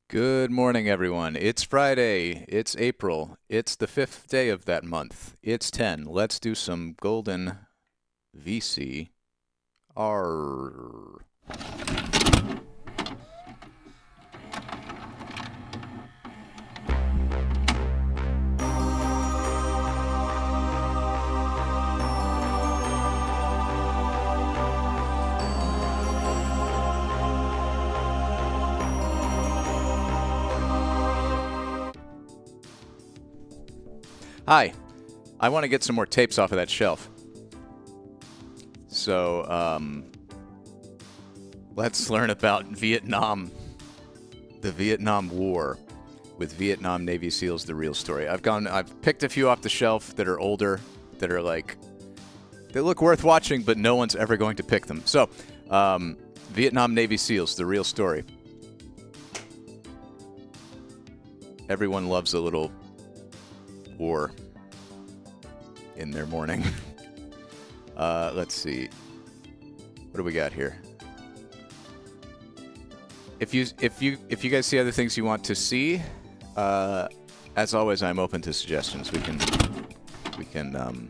Good morning, everyone. It's Friday. It's April. It's the 5th day of that month. It's 10. Let's do some golden VCR. Hi. I want to get some more tapes off of that shelf. So, let's learn about Vietnam, the Vietnam War, with Vietnam Navy SEALs, the real story. I've picked a few off the shelf that are older, that are like, they look worth watching, but no one's ever going to pick them. So, Vietnam Navy SEALs, the real story. Everyone loves a little war in their morning. Let's see. What do we got here? If you guys see other things you want to see, as always, I'm open to suggestions. We can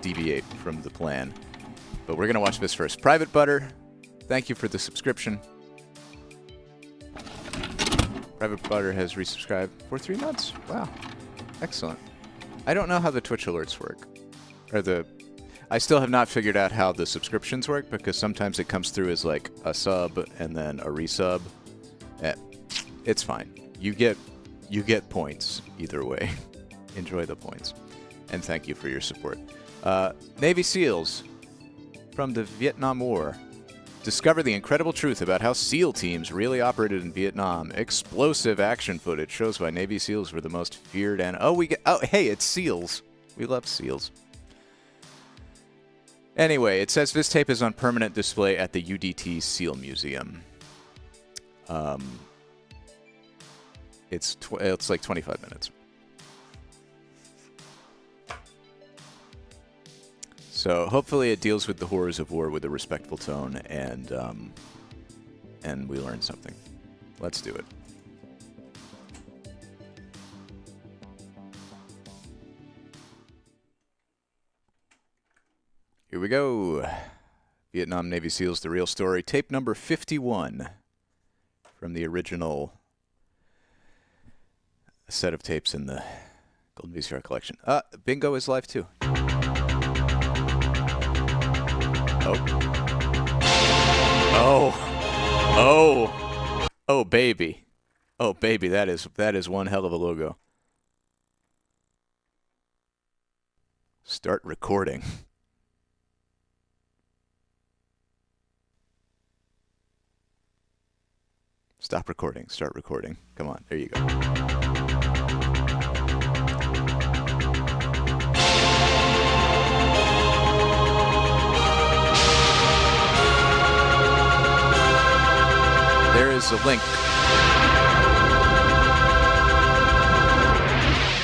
deviate from the plan. But we're gonna watch this first. Private Butter, thank you for the subscription. Private Butter has resubscribed for 3 months. Wow. Excellent. I don't know how the Twitch alerts work. I still have not figured out how the subscriptions work, because sometimes it comes through as like a sub and then a resub. It's fine. You get points either way. Enjoy the points. And thank you for your support. Navy SEALs from the Vietnam War. Discover the incredible truth about how SEAL teams really operated in Vietnam. Explosive action footage shows why Navy SEALs were the most feared and... Oh, hey, it's SEALs. We love SEALs. Anyway, it says this tape is on permanent display at the UDT SEAL Museum. It's like 25 minutes. So hopefully it deals with the horrors of war with a respectful tone, and we learn something. Let's do it. Here we go. Vietnam Navy SEALs, the real story. Tape number 51 from the original set of tapes in the Golden VCR collection. Bingo is live too. Oh, baby. Oh, baby, that is one hell of a logo. Start recording. Stop recording. Start recording. Come on, there you go. There is a link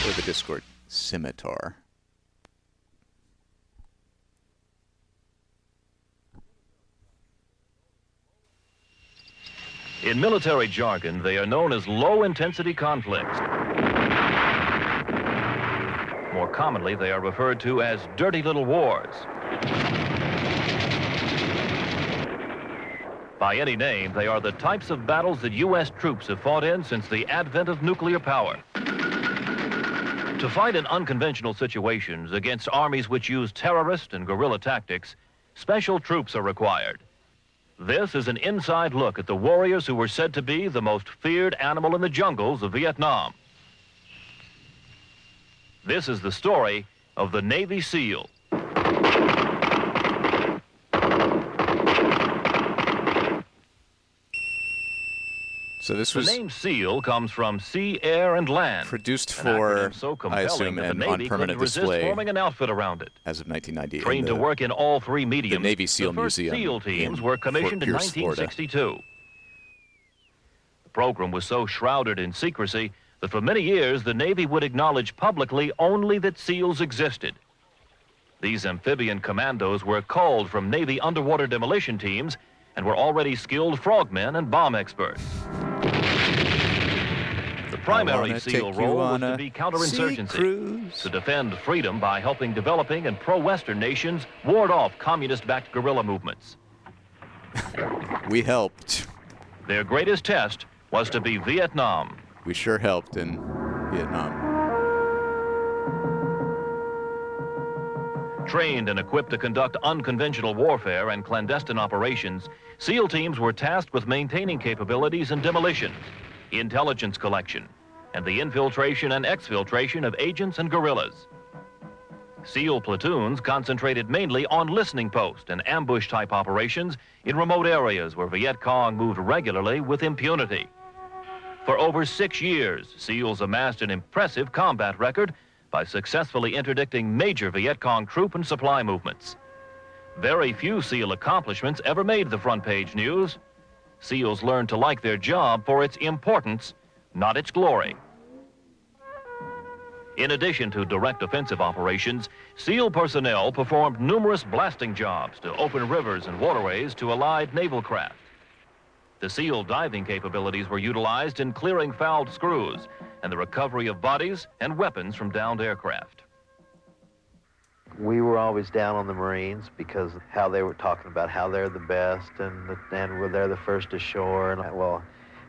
for the Discord scimitar. In military jargon, they are known as low-intensity conflicts. More commonly, they are referred to as dirty little wars. By any name, they are the types of battles that U.S. troops have fought in since the advent of nuclear power. To fight in unconventional situations against armies which use terrorist and guerrilla tactics, special troops are required. This is an inside look at the warriors who were said to be the most feared animal in the jungles of Vietnam. This is the story of the Navy SEAL. So this was... The name SEAL comes from sea, air, and land. Produced for, so I assume, and on permanent display forming an outfit around it. As of 1998. Trained to work in all three mediums, the Navy SEAL Museum SEAL teams were commissioned in 1962. Florida. The program was so shrouded in secrecy that for many years the Navy would acknowledge publicly only that SEALs existed. These amphibian commandos were culled from Navy underwater demolition teams and were already skilled frogmen and bomb experts. The primary wanna SEAL take you role was on to a be sea counterinsurgency, cruise. to defend freedom by helping developing and pro-Western nations ward off communist-backed guerrilla movements. We helped. Their greatest test was to be Vietnam. We sure helped in Vietnam. Trained and equipped to conduct unconventional warfare and clandestine operations, SEAL teams were tasked with maintaining capabilities in demolition, intelligence collection, and the infiltration and exfiltration of agents and guerrillas. SEAL platoons concentrated mainly on listening post and ambush-type operations in remote areas where Viet Cong moved regularly with impunity. For over 6 years, SEALs amassed an impressive combat record by successfully interdicting major Viet Cong troop and supply movements. Very few SEAL accomplishments ever made the front page news. SEALs learned to like their job for its importance, not its glory. In addition to direct offensive operations, SEAL personnel performed numerous blasting jobs to open rivers and waterways to Allied naval craft. The SEAL diving capabilities were utilized in clearing fouled screws and the recovery of bodies and weapons from downed aircraft. We were always down on the Marines because of how they were talking about how they're the best and they're the first ashore. And well,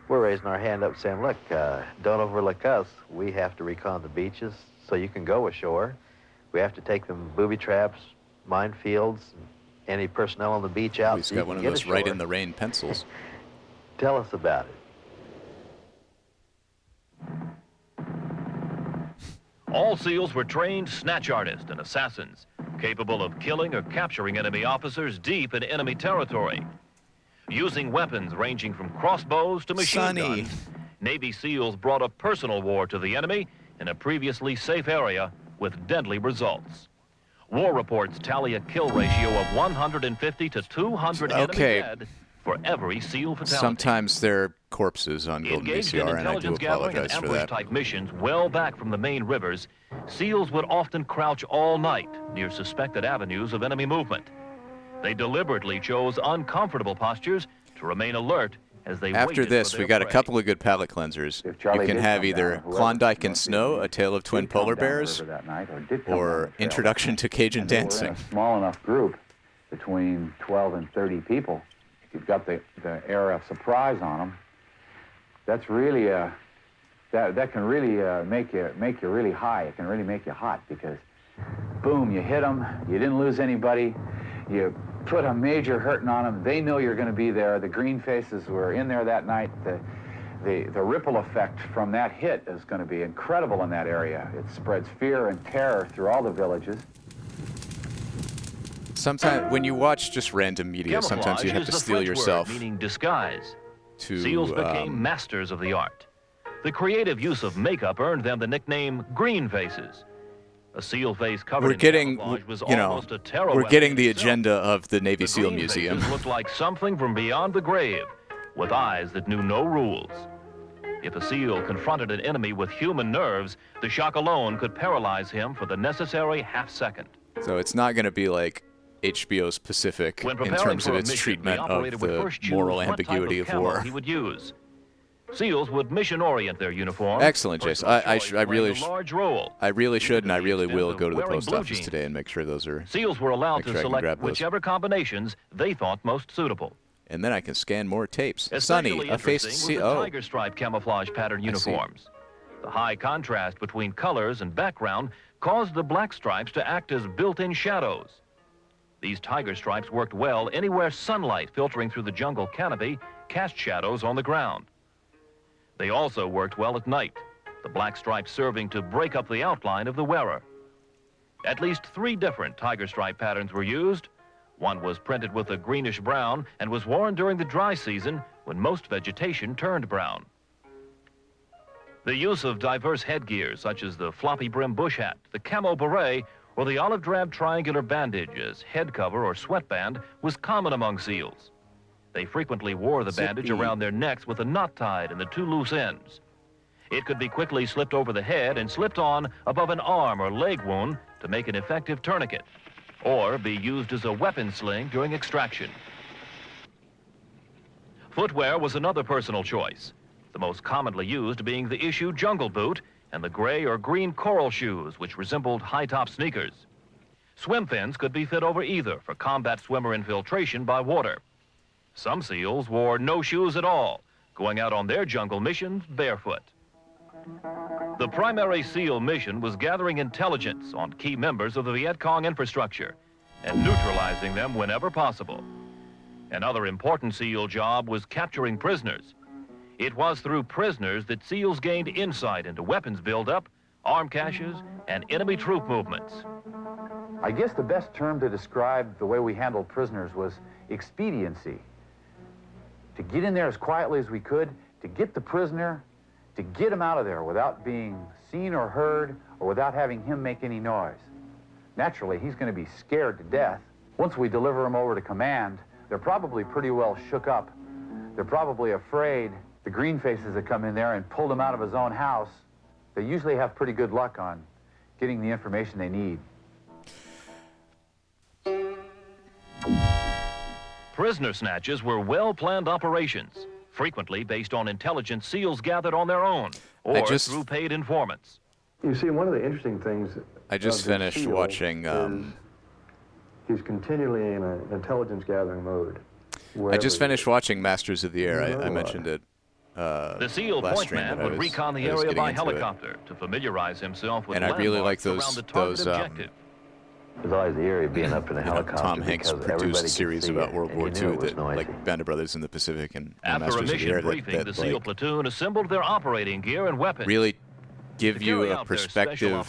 we're raising our hand up saying, look, don't overlook us. We have to recon the beaches so you can go ashore. We have to take them booby traps, minefields, and any personnel on the beach out. He's got one of those right in the rain pencils. Tell us about it. All SEALs were trained snatch artists and assassins, capable of killing or capturing enemy officers deep in enemy territory. Using weapons ranging from crossbows to machine guns, Navy SEALs brought a personal war to the enemy in a previously safe area with deadly results. War reports tally a kill ratio of 150 to 200 enemy dead for every SEAL fatality. Sometimes they're corpses on Golden Engaged in VCR, and I do intelligence gathering and apologize for that. ambush-type missions well back from the main rivers, SEALs would often crouch all night near suspected avenues of enemy movement. They deliberately chose uncomfortable postures to remain alert as they After waited this, for we their got a prey. couple of good palate cleansers. You can have either Klondike and Snow, A Tale of Twin Polar Bears, or Introduction to Cajun Dancing. A small enough group, between 12 and 30 people. If you've got the air of surprise on them, that's really that can really make you really high. It can really make you hot because, boom, you hit them. You didn't lose anybody. You put a major hurting on them. They know you're going to be there. The green faces were in there that night. The ripple effect from that hit is going to be incredible in that area. It spreads fear and terror through all the villages. Sometimes, when you watch just random media, sometimes you have to steel yourself. Meaning disguise. SEALs became masters of the art. The creative use of makeup earned them the nickname green faces. A SEAL face covered in camouflage was almost a terror we're weapon getting the itself. agenda of the Navy The SEAL green Museum. faces looked like something from beyond the grave, with eyes that knew no rules. If a SEAL confronted an enemy with human nerves, the shock alone could paralyze him for the necessary half-second. So it's not going to be like HBO's Pacific in terms of its treatment of the moral ambiguity of war. He would use. SEALs would mission-orient their uniform. Excellent, Jason. I really should and I really will go to the post office jeans. today and make sure those are. SEALs were allowed make to sure I can select grab those. whichever combinations they thought most suitable. And then I can scan more tapes. Especially Sunny, a face to interesting see. were the Oh, tiger stripe camouflage pattern uniforms. The high contrast between colors and background caused the black stripes to act as built-in shadows. These tiger stripes worked well anywhere sunlight filtering through the jungle canopy cast shadows on the ground. They also worked well at night, the black stripes serving to break up the outline of the wearer. At least 3 different tiger stripe patterns were used. One was printed with a greenish brown and was worn during the dry season when most vegetation turned brown. The use of diverse headgear such as the floppy brim bush hat, the camo beret, or the olive drab triangular bandage as head cover or sweatband was common among SEALs. They frequently wore the bandage around their necks with a knot tied in the 2 loose ends. It could be quickly slipped over the head and slipped on above an arm or leg wound to make an effective tourniquet, or be used as a weapon sling during extraction. Footwear was another personal choice. the most commonly used being the issue jungle boot and the gray or green coral shoes, which resembled high-top sneakers. Swim fins could be fit over either for combat swimmer infiltration by water. Some SEALs wore no shoes at all, going out on their jungle missions barefoot. The primary SEAL mission was gathering intelligence on key members of the Viet Cong infrastructure and neutralizing them whenever possible. Another important SEAL job was capturing prisoners. It was through prisoners that SEALs gained insight into weapons buildup, arm caches, and enemy troop movements. I guess the best term to describe the way we handled prisoners was expediency. To get in there as quietly as we could, to get the prisoner, to get him out of there without being seen or heard, or without having him make any noise. Naturally, he's going to be scared to death. Once we deliver him over to command, they're probably pretty well shook up. They're probably afraid. The green faces that come in there and pulled him out of his own house, they usually have pretty good luck on getting the information they need. Prisoner snatches were well-planned operations, frequently based on intelligence SEALs gathered on their own or through paid informants. You see, one of the interesting things I just finished watching. He's continually in an intelligence gathering mode. I just finished watching Masters of the Air. I mentioned it. The SEAL point man would recon the area by helicopter to familiarize himself with landmarks. And I really like around the target objective. It was always eerie being up in a helicopter. Tom Hanks produced a series about World War II that, like Band of Brothers in the Pacific and Masters of the Air, briefing, the SEAL platoon assembled their operating gear and weapons. Really give you a perspective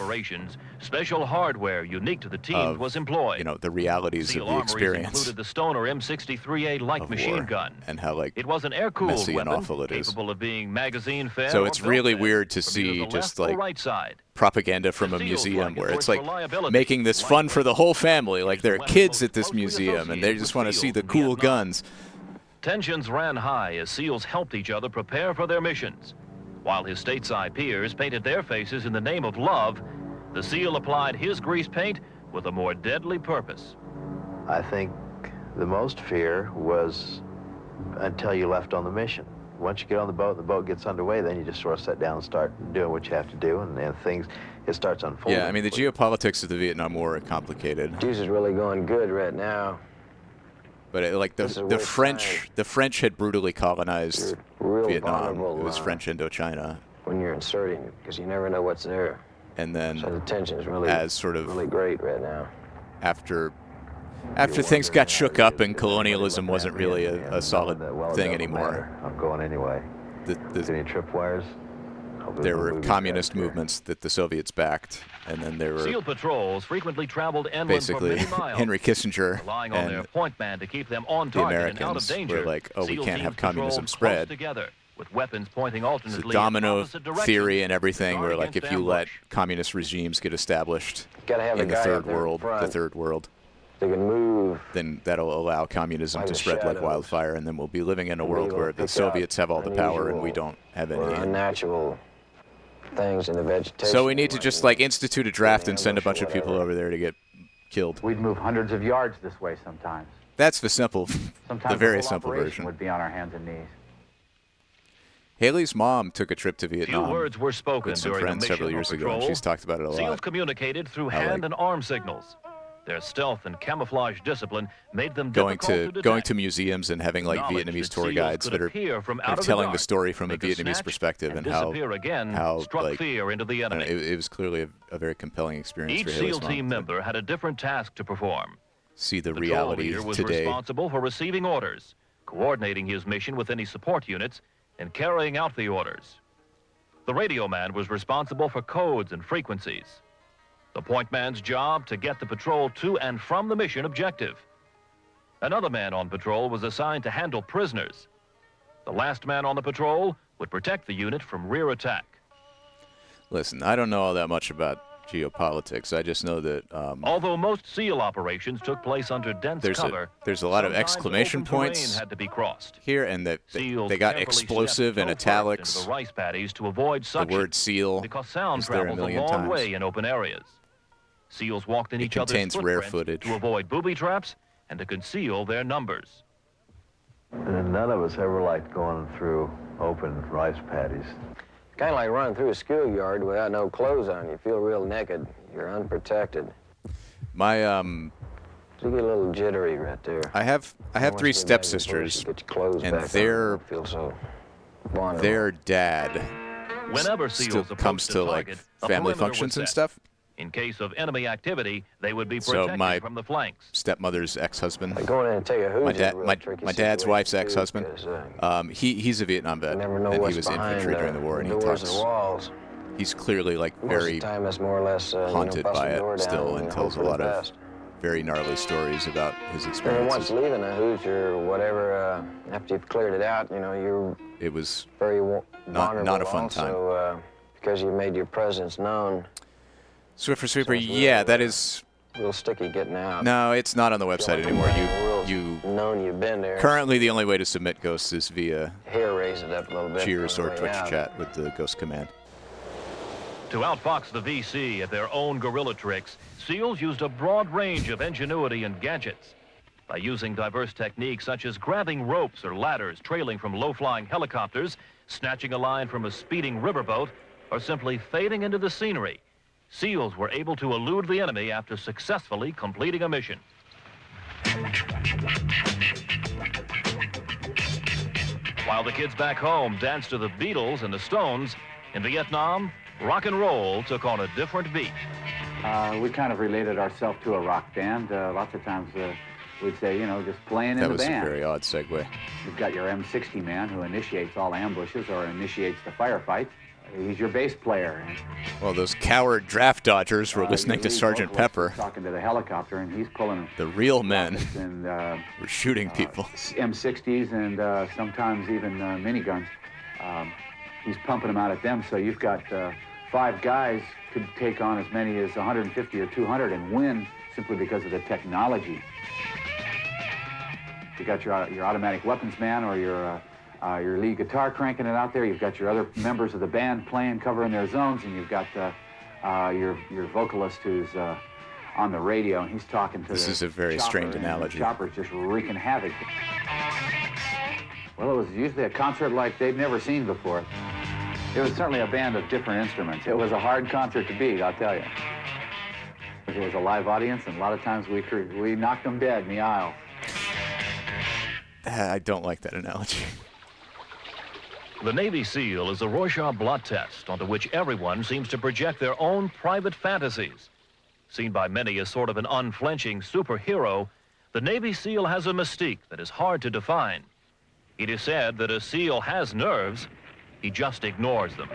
special hardware unique to the team was employed. You know, the realities of the experience. Included the Stoner M63A light machine gun, and how it was an air-cooled messy weapon and awful it is. capable of being magazine-fed. So it's really weird to see just like propaganda from a museum where it's like making this fun for the whole family. Like there are kids at this museum and they just want to see the cool guns. Tensions ran high as SEALs helped each other prepare for their missions. While his stateside peers painted their faces in the name of love, the SEAL applied his grease paint with a more deadly purpose. I think the most fear was until you left on the mission. Once you get on the boat gets underway, then you just sort of sit down and start doing what you have to do, and it starts unfolding. Yeah, I mean, the geopolitics of the Vietnam War are complicated. This is really going good right now. But like the French had brutally colonized Vietnam. It was French Indochina. When you're inserting, because you never know what's there. And then, so the tension is really, really great right now. After things got shook up and colonialism wasn't really a solid thing anymore. I'm going anyway. Any tripwires? There were communist movements that the Soviets backed, and then there were SEAL patrols frequently traveled inland for many miles, Henry Kissinger relying on their point man to keep them on the target and out of Americans danger. were like, oh, we SEAL can't have teams communism patrolled spread. Together, with weapons pointing alternately it's a domino in opposite directions, theory and everything, where like against if you ambush. let communist regimes get established have in the third world, they can move. Then that'll allow communism to spread like wildfire, and then we'll be living in a world where the Soviets have all the power and we don't have any. Unnatural things in the vegetation. So we need to just like institute a draft and send a bunch of people over there to get killed. We'd move hundreds of yards this way sometimes. That's the simple, the very simple operation version. Would be on our hands and knees. Haley's mom took a trip to Vietnam. Few words were spoken with some during friends the mission several years ago, and patrol. she's talked about it a lot. SEALs communicated through hand and arm signals. Their stealth and camouflage discipline made them going difficult to museums and having like Vietnamese tour guides that are telling the story from a Vietnamese perspective and how struck like, fear into the enemy. It was clearly a very compelling experience Each for Haley's SEAL mom team member had a different task to perform. See the Patrol reality leader was today. responsible for receiving orders, coordinating his mission with any support units, and carrying out the orders. The radio man was responsible for codes and frequencies. The point man's job to get the patrol to and from the mission objective. Another man on patrol was assigned to handle prisoners. The last man on the patrol would protect the unit from rear attack. Listen, I don't know all that much about geopolitics. I just know that although most SEAL operations took place under dense cover, there's a lot of exclamation points had to be crossed. Here, and that they got explosive in italics. The rice paddies to avoid suction, the word SEAL because sound is there a travels million long times. way in open areas. SEALs walked in each other's contains rare footprints footage to avoid booby traps and to conceal their numbers. And none of us ever liked going through open rice paddies. Kind of like running through a schoolyard without no clothes on. You feel real naked. You're unprotected. My You get a little jittery right there. I have 3 stepsisters, and their dad Whenever still SEALs comes to like target, a family perimeter functions was and set. stuff. In case of enemy activity, they would be So protected my from the flanks. stepmother's ex-husband, Like going in and take a hooch my is a dad, real my tricky dad's situation, wife's too, ex-husband, because, he's a Vietnam vet, you never know and what's he was behind infantry during the war, and he doors talks. and walls. He's clearly like Most of very the time, it's more or less haunted bust by the it door down still, and hope tells a for the lot of best. very gnarly stories about his And experiences. once leaving a hooch or whatever, after you've cleared it out, you know, you're It was very not vulnerable a fun time. also, because you made your presence known. Swiffer Sweeper, Sounds yeah, real, that is. A little sticky getting out. No, it's not on the Feel website like anymore. real You known you've been there. currently the only way to submit ghosts is via Hair raise it up a little bit. Cheers on or the way Twitch out. chat with the ghost command. To outfox the VC at their own guerrilla tricks, SEALs used a broad range of ingenuity and gadgets. By using diverse techniques such as grabbing ropes or ladders trailing from low-flying helicopters, snatching a line from a speeding riverboat, or simply fading into the scenery, SEALs were able to elude the enemy after successfully completing a mission. While the kids back home danced to the Beatles and the Stones, in Vietnam, rock and roll took on a different beat. We kind of related ourselves to a rock band. Lots of times we'd say, you know, just playing That in the was a band. very odd segue. You've got your M60 man who initiates all ambushes or initiates the firefights. He's your bass player. Well, those coward draft dodgers were listening to Your lead Sergeant vocalist is Pepper. talking to the helicopter, and he's pulling The real men rockets and were shooting people. M60s and sometimes even miniguns. He's pumping them out at them, so you've got 5 guys could take on as many as 150 or 200 and win simply because of the technology. You got your automatic weapons man or your lead guitar cranking it out there. You've got your other members of the band playing, covering their zones, and you've got your vocalist who's on the radio, and he's talking to This the is a very chopper, strange and analogy. The chopper's just wreaking havoc. Well, it was usually a concert like they'd never seen before. It was certainly a band of different instruments. It was a hard concert to beat, I'll tell you. It was a live audience, and a lot of times we knocked them dead in the aisle. I don't like that analogy. The Navy SEAL is a Rorschach blot test onto which everyone seems to project their own private fantasies. Seen by many as sort of an unflinching superhero, the Navy SEAL has a mystique that is hard to define. It is said that a SEAL has nerves, he just ignores them.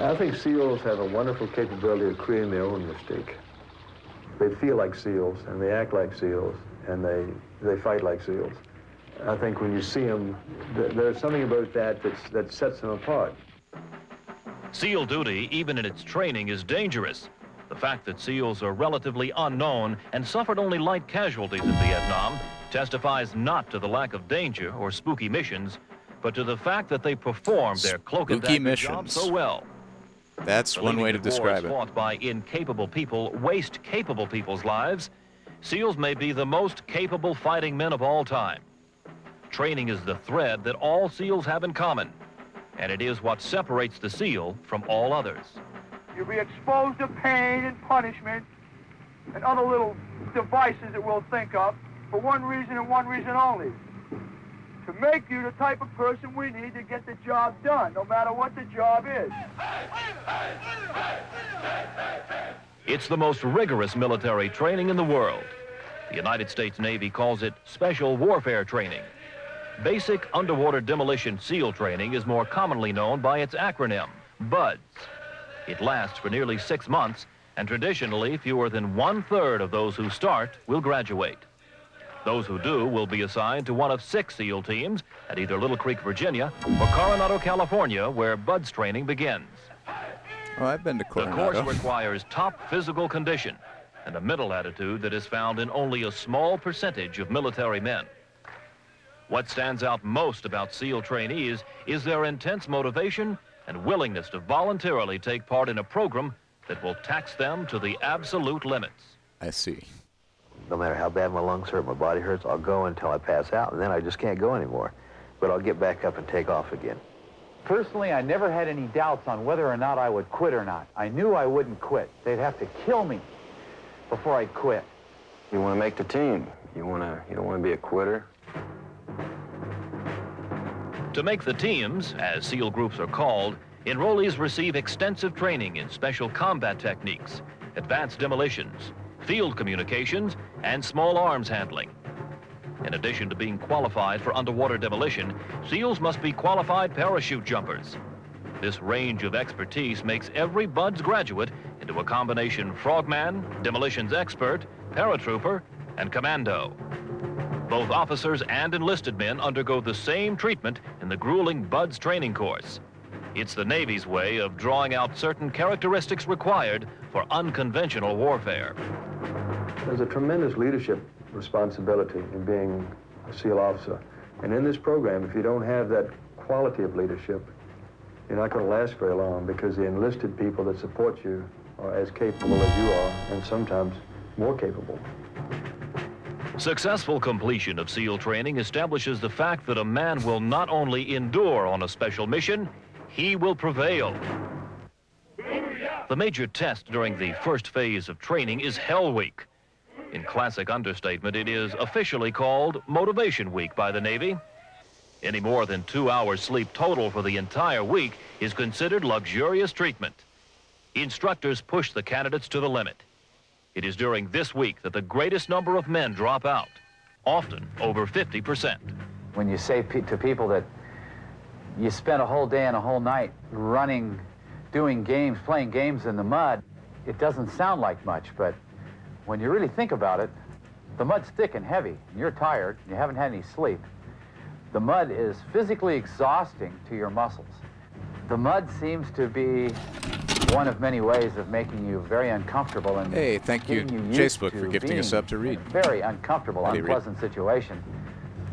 I think SEALs have a wonderful capability of creating their own mystique. They feel like SEALs, and they act like SEALs, and they fight like SEALs. I think when you see them, there's something about that that sets them apart. SEAL duty, even in its training, is dangerous. The fact that SEALs are relatively unknown and suffered only light casualties in Vietnam testifies not to the lack of danger or spooky missions, but to the fact that they performed their cloak and Spooky dagger job missions. so well. That's one way to describe it. Fought by incapable people waste capable people's lives. SEALs may be the most capable fighting men of all time. Training is the thread that all SEALs have in common, and it is what separates the SEAL from all others. You'll be exposed to pain and punishment and other little devices that we'll think of for one reason and one reason only. To make you the type of person we need to get the job done, no matter what the job is. It's the most rigorous military training in the world. The United States Navy calls it Special Warfare Training. Basic Underwater Demolition SEAL training is more commonly known by its acronym, BUDS. It lasts for nearly 6 months, and traditionally fewer than 1/3 of those who start will graduate. Those who do will be assigned to one of 6 SEAL teams at either Little Creek, Virginia, or Coronado, California, where BUDS training begins. Oh, I've been to The course Coronado. requires top physical condition and a mental attitude that is found in only a small percentage of military men. What stands out most about SEAL trainees is their intense motivation and willingness to voluntarily take part in a program that will tax them to the absolute limits. I see. No matter how bad my lungs hurt, my body hurts, I'll go until I pass out, and then I just can't go anymore. But I'll get back up and take off again. Personally, I never had any doubts on whether or not I would quit or not. I knew I wouldn't quit. They'd have to kill me before I'd quit. You want to make the team. You don't want to be a quitter. To make the teams, as SEAL groups are called, enrollees receive extensive training in special combat techniques, advanced demolitions, field communications, and small arms handling. In addition to being qualified for underwater demolition, SEALs must be qualified parachute jumpers. This range of expertise makes every BUD/S graduate into a combination frogman, demolitions expert, paratrooper, and commando. Both officers and enlisted men undergo the same treatment in the grueling BUD/S training course. It's the Navy's way of drawing out certain characteristics required for unconventional warfare. There's a tremendous leadership responsibility in being a SEAL officer. And in this program, if you don't have that quality of leadership, you're not going to last very long, because the enlisted people that support you are as capable as you are, and sometimes more capable. Successful completion of SEAL training establishes the fact that a man will not only endure on a special mission, he will prevail. The major test during the first phase of training is Hell Week. In classic understatement, it is officially called Motivation Week by the Navy. Any more than 2 hours sleep total for the entire week is considered luxurious treatment. Instructors push the candidates to the limit. It is during this week that the greatest number of men drop out, often over 50%. When you say to people that you spent a whole day and a whole night running, doing games, playing games in the mud, it doesn't sound like much, but when you really think about it, the mud's thick and heavy, and you're tired, and you haven't had any sleep. The mud is physically exhausting to your muscles. The mud seems to be one of many ways of making you very uncomfortable and Hey, thank you, Facebook, for gifting us up to Reed. Very uncomfortable, unpleasant situation.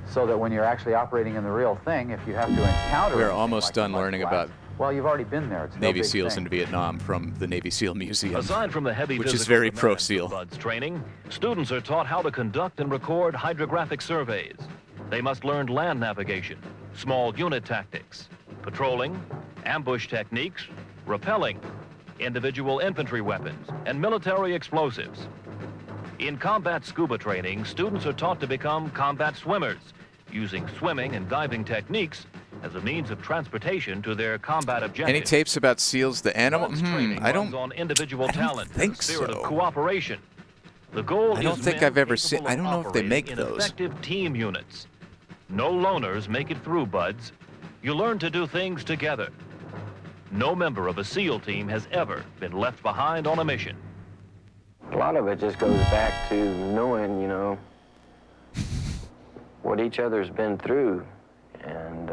So that when you're actually operating in the real thing, if you have to encounter... We're almost done learning about well, you've already been there. It's Navy no big SEALs thing. in Vietnam from the Navy SEAL Museum, Aside from the heavy which is very physical pro-SEAL. demands of BUD/S training, students are taught how to conduct and record hydrographic surveys. They must learn land navigation, small unit tactics, patrolling, ambush techniques, rappelling, individual infantry weapons, and military explosives. In combat scuba training, students are taught to become combat swimmers, using swimming and diving techniques as a means of transportation to their combat objectives. Any tapes about SEAls, the animal? BUD/S training I runs don't on individual talent think and the spirit so. of cooperation. The goal I don't is think men I've ever capable seen- of I don't know if they operating make in those. effective team units. No loners make it through BUD/S. You learn to do things together. No member of a SEAL team has ever been left behind on a mission. A lot of it just goes back to knowing, you know, what each other's been through and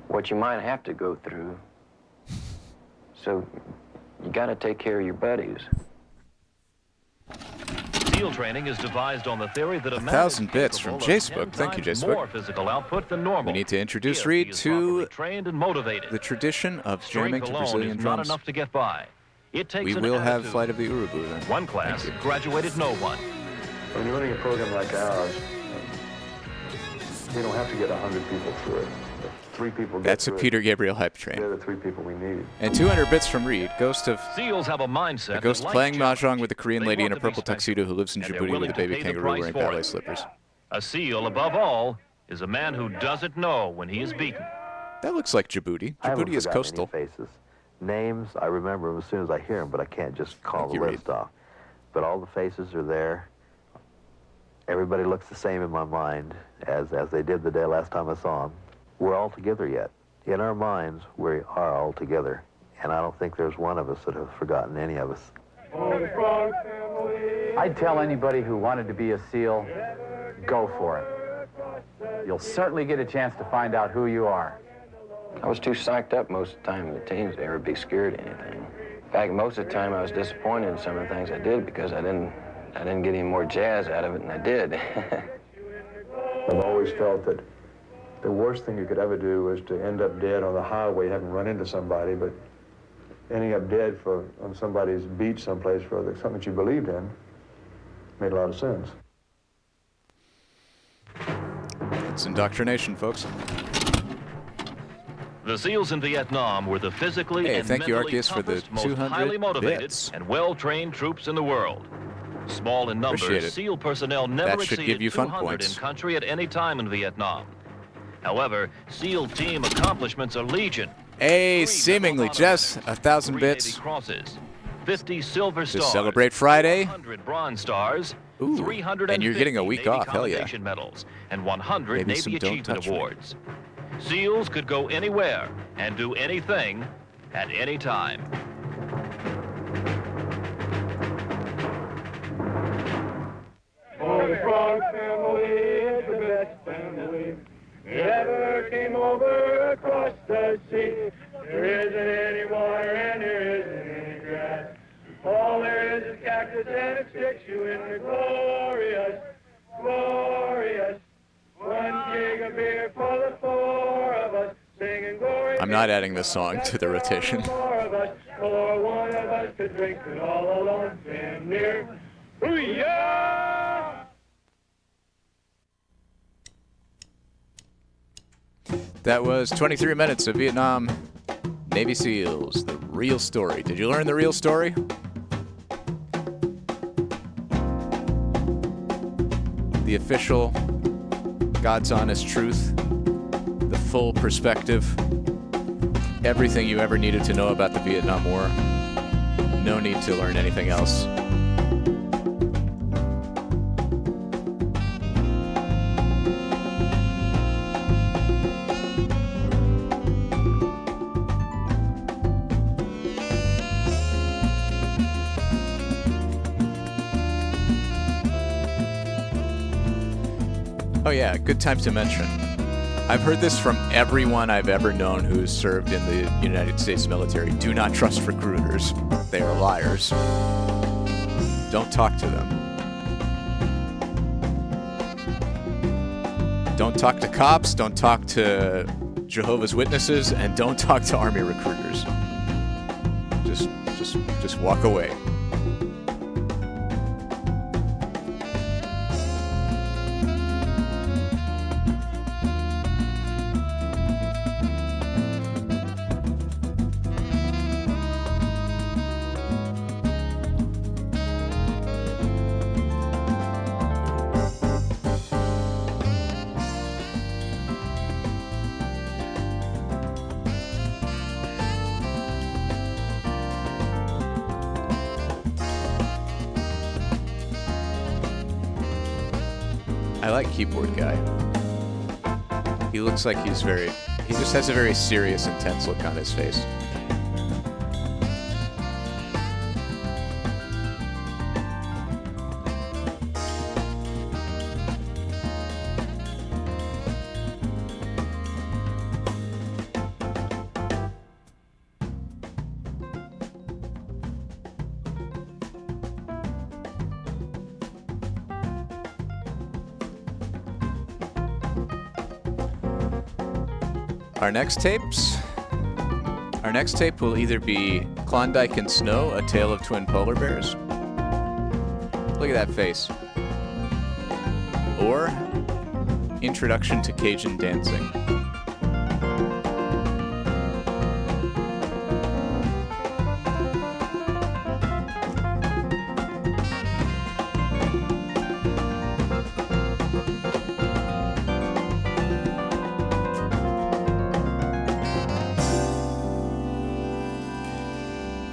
what you might have to go through. So you got to take care of your buddies. SEAL training is devised on the theory that a man 1,000 is bits from capable of J-Spook. 10 Thank you, times J-Spook. more physical output than normal. We need to introduce if Reed he is to properly trained and motivated. the tradition of jamming Strength to alone Brazilian is not drums. enough to get by. It takes We an will have attitude. Flight of the Urubu then. One class Thank you. graduated no one. When you're running a program like ours, you don't have to get 100 people through it. If 3 people get That's a through Peter it, Gabriel hype train. they're the 3 people we need. And 200 bits from Reed, Ghost of SEALs have a mindset. a ghost that likes playing challenge. mahjong with a Korean They lady in want a to be purple special, tuxedo who lives in and they're Djibouti willing with a to baby pay the kangaroo price wearing for ballet it. slippers. A SEAL, above all, is a man who doesn't know when he is beaten. That looks like Djibouti. I haven't Djibouti is forgotten coastal. any faces. Names, I remember them as soon as I hear them, but I can't just call Thank the you, Reed. list off. But all the faces are there. Everybody looks the same in my mind as they did the day last time I saw them. We're all together yet. In our minds, we are all together. And I don't think there's one of us that have forgotten any of us. I'd tell anybody who wanted to be a SEAL, go for it. You'll certainly get a chance to find out who you are. I was too psyched up most of the time in the teams to ever be scared of anything. In fact, most of the time I was disappointed in some of the things I did because I didn't get any more jazz out of it than I did. I've always felt that the worst thing you could ever do was to end up dead on the highway, having run into somebody, but ending up dead on somebody's beach someplace for something that you believed in. Made a lot of sense. It's indoctrination, folks. The SEALs in Vietnam were the physically Hey, and thank you, mentally Arceus, for the toughest, most 200 highly motivated bits. and well-trained troops in the world. Small in Appreciate numbers, it. SEAL personnel never That should exceeded give you fun 200 points. in country at any time in Vietnam. However, SEAL team accomplishments are legion. Hey, 3 seemingly, Medal of Jess, Honor, 1,000 3 bits Navy crosses, 50 silver to stars, celebrate Friday. 100 bronze stars, Ooh, 350 and you're getting a week Navy off, hell yeah. commendation medals, and 100 Maybe some Navy Don't Achievement Touch Me. Awards. SEALs could go anywhere and do anything at any time. Oh, the Frog family is the best family that ever came over across the sea. There isn't any water and there isn't any grass. All there is cactus and it sticks you in the glorious, glorious. 1 gig of beer for the 4 of us, singing glorious. I'm not adding this song to the rotation. 4 of us, or 1 of us could drink it all alone. Stand near. Hoo-yah! That was 23 minutes of Vietnam Navy SEALs, the real story. Did you learn the real story? The official, God's honest truth, the full perspective, everything you ever needed to know about the Vietnam War. No need to learn anything else. Oh yeah, good time to mention. I've heard this from everyone I've ever known who's served in the United States military. Do not trust recruiters. They are liars. Don't talk to them. Don't talk to cops, don't talk to Jehovah's Witnesses, and don't talk to Army recruiters. Just walk away. I like keyboard guy. He looks like he just has a very serious, intense look on his face. Our next tape will either be Klondike and Snow, A Tale of Twin Polar Bears. Look at that face. Or Introduction to Cajun Dancing.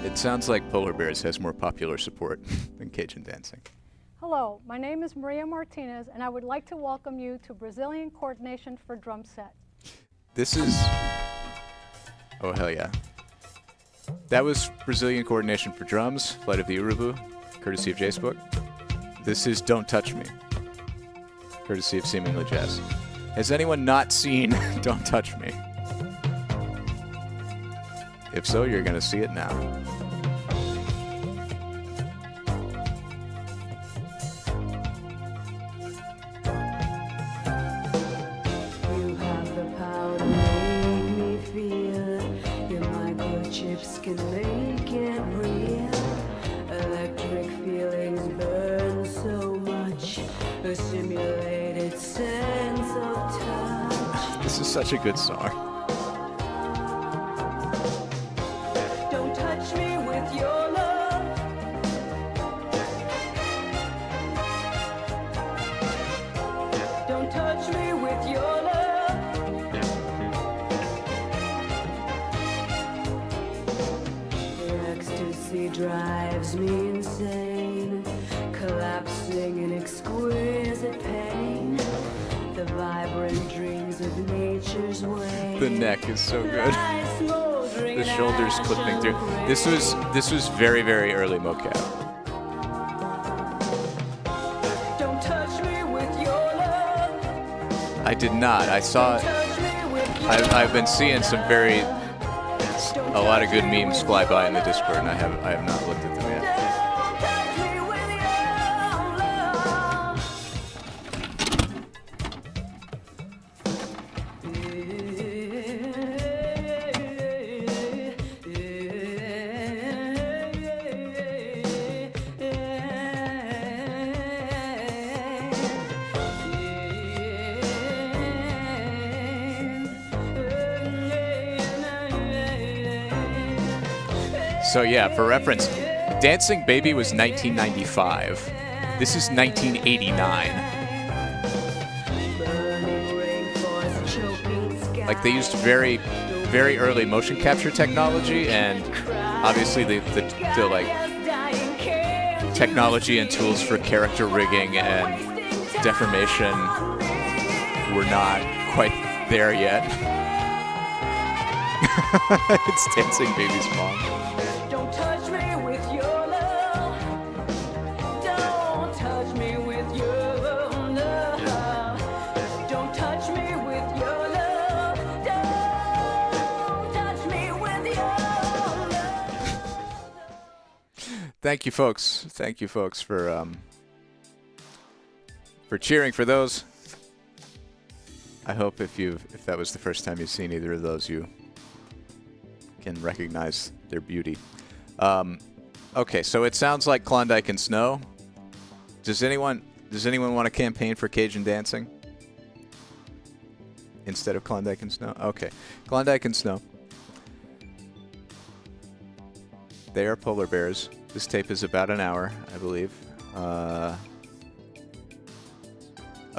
It sounds like Polar Bears has more popular support than Cajun Dancing. Hello, my name is Maria Martinez, and I would like to welcome you to Brazilian Coordination for Drum Set. This is... Oh, hell yeah. That was Brazilian Coordination for Drums, Flight of the Urubu, courtesy of Jace Book. This is Don't Touch Me, courtesy of Seemingly Jazz. Has anyone not seen Don't Touch Me? If so, you're going to see it now. You have the power to make me feel. Your microchips can make it real. Electric feelings burn so such a good song. Don't touch me with your love. Don't touch me with your love. Ecstasy drives me insane, collapsing in exquisite pain. The vibrant dreams of nature's way. The neck is so good. The shoulders clipping through. This was very, very early mocap. Don't touch me with your love. I did not. I saw. I've been seeing some a lot of good memes fly by in the Discord, and I have not looked at them yet. So yeah, for reference, Dancing Baby was 1995. This is 1989. Like, they used very, very early motion capture technology, and obviously the like technology and tools for character rigging and deformation were not quite there yet. It's Dancing Baby's mom. Don't touch me with your love. Don't touch me with your love. Don't touch me with your love. Don't touch me with your love. Thank you, folks. Thank you, folks, for cheering for those. I hope if that was the first time you've seen either of those, you can recognize their beauty. Okay, so it sounds like Klondike and Snow. Does anyone want to campaign for Cajun Dancing instead of Klondike and Snow? Okay, Klondike and Snow. They are polar bears. This tape is about an hour, I believe. Oh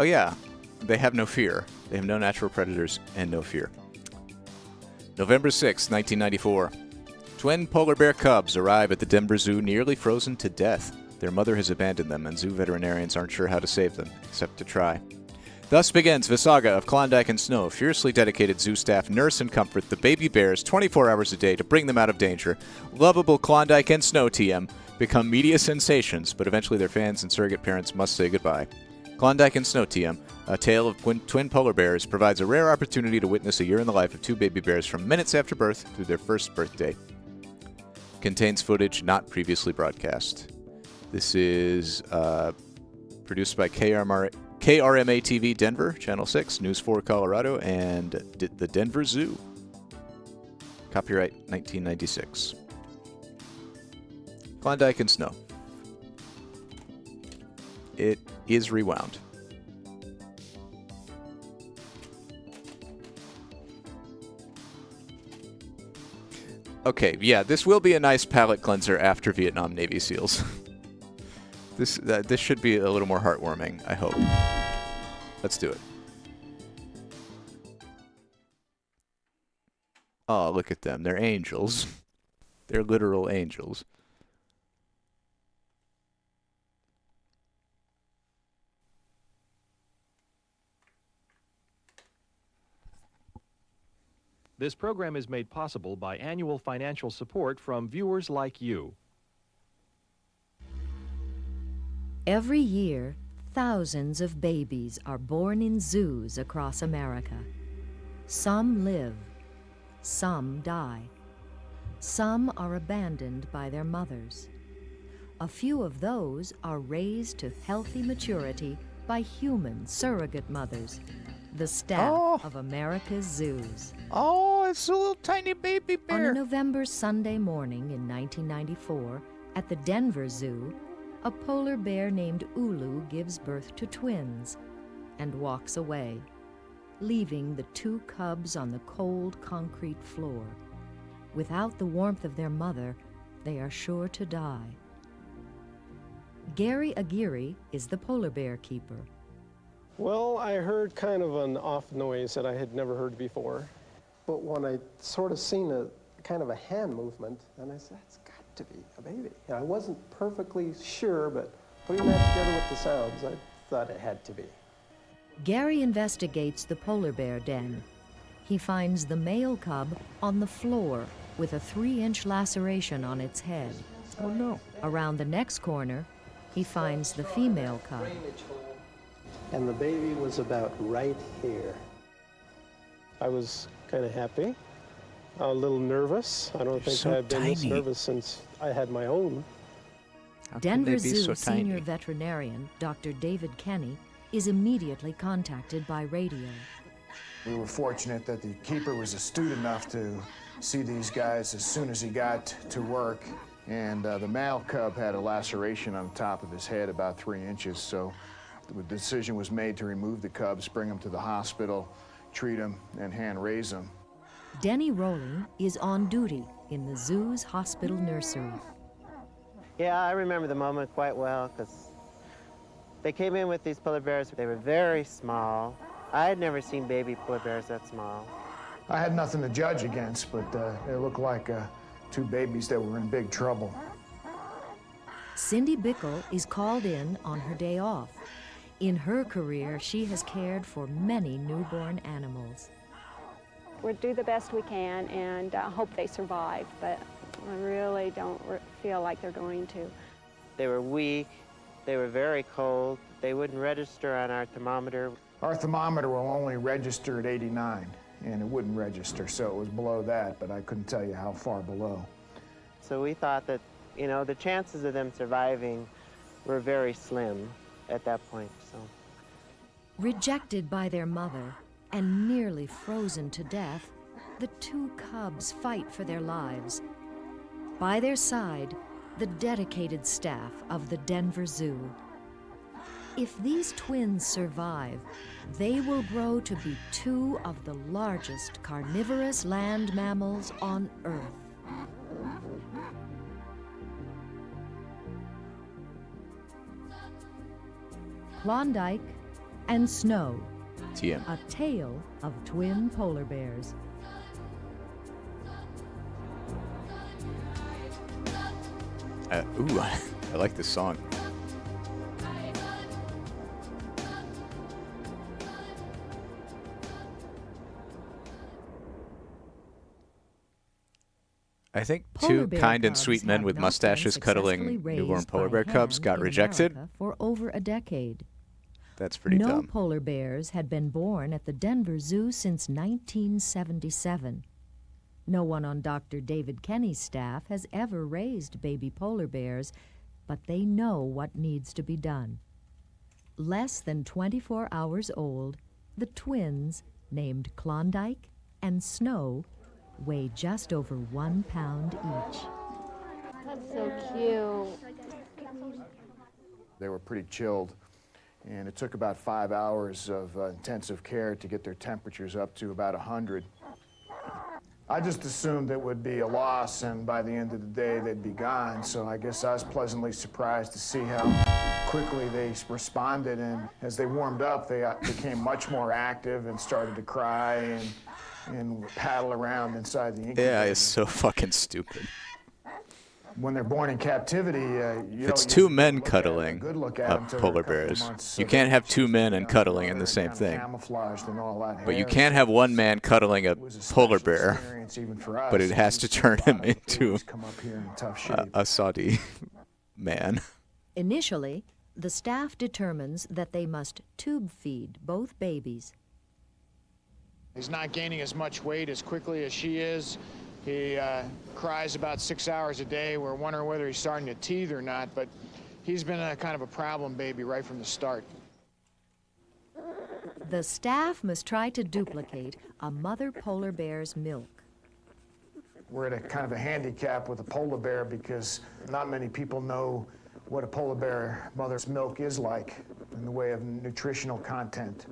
yeah, they have no fear. They have no natural predators and no fear. November 6, 1994. Twin polar bear cubs arrive at the Denver Zoo nearly frozen to death. Their mother has abandoned them, and zoo veterinarians aren't sure how to save them, except to try. Thus begins the saga of Klondike and Snow. Fiercely dedicated zoo staff nurse and comfort the baby bears 24 hours a day to bring them out of danger. Lovable Klondike and Snow TM become media sensations, but eventually their fans and surrogate parents must say goodbye. Klondike and Snow TM, a tale of twin polar bears, provides a rare opportunity to witness a year in the life of two baby bears from minutes after birth through their first birthday. Contains footage not previously broadcast. This is produced by KRMA TV Denver, Channel 6, News 4 Colorado, and the Denver Zoo. Copyright 1996. Klondike and Snow. It is rewound. Okay, yeah, this will be a nice palate cleanser after Vietnam Navy SEALs. This should be a little more heartwarming, I hope. Let's do it. Oh, look at them. They're angels. They're literal angels. This program is made possible by annual financial support from viewers like you. Every year, thousands of babies are born in zoos across America. Some live, some die. Some are abandoned by their mothers. A few of those are raised to healthy maturity by human surrogate mothers, the staff of America's zoos. Oh, it's a little tiny baby bear. On a November Sunday morning in 1994, at the Denver Zoo, a polar bear named Ulu gives birth to twins and walks away, leaving the 2 cubs on the cold concrete floor. Without the warmth of their mother, they are sure to die. Gary Aguirre is the polar bear keeper. Well, I heard kind of an off noise that I had never heard before. But when I sort of seen a kind of a hand movement, and I said, that's got to be a baby. And I wasn't perfectly sure, but putting that together with the sounds, I thought it had to be. Gary investigates the polar bear den. He finds the male cub on the floor with a 3-inch laceration on its head. Oh no. Around the next corner, he finds the female cub. And the baby was about right here. I was kind of happy, a little nervous. I don't think so I've been this tiny. nervous since I had my own. How could Denver they be Zoo so senior tiny? veterinarian Dr. David Kenny is immediately contacted by radio. We were fortunate that the keeper was astute enough to see these guys as soon as he got to work. And the male cub had a laceration on the top of his head about 3 inches. So the decision was made to remove the cubs, bring them to the hospital, treat them, and hand raise them. Denny Rowling is on duty in the zoo's hospital nursery. Yeah, I remember the moment quite well because they came in with these polar bears. They were very small. I had never seen baby polar bears that small. I had nothing to judge against, but they looked like 2 babies that were in big trouble. Cindy Bickle is called in on her day off. In her career, she has cared for many newborn animals. We'll do the best we can and hope they survive, but I really don't feel like they're going to. They were weak. They were very cold. They wouldn't register on our thermometer. Our thermometer will only register at 89, and it wouldn't register, so it was below that, but I couldn't tell you how far below. So we thought that, you know, the chances of them surviving were very slim at that point, so. Rejected by their mother and nearly frozen to death, the 2 cubs fight for their lives. By their side, the dedicated staff of the Denver Zoo. If these twins survive, they will grow to be 2 of the largest carnivorous land mammals on Earth. Klondike and Snow, TM. a tale of twin polar bears. Ooh, I like this song. I think Polar 2 bear kind and cubs sweet men have with not mustaches been cuddling successfully newborn raised polar by bear cubs hand got in rejected. America for over a decade. That's pretty No dumb. polar bears had been born at the Denver Zoo since 1977. No one on Dr. David Kenny's staff has ever raised baby polar bears, but they know what needs to be done. Less than 24 hours old, the twins, named Klondike and Snow, weigh just over 1 pound each. That's so cute. They were pretty chilled, and it took about 5 hours of intensive care to get their temperatures up to about 100. I just assumed it would be a loss, and by the end of the day, they'd be gone. So I guess I was pleasantly surprised to see how quickly they responded. And as they warmed up, they became much more active and started to cry and paddle around inside the incubator. Yeah, it's so fucking stupid. When they're born in captivity, you It's don't 2 usually men look at cuddling good look at a them till they're polar a couple of bears. months, so You can't have they're 2 men and just cuddling in the they're same kind of thing. camouflaged and all that But you hair, can so have 1 man cuddling a it was a polar special bear, experience even for us. but it has to turn him into Come up here in tough shape. a Saudi man. Initially, the staff determines that they must tube feed both babies. He's not gaining as much weight as quickly as she is. He cries about 6 hours a day. We're wondering whether he's starting to teeth or not, but he's been a kind of a problem baby right from the start. The staff must try to duplicate a mother polar bear's milk. We're at a kind of a handicap with a polar bear because not many people know what a polar bear mother's milk is like in the way of nutritional content.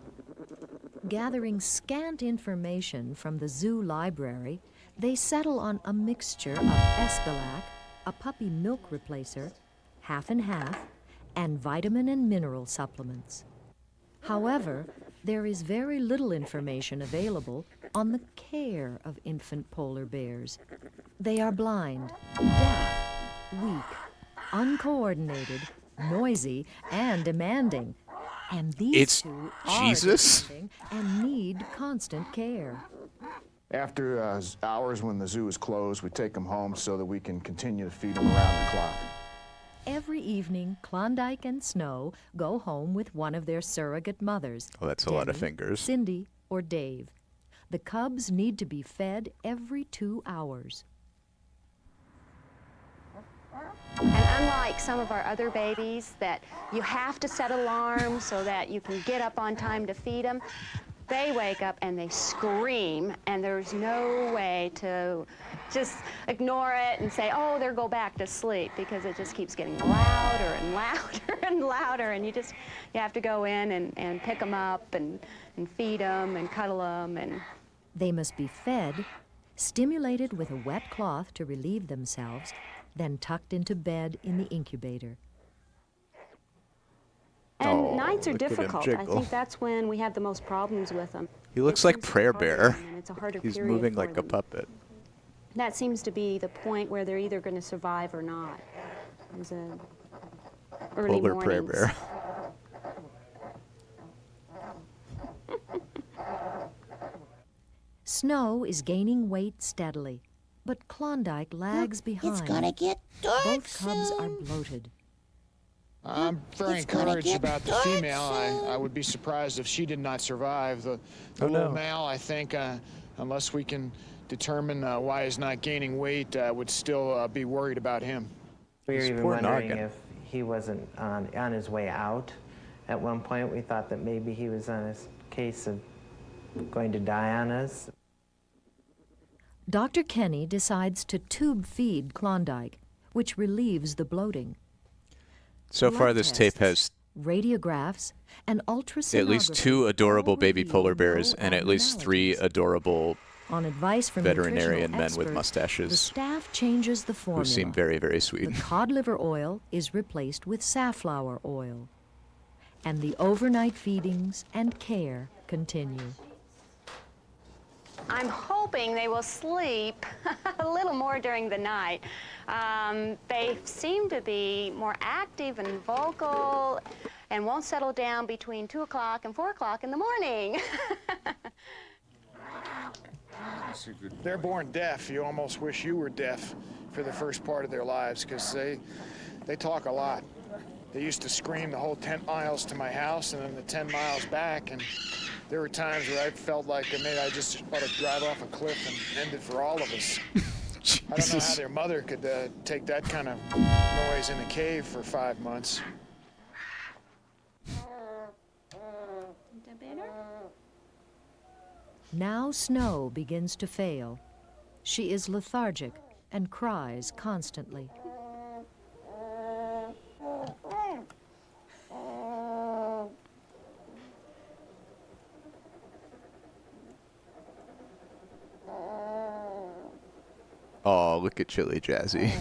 Gathering scant information from the zoo library, they settle on a mixture of Espilac, a puppy milk replacer, half and half, and vitamin and mineral supplements. However, there is very little information available on the care of infant polar bears. They are blind, deaf, weak, uncoordinated, noisy, and demanding. And these two are Jesus? demanding and need constant care. After hours when the zoo is closed, we take them home so that we can continue to feed them around the clock. Every evening, Klondike and Snow go home with one of their surrogate mothers. Oh, that's a lot of Denny, fingers. Cindy, or Dave. The cubs need to be fed every 2 hours. And unlike some of our other babies that you have to set alarms so that you can get up on time to feed them, they wake up and they scream, and there's no way to just ignore it and say, oh, they'll go back to sleep, because it just keeps getting louder and louder and louder, and you have to go in and pick them up and feed them and cuddle them. And They must be fed, stimulated with a wet cloth to relieve themselves, then tucked into bed in the incubator. And nights are look at him difficult. I jiggle. think that's when we have the most problems with them. He looks like Prayer Bear. And it's a harder He's period moving for like a them. puppet. That seems to be the point where they're either going to survive or not. There's a early Polar Prayer mornings. Bear. Snow is gaining weight steadily, but Klondike lags behind. It's gonna get dark Both cubs soon. are bloated. I'm very It's gonna encouraged get about the dark female. soon. I would be surprised if she did not survive. The Oh, little no. male, I think, unless we can determine why he's not gaining weight, would still be worried about him. We were This even poor wondering noggin. if he wasn't on his way out. At one point, we thought that maybe he was on his case of going to die on us. Dr. Kenny decides to tube feed Klondike, which relieves the bloating. So Blood far, this tape tests, has radiographs, and ultrasonography. at least 2 adorable all baby reveal polar no bears and at least 3 abnormalities. adorable On advice from veterinarian nutritional men with experts, mustaches the staff changes the formula. who seem very, very sweet. The cod liver oil is replaced with safflower oil. And the overnight feedings and care continue. I'm hoping they will sleep a little more during the night. They seem to be more active and vocal and won't settle down between 2 o'clock and 4 o'clock in the morning. They're born deaf. You almost wish you were deaf for the first part of their lives, because they talk a lot. They used to scream the whole 10 miles to my house and then the 10 miles back, and there were times where I felt like maybe I just ought to drive off a cliff and end it for all of us. I don't know how their mother could take that kind of noise in the cave for 5 months. Now Snow begins to fail. She is lethargic and cries constantly. Oh, look at Chili Jazzy.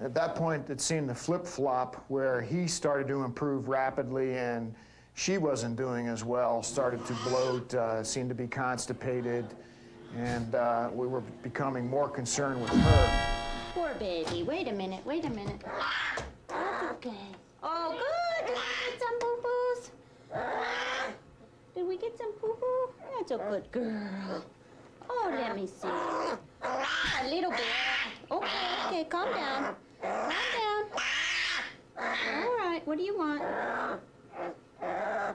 At that point, it seemed to flip-flop where he started to improve rapidly and she wasn't doing as well, started to bloat, seemed to be constipated, and we were becoming more concerned with her. Poor baby. Wait a minute. Wait a minute. That's okay. Oh, good. Did we get some poo-poos? Did we get some poo-poo? That's a good girl. Oh, let me see. A little bit. Okay, calm down. Calm down. All right, what do you want?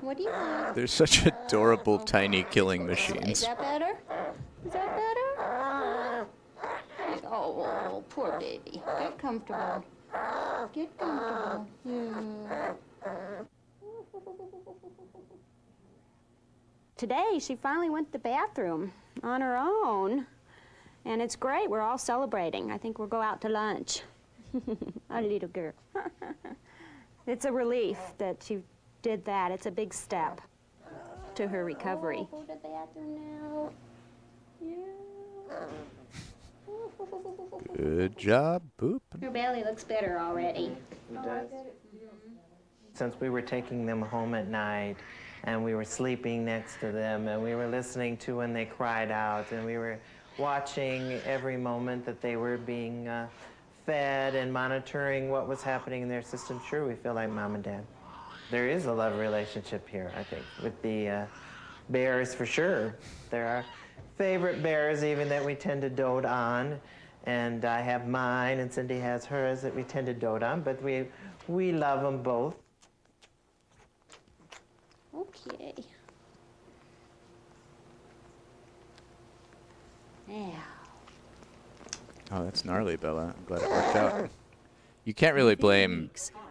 What do you want? They're such adorable tiny killing Is machines. that better? Is that better? Oh, poor baby. Get comfortable. Get comfortable. Yeah. Today, she finally went to the bathroom on her own, and it's great. We're all celebrating. I think we'll go out to lunch. Our little girl. It's a relief that she did that. It's a big step. to her recovery. Go to the bathroom now. Good job, Boop. Her belly looks better already. It does. Since we were taking them home at night, and we were sleeping next to them, and we were listening to when they cried out, and we were watching every moment that they were being fed and monitoring what was happening in their system, sure, we feel like mom and dad. There is a love relationship here, I think, with the bears for sure. There are favorite bears even that we tend to dote on, and I have mine and Cindy has hers that we tend to dote on, but we love them both. Okay. Now. Oh, that's gnarly, Bella. I'm glad it worked out. You can't really blame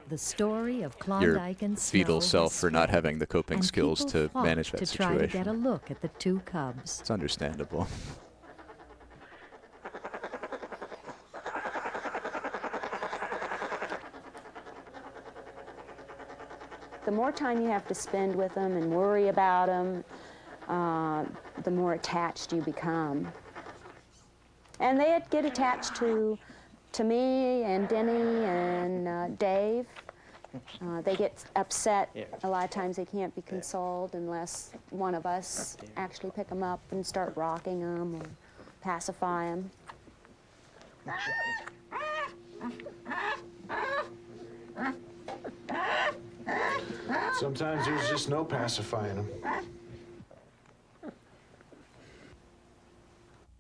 The story of your Klondike and fetal Snow self has for not spread, having the coping and skills people to flocked manage that to situation. try to get a look at the two cubs. It's understandable. The more time you have to spend with them and worry about them, the more attached you become. And they get attached to me and Denny and Dave. They get upset. A lot of times they can't be consoled unless one of us actually pick them up and start rocking them or pacify them. Sometimes there's just no pacifying them.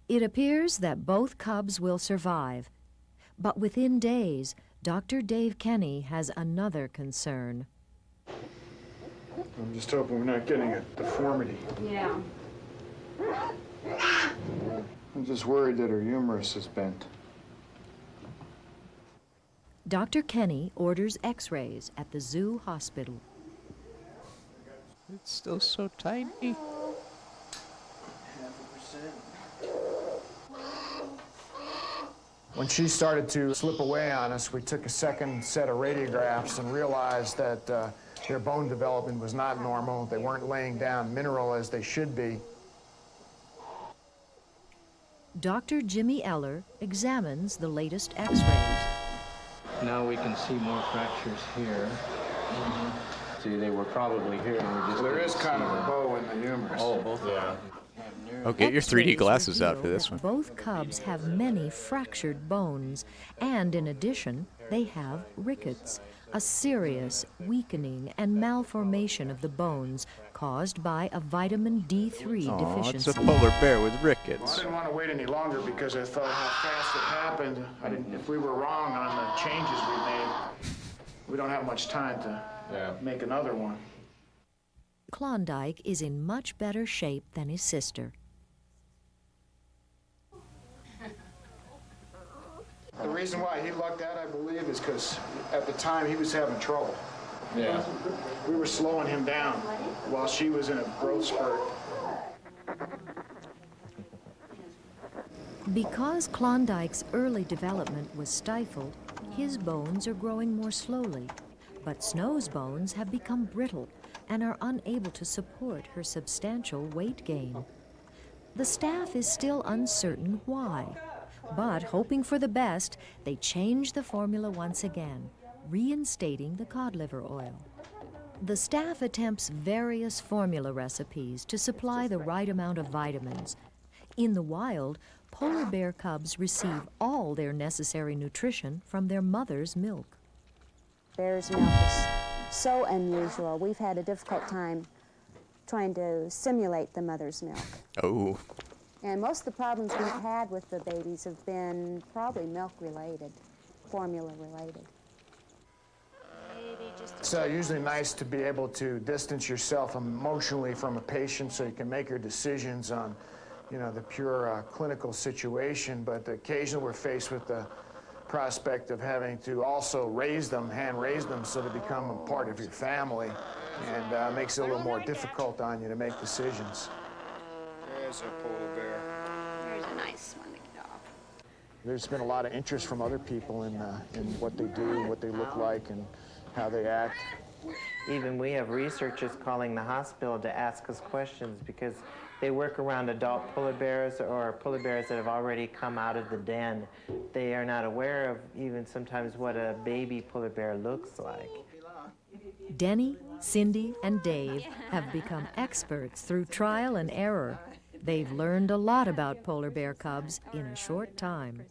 It appears that both cubs will survive, but within days, Dr. Dave Kenny has another concern. I'm just hoping we're not getting a deformity. Yeah. I'm just worried that her humerus is bent. Dr. Kenny orders x-rays at the zoo hospital. It's still so tiny. When she started to slip away on us, we took a second set of radiographs and realized that their bone development was not normal. They weren't laying down mineral as they should be. Dr. Jimmy Eller examines the latest x-rays. Now we can see more fractures here. See, they were probably here. And we just There didn't is kind see of a them. bow in the humerus. Oh, both of them. Oh, get your 3D X-rays glasses out for reveal this that one. Both cubs have many fractured bones, and in addition, they have rickets, a serious weakening and malformation of the bones caused by a vitamin D3 Aw, deficiency. it's a polar bear with Well, I rickets. didn't want to wait any longer because I thought how fast it happened. If we were wrong on the changes we made, we don't have much time to make another one. Klondike is in much better shape than his sister. The reason why he lucked out, I believe, is because at the time he was having trouble. Yeah. We were slowing him down while she was in a growth spurt. Because Klondike's early development was stifled, his bones are growing more slowly, but Snow's bones have become brittle and are unable to support her substantial weight gain. The staff is still uncertain why, but hoping for the best, they change the formula once again, reinstating the cod liver oil. The staff attempts various formula recipes to supply the right amount of vitamins. In the wild, polar bear cubs receive all their necessary nutrition from their mother's milk. Bear's milk is so unusual. We've had a difficult time trying to simulate the mother's milk. Oh. And most of the problems we've had with the babies have been probably milk-related, formula-related. It's usually nice to be able to distance yourself emotionally from a patient so you can make your decisions on, you know, the pure clinical situation, but occasionally we're faced with the prospect of having to also raise them, hand raise them so they become a part of your family, and makes it a little more difficult on you to make decisions. There's a polar bear. There's a nice one to get off. There's been a lot of interest from other people in what they do, what they look like, and how they act. Even we have researchers calling the hospital to ask us questions because they work around adult polar bears or polar bears that have already come out of the den. They are not aware of even sometimes what a baby polar bear looks like. Denny, Cindy, and Dave have become experts through trial and error. They've learned a lot about polar bear cubs in a short time.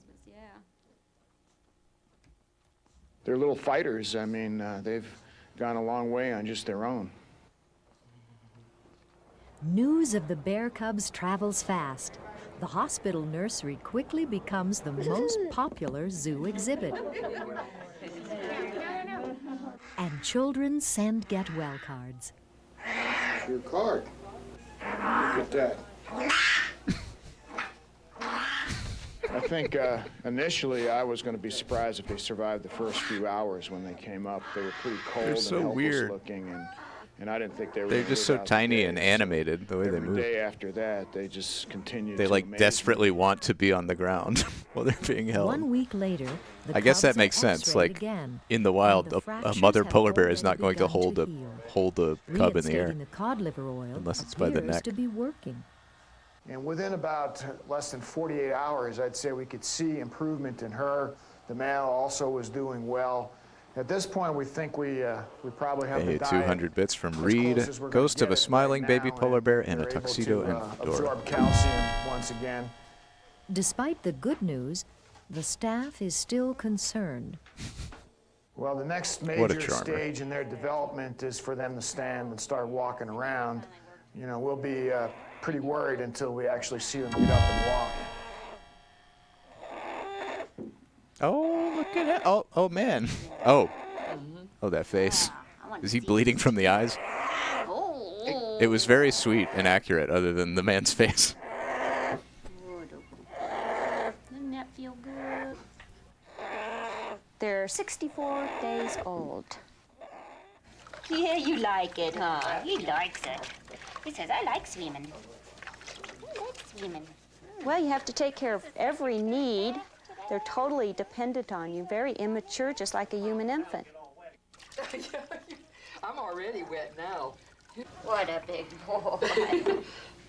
They're little fighters. I mean, they've gone a long way on just their own. News of the bear cubs travels fast. The hospital nursery quickly becomes the most popular zoo exhibit. And children send get-well cards. It's your card. Look at that. I think initially I was going to be surprised if they survived the first few hours when they came up. They were pretty cold and so helpless weird. looking, and I didn't think they were. They're gonna just live so out the tiny day. and animated, the way they Every move. day after that, they just continued They to like amaze me. desperately want to be on the ground while they're being held. 1 week later, the I guess that cubs are makes sense. x-rayed Like again, in the and wild, the a fractures mother have polar bear is already not going to begun hold a heal. cub in the air Reinstating the cod liver oil unless it's by the appears neck. to be working. And within about less than 48 hours, I'd say we could see improvement in her. The male also was doing well. At this point, we think we probably have Hey, the diet 200 bits from as Reed, close as we're gonna Ghost of get a it Smiling right Baby now, Polar Bear in a they're able Tuxedo to, and Fedora. absorb calcium once again. Despite the good news, the staff is still concerned. Well, the next What a major charmer. stage in their development is for them to stand and start walking around. You know, we'll be pretty worried until we actually see them get up and walk. Oh, look at it. Oh, man. Oh, that face. Is he bleeding from the eyes? It was very sweet and accurate, other than the man's face. Doesn't that feel good? They're 64 days old. Yeah, you like it, huh? He likes it. He says, I like swimming. I like swimming. Well, you have to take care of every need. They're totally dependent on you, very immature, just like a human infant. I'm already wet now. What a big boy.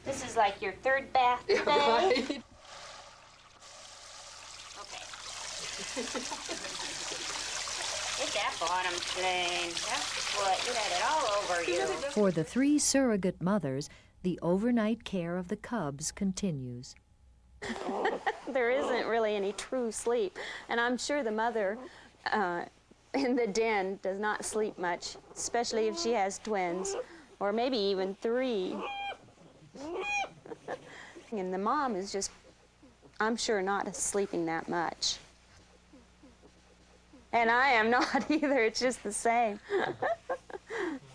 This is like your third bath today? Right. Okay. Get that bottom clean. That's what, you had it all over you. For the 3 surrogate mothers, the overnight care of the cubs continues. There isn't really any true sleep, and I'm sure the mother in the den does not sleep much, especially if she has twins, or maybe even 3. And the mom is just, I'm sure, not sleeping that much. And I am not either, it's just the same.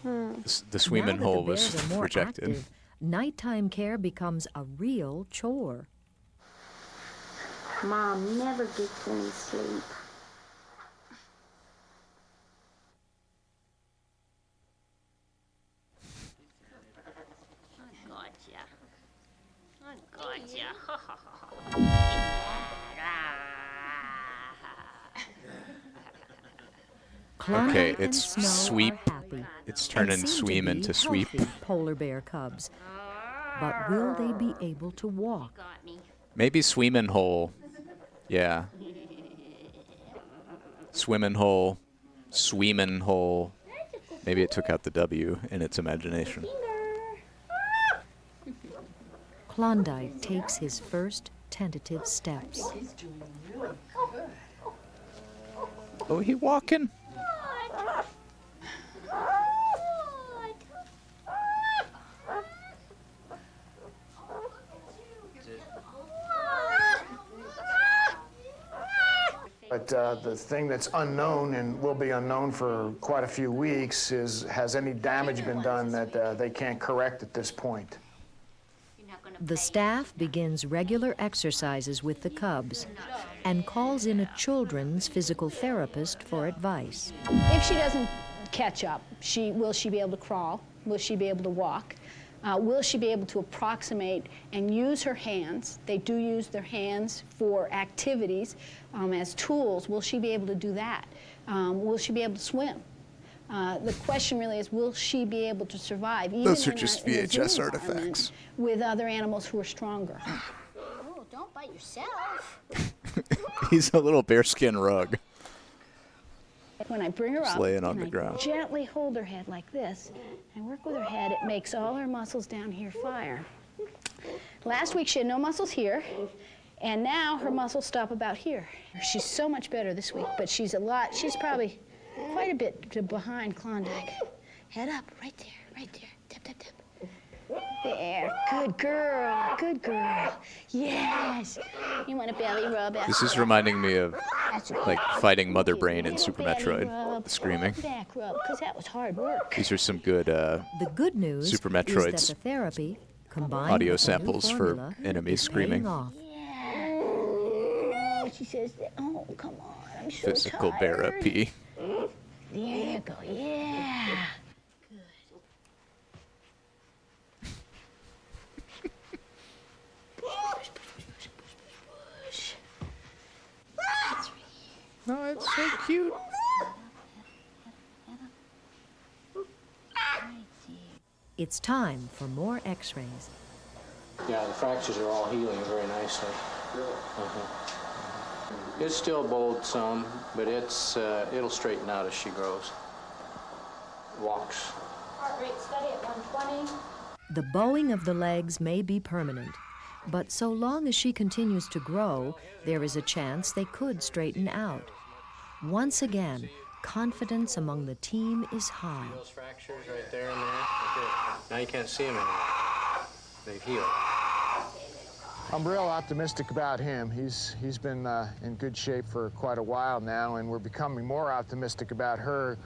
The swimming Now that hole the was bears are more rejected. active, nighttime care becomes a real chore. Mom never gets any sleep. I gotcha. Okay, Klondike it's and Snow sweep. are happy It's and turning seem swim to be into sweep. healthy polar bear cubs. But will they be able to walk? Maybe swimming hole. Yeah. Swimming hole. Swimming hole. Maybe it took out the W in its imagination. Klondike takes his first tentative steps. He's doing really good. Oh, he walking? But the thing that's unknown and will be unknown for quite a few weeks is, has any damage been done that they can't correct at this point? The staff begins regular exercises with the cubs and calls in a children's physical therapist for advice. If she doesn't catch up, will she be able to crawl? Will she be able to walk? Will she be able to approximate and use her hands? They do use their hands for activities as tools. Will she be able to do that? Will she be able to swim? The question really is, will she be able to survive, even Those are in just in a zoo VHS environment, artifacts. with other animals who are stronger? Oh, don't bite yourself. He's a little bearskin rug. When I bring her Just up, laying on and the I ground. gently hold her head like this and work with her head, it makes all her muscles down here fire. Last week she had no muscles here, and now her muscles stop about here. She's so much better this week, but she's probably quite a bit behind Klondike. Head up, right there, right there. Tap, tap, tap. There, good girl, good girl. Yes. You want a belly rub? This is reminding me of like fighting Mother Brain in Super Metroid, screaming. Back rub, because that was hard work. These are some good The good news Super is that Metroids the therapy, combined audio with the new samples formula, for enemies is screaming. paying off. Yeah. She says, oh, come on, I'm so Physical tired. therapy. There you go, yeah. Oh, it's so cute. It's time for more x-rays. Yeah, the fractures are all healing very nicely. It's still bowled some, but it'll straighten out as she grows. Walks. Heart rate steady at 120. The bowing of the legs may be permanent, but so long as she continues to grow, there is a chance they could straighten out. Once again, confidence among the team is high. Those fractures right there and there. Okay. Now you can't see them anymore. They've healed. I'm real optimistic about him. He's been in good shape for quite a while now, and we're becoming more optimistic about her.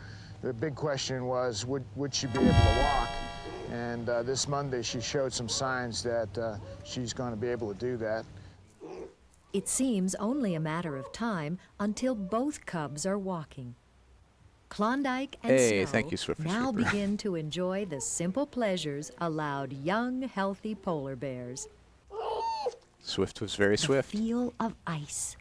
The big question was, would she be able to walk? And this Monday, she showed some signs that she's going to be able to do that. It seems only a matter of time until both cubs are walking. Klondike and Hey, Snow thank you, Swiffer now Sweeper. begin to enjoy the simple pleasures allowed young, healthy polar bears. Swift was very swift. The feel of ice.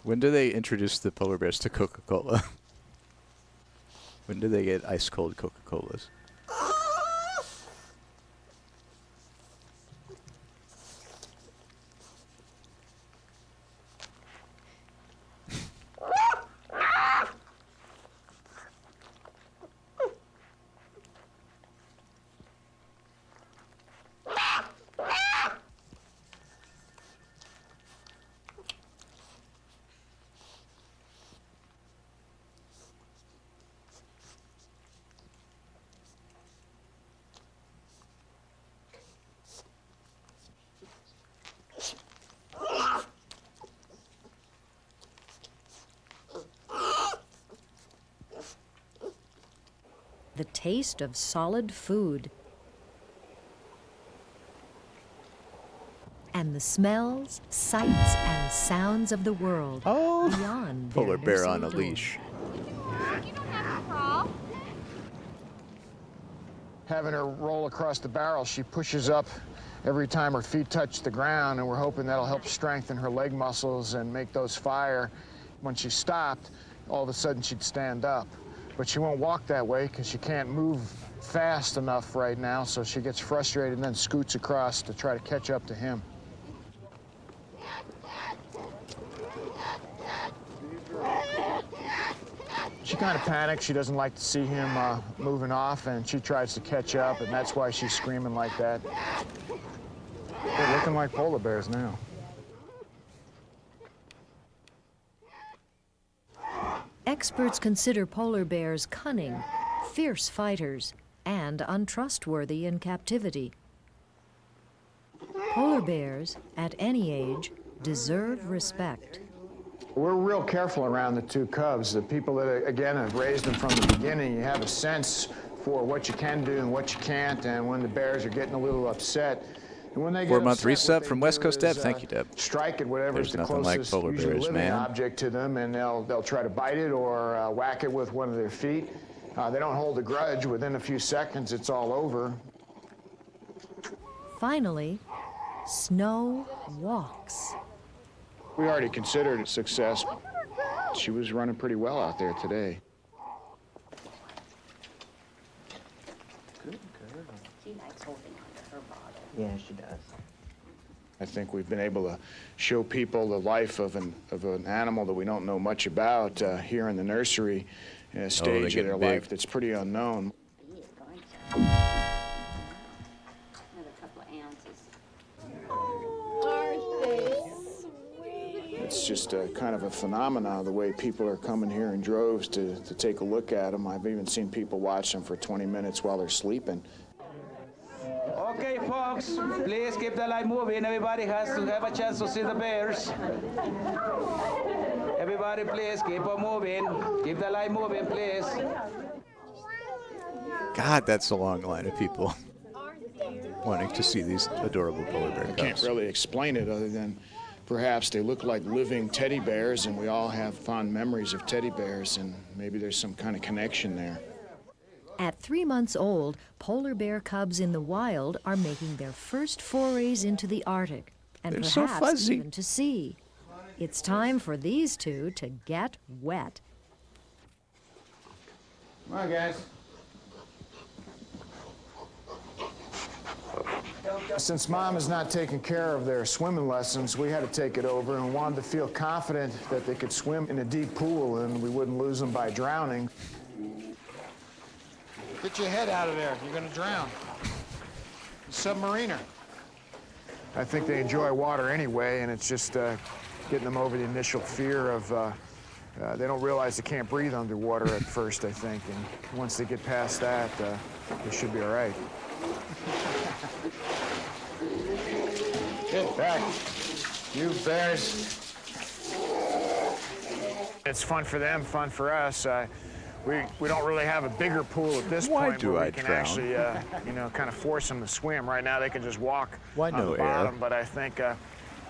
When do they introduce the polar bears to Coca-Cola? When do they get ice-cold Coca-Colas? The taste of solid food. And the smells, sights, and sounds of the world beyond their Polar bear on a nursery door. leash. Having her roll across the barrel, she pushes up every time her feet touch the ground, and we're hoping that'll help strengthen her leg muscles and make those fire. When she stopped, all of a sudden she'd stand up. But she won't walk that way because she can't move fast enough right now, so she gets frustrated and then scoots across to try to catch up to him. She kind of panics. She doesn't like to see him moving off, and she tries to catch up, and that's why she's screaming like that. They're looking like polar bears now. Experts consider polar bears cunning, fierce fighters, and untrustworthy in captivity. Polar bears, at any age, deserve respect. We're real careful around the two cubs. The people that, again, have raised them from the beginning, you have a sense for what you can do and what you can't, and when the bears are getting a little upset. And when they get 4-month upset, resub what from they West do Coast is, Deb. Thank you, Deb. Strike at whatever's There's the nothing like closest, polar usually bears, living man. object to them, and they'll try to bite it or whack it with one of their feet. They don't hold a grudge. Within a few seconds, it's all over. Finally, Snow walks. We already considered it a success. She was running pretty well out there today. She likes holding onto her bottle. Yeah, she does. I think we've been able to show people the life of an animal that we don't know much about here in the nursery, in a stage of their life that's pretty unknown. Another couple of ounces. Aren't they sweet? It's just kind of a phenomenon, the way people are coming here in droves to take a look at them. I've even seen people watch them for 20 minutes while they're sleeping. Okay, folks, please keep the light moving. Everybody has to have a chance to see the bears. Everybody, please keep on moving. Keep the light moving, please. God, that's a long line of people wanting to see these adorable polar bear I cubs. can't really explain it other than perhaps they look like living teddy bears, and we all have fond memories of teddy bears, and maybe there's some kind of connection there. At 3 months old, polar bear cubs in the wild are making their first forays into the Arctic, and They're so perhaps fuzzy. even to sea. It's time for these two to get wet. Come on, guys. Since Mom is not taking care of their swimming lessons, we had to take it over and wanted to feel confident that they could swim in a deep pool and we wouldn't lose them by drowning. Get your head out of there. You're going to drown. Submariner. I think they enjoy water anyway, and it's just getting them over the initial fear of they don't realize they can't breathe underwater at first, I think. And once they get past that, they should be all right. Get back, you bears. It's fun for them, fun for us. We don't really have a bigger pool at this point where we can actually, kind of force them to swim. Right now they can just walk on no the air? bottom, but I think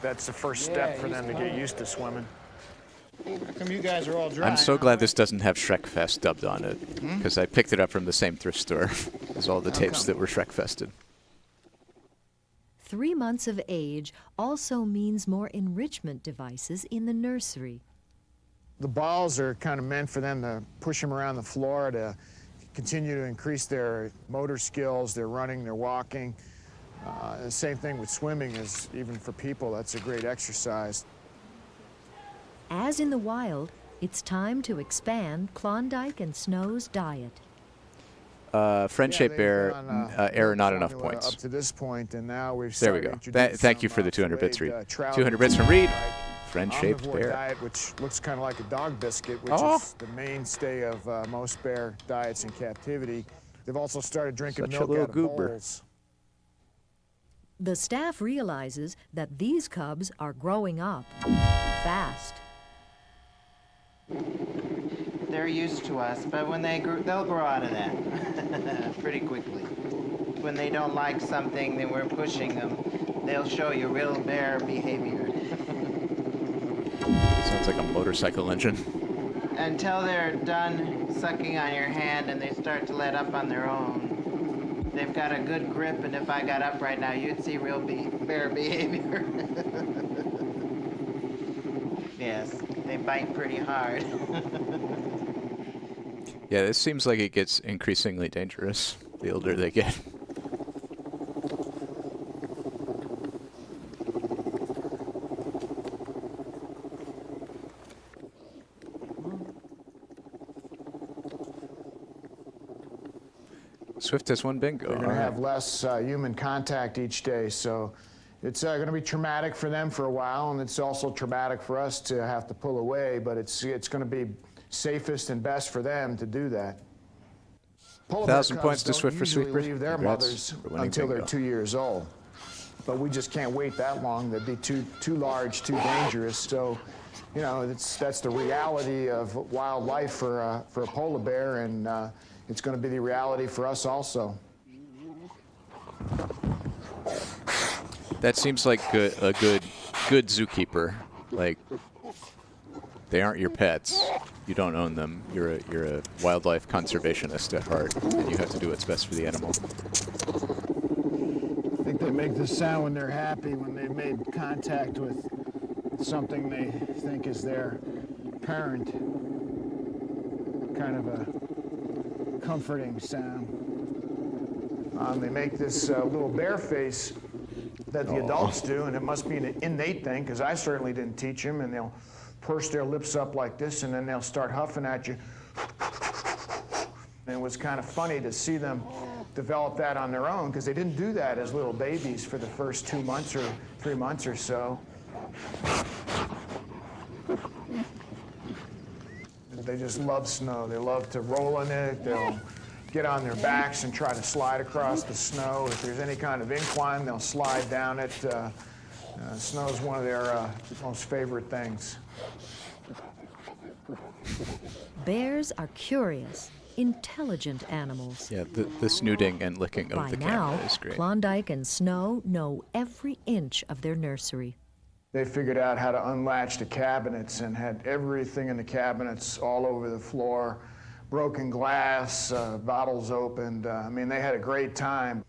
that's the first step for them to get used to swimming. How come you guys are all dry? I'm so glad this doesn't have Shrekfest dubbed on it, because I picked it up from the same thrift store as all the tapes that were Shrekfested. 3 months of age also means more enrichment devices in the nursery. The balls are kind of meant for them to push them around the floor to continue to increase their motor skills, their running, their walking. The same thing with swimming is even for people, that's a great exercise. As in the wild, it's time to expand Klondike and Snow's diet. Friend-shaped bear, error, not enough Formula points. Up to this point, and now we've There we started go. introducing Thank you some, for the 200 bits, delayed, Reed. trout 200 bits from Reed. like Friend-shaped omnivore bear. diet, which looks kind of like a dog biscuit, which Oh. is the mainstay of most bear diets in captivity. They've also started drinking Such a milk little out of goober. bowls. The staff realizes that these cubs are growing up fast. They're used to us, but when they'll grow out of that pretty quickly. When they don't like something, then we're pushing them. They'll show you real bear behavior. Sounds like a motorcycle engine. Until they're done sucking on your hand and they start to let up on their own. They've got a good grip, and if I got up right now, you'd see real bear behavior. Yes, they bite pretty hard. Yeah, this seems like it gets increasingly dangerous the older they get. Swift has one bingo. They're going to All right. have less human contact each day, so it's going to be traumatic for them for a while, and it's also traumatic for us to have to pull away, but it's going to be safest and best for them to do that. Polar bear 1,000 cubs points to don't Swift for usually sweepers. leave their Congrats mothers for winning until they're bingo. 2 years old. But we just can't wait that long. That'd be too large, too dangerous. So, that's the reality of wildlife for a polar bear, and it's going to be the reality for us also. That seems like a good zookeeper. Like, they aren't your pets. You don't own them. You're a wildlife conservationist at heart, and you have to do what's best for the animal. I think think they make this sound when they're happy, when they've made contact with something they think is their parent. Kind of a comforting sound. They make this little bear face that the adults do, and it must be an innate thing, because I certainly didn't teach them, and they'll purse their lips up like this, and then they'll start huffing at you. And it was kind of funny to see them develop that on their own, because they didn't do that as little babies for the first 2 months or 3 months or so. They just love snow. They love to roll in it. They'll get on their backs and try to slide across the snow. If there's any kind of incline, they'll slide down it. Snow is one of their most favorite things. Bears are curious, intelligent animals. Yeah, the snooting and licking of By the now, camera is great. Klondike and Snow know every inch of their nursery. They figured out how to unlatch the cabinets and had everything in the cabinets all over the floor. Broken glass, bottles opened. I mean, they had a great time.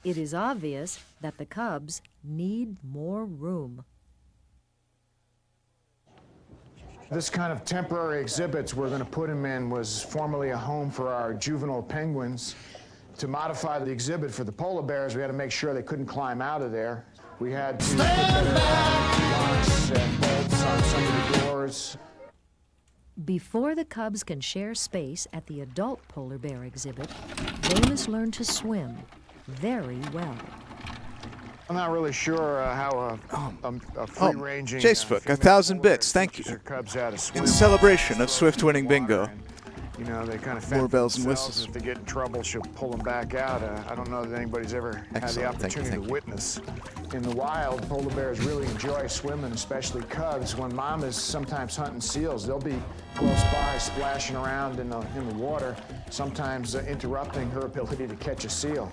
It is obvious that the cubs need more room. This kind of temporary exhibits we're going to put them in was formerly a home for our juvenile penguins. To modify the exhibit for the polar bears, we had to make sure they couldn't climb out of there. We had to put locks and bolts on some of the doors. Before the cubs can share space at the adult polar bear exhibit, they must learn to swim very well. I'm not really sure how a free-ranging Jacefoot, 1,000 bits, thank you. In celebration of Swift winning bingo. You know, they kind of more fend bells and themselves. whistles. If they get in trouble, she'll pull them back out. I don't know that anybody's ever had the Excellent. opportunity Thank you. to witness. In the wild, polar bears really enjoy swimming, especially cubs. When mom is sometimes hunting seals, they'll be close by, splashing around in the water, sometimes interrupting her ability to catch a seal.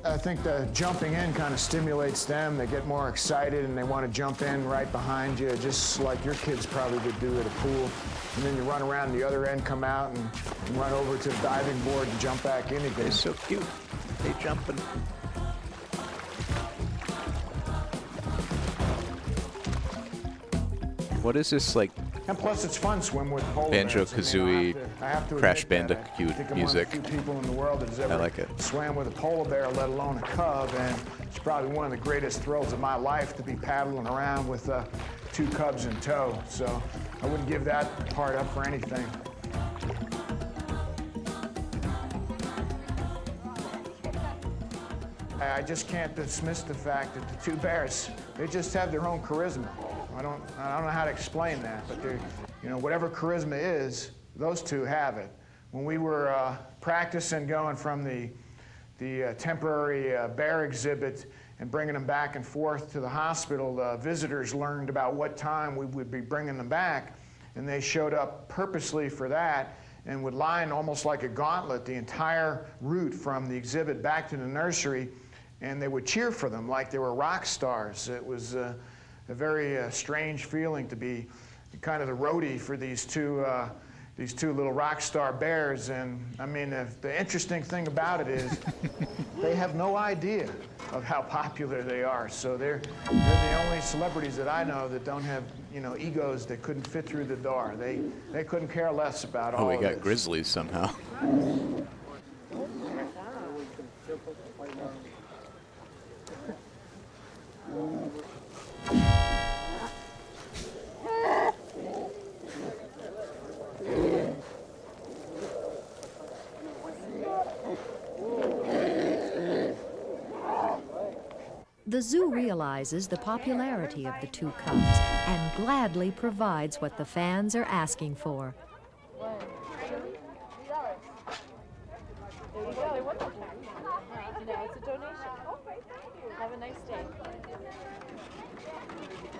I think the jumping in kind of stimulates them. They get more excited and they want to jump in right behind you, just like your kids probably would do at a pool. And then you run around the other end, come out, and run over to the diving board and jump back in again. They're so cute. They jumping. What is this, like, And plus, it's fun swim with polar bears. Banjo-Kazooie, I have to Crash admit that. Bandicoot I think I'm music? one of the few people in the world that has ever I like it. swam with a polar bear, let alone a cub, and it's probably one of the greatest thrills of my life to be paddling around with 2 cubs in tow. So I wouldn't give that part up for anything. I just can't dismiss the fact that the 2 bears, they just have their own charisma. I don't know how to explain that, but they're, you know, whatever charisma is, those 2 have it. When we were practicing going from the temporary bear exhibit and bringing them back and forth to the hospital, visitors learned about what time we would be bringing them back, and they showed up purposely for that and would line almost like a gauntlet the entire route from the exhibit back to the nursery, and they would cheer for them like they were rock stars. It was a very strange feeling to be kind of the roadie for these two little rock star bears. And I mean, the interesting thing about it is they have no idea of how popular they are. So they're the only celebrities that I know that don't have, you know, egos that couldn't fit through the door. They couldn't care less about all Oh, we of got this. grizzlies somehow. The zoo realizes the popularity of the 2 cubs and gladly provides what the fans are asking for.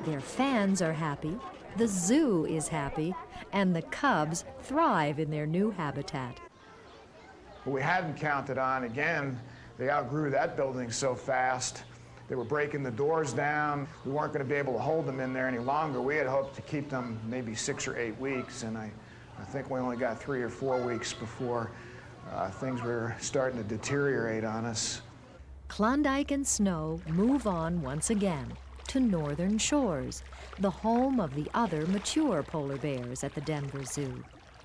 Their fans are happy, the zoo is happy, and the cubs thrive in their new habitat. What we hadn't counted on, again, they outgrew that building so fast. They were breaking the doors down. We weren't going to be able to hold them in there any longer. We had hoped to keep them maybe 6 or 8 weeks, and I think we only got 3 or 4 weeks before things were starting to deteriorate on us. Klondike and Snow move on once again to northern shores, the home of the other mature polar bears at the Denver Zoo.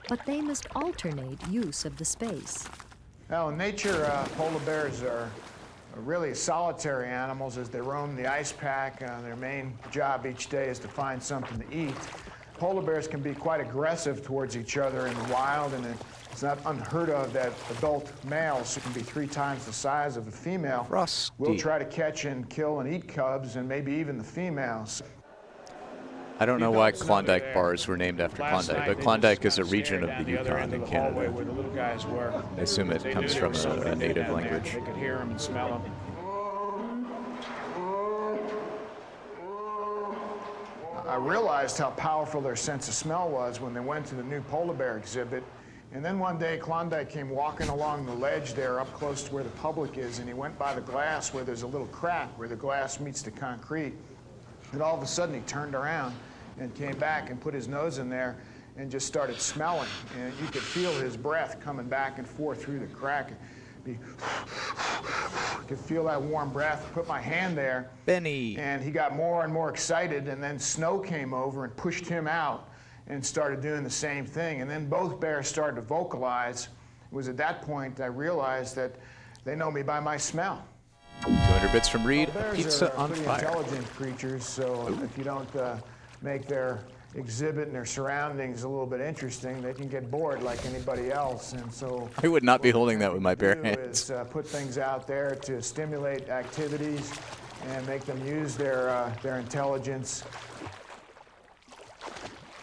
But they must alternate use of the space. Well, in nature, polar bears are really solitary animals as they roam the ice pack. Their main job each day is to find something to eat. Polar bears can be quite aggressive towards each other in the wild, and it's not unheard of that adult males, who can be 3 times the size of a female, will try to catch and kill and eat cubs, and maybe even the females. I don't know why Klondike bars were named after Klondike, but Klondike is a region of the Yukon in Canada. I assume it comes from a native language. They could hear them and smell them. I realized how powerful their sense of smell was when they went to the new polar bear exhibit. And then one day, Klondike came walking along the ledge there up close to where the public is, and he went by the glass where there's a little crack where the glass meets the concrete. And all of a sudden, he turned around and came back and put his nose in there and just started smelling. And you could feel his breath coming back and forth through the crack. You could feel that warm breath. Put my hand there. Benny. And he got more and more excited, and then Snow came over and pushed him out and started doing the same thing. And then both bears started to vocalize. It was at that point I realized that they know me by my smell. 200 bits from Reed, pizza on pretty fire. Intelligent creatures, so if you don't make their exhibit and their surroundings a little bit interesting, they can get bored like anybody else. And so I would not be holding that with my bare hands. is put things out there to stimulate activities and make them use their intelligence.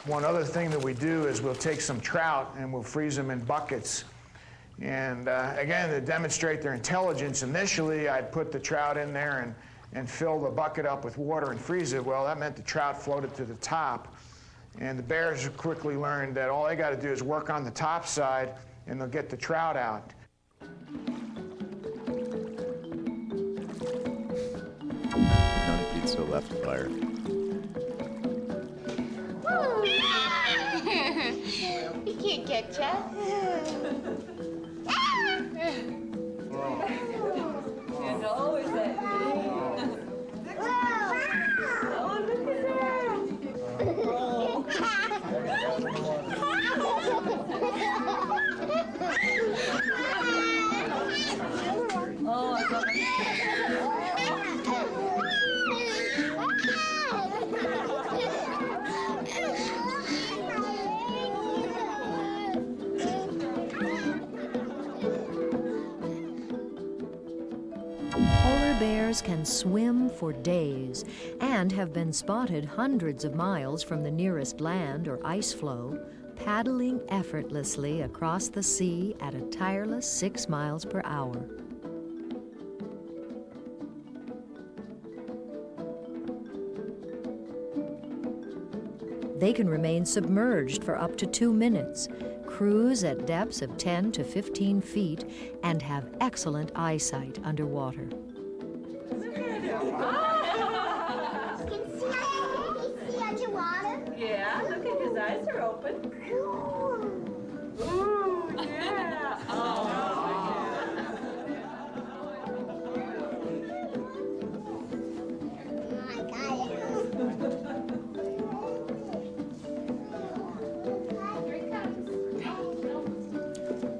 One other thing that we do is we'll take some trout and we'll freeze them in buckets. And again, to demonstrate their intelligence, initially I'd put the trout in there and fill the bucket up with water and freeze it. Well, that meant the trout floated to the top. And the bears quickly learned that all they got to do is work on the top side and they'll get the trout out. None pizza left fire. He can't catch us. There's always that oh, look at that. Oh, I love Polar bears can swim for days and have been spotted hundreds of miles from the nearest land or ice floe, paddling effortlessly across the sea at a tireless 6 miles per hour. They can remain submerged for up to 2 minutes, cruise at depths of 10 to 15 feet, and have excellent eyesight underwater. Yeah, look at his eyes are open. Ooh, yeah.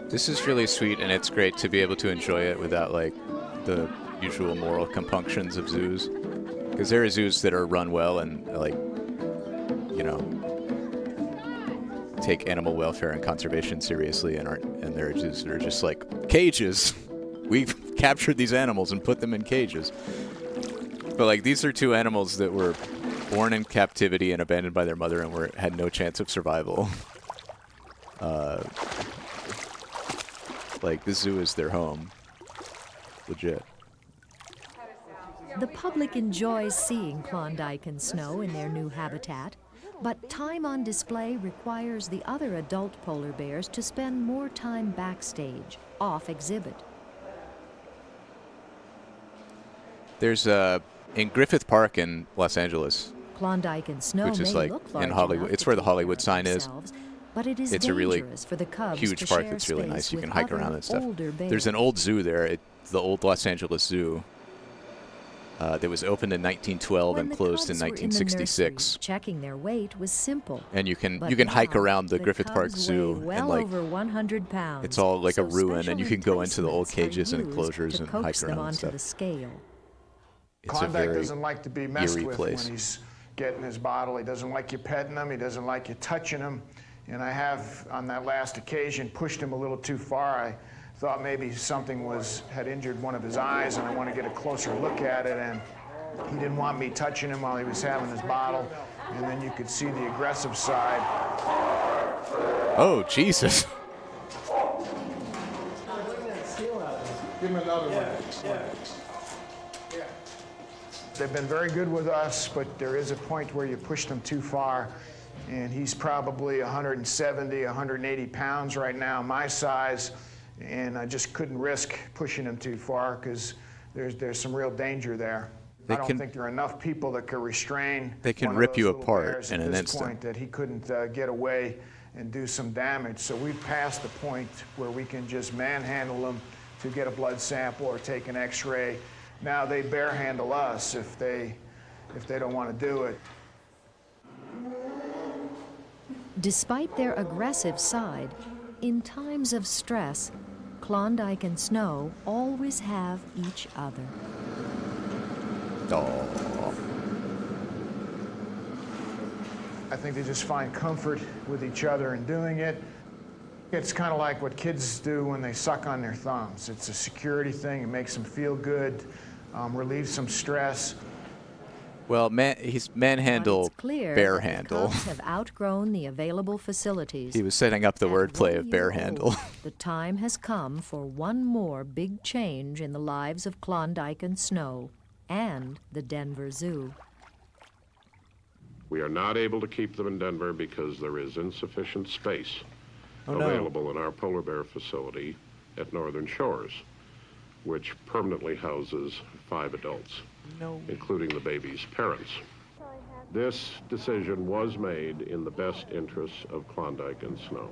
This is really sweet, and it's great to be able to enjoy it without like the usual moral compunctions of zoos. Because there are zoos that are run well and like, you know, take animal welfare and conservation seriously, and there are zoos that are just like cages. We've captured these animals and put them in cages. But like these are 2 animals that were born in captivity and abandoned by their mother and had no chance of survival. Like, this zoo is their home. Legit. The public enjoys seeing Klondike and Snow in their new habitat, but time on display requires the other adult polar bears to spend more time backstage, off exhibit. There's in Griffith Park in Los Angeles, Klondike and Snow which is may like look in large Hollywood. enough It's to where the take care Hollywood of sign is. themselves, but it is It's a really dangerous for the cubs huge to park share that's really space nice. You with can hike other around and stuff. older There's an bears. old zoo there, the old Los Angeles Zoo, that was opened in 1912 When and the closed in cubs were in the 1966. nursery, checking their weight was simple. And you can But hike now, around the Griffith Park cubs Zoo weigh well and like over 100 pounds. it's all like a so ruin, and you can go into the old special cages and enticements are enclosures used and to coax hike them around and onto stuff. the scale. It's a Klondike very doesn't like to be messed eerie with place. when he's getting his bottle. He doesn't like you petting him. He doesn't like you touching him. And I have, on that last occasion, pushed him a little too far. I thought maybe something had injured one of his eyes, and I want to get a closer look at it. And he didn't want me touching him while he was having his bottle. And then you could see the aggressive side. Oh, Jesus. Give him another one. They've been very good with us, but there is a point where you push them too far. And he's probably 170, 180 pounds right now, my size. And I just couldn't risk pushing him too far because there's some real danger there. I don't think there are enough people that can restrain. They can one of rip those you little apart bears in at an this instant. point that he couldn't get away and do some damage. So we've passed the point where we can just manhandle them to get a blood sample or take an X-ray. Now they bear handle us if they don't want to do it. Despite their aggressive side, in times of stress, Klondike and Snow always have each other. I think they just find comfort with each other in doing it. It's kind of like what kids do when they suck on their thumbs. It's a security thing. It makes them feel good, relieves some stress. Well, he's manhandle, Clear bear that the handle. cubs have outgrown the available facilities. He was setting up the wordplay of bear handle. The time has come for one more big change in the lives of Klondike and Snow and the Denver Zoo. We are not able to keep them in Denver because there is insufficient space Oh, no. available in our polar bear facility at Northern Shores, which permanently houses 5 adults, including the baby's parents. This decision was made in the best interests of Klondike and Snow.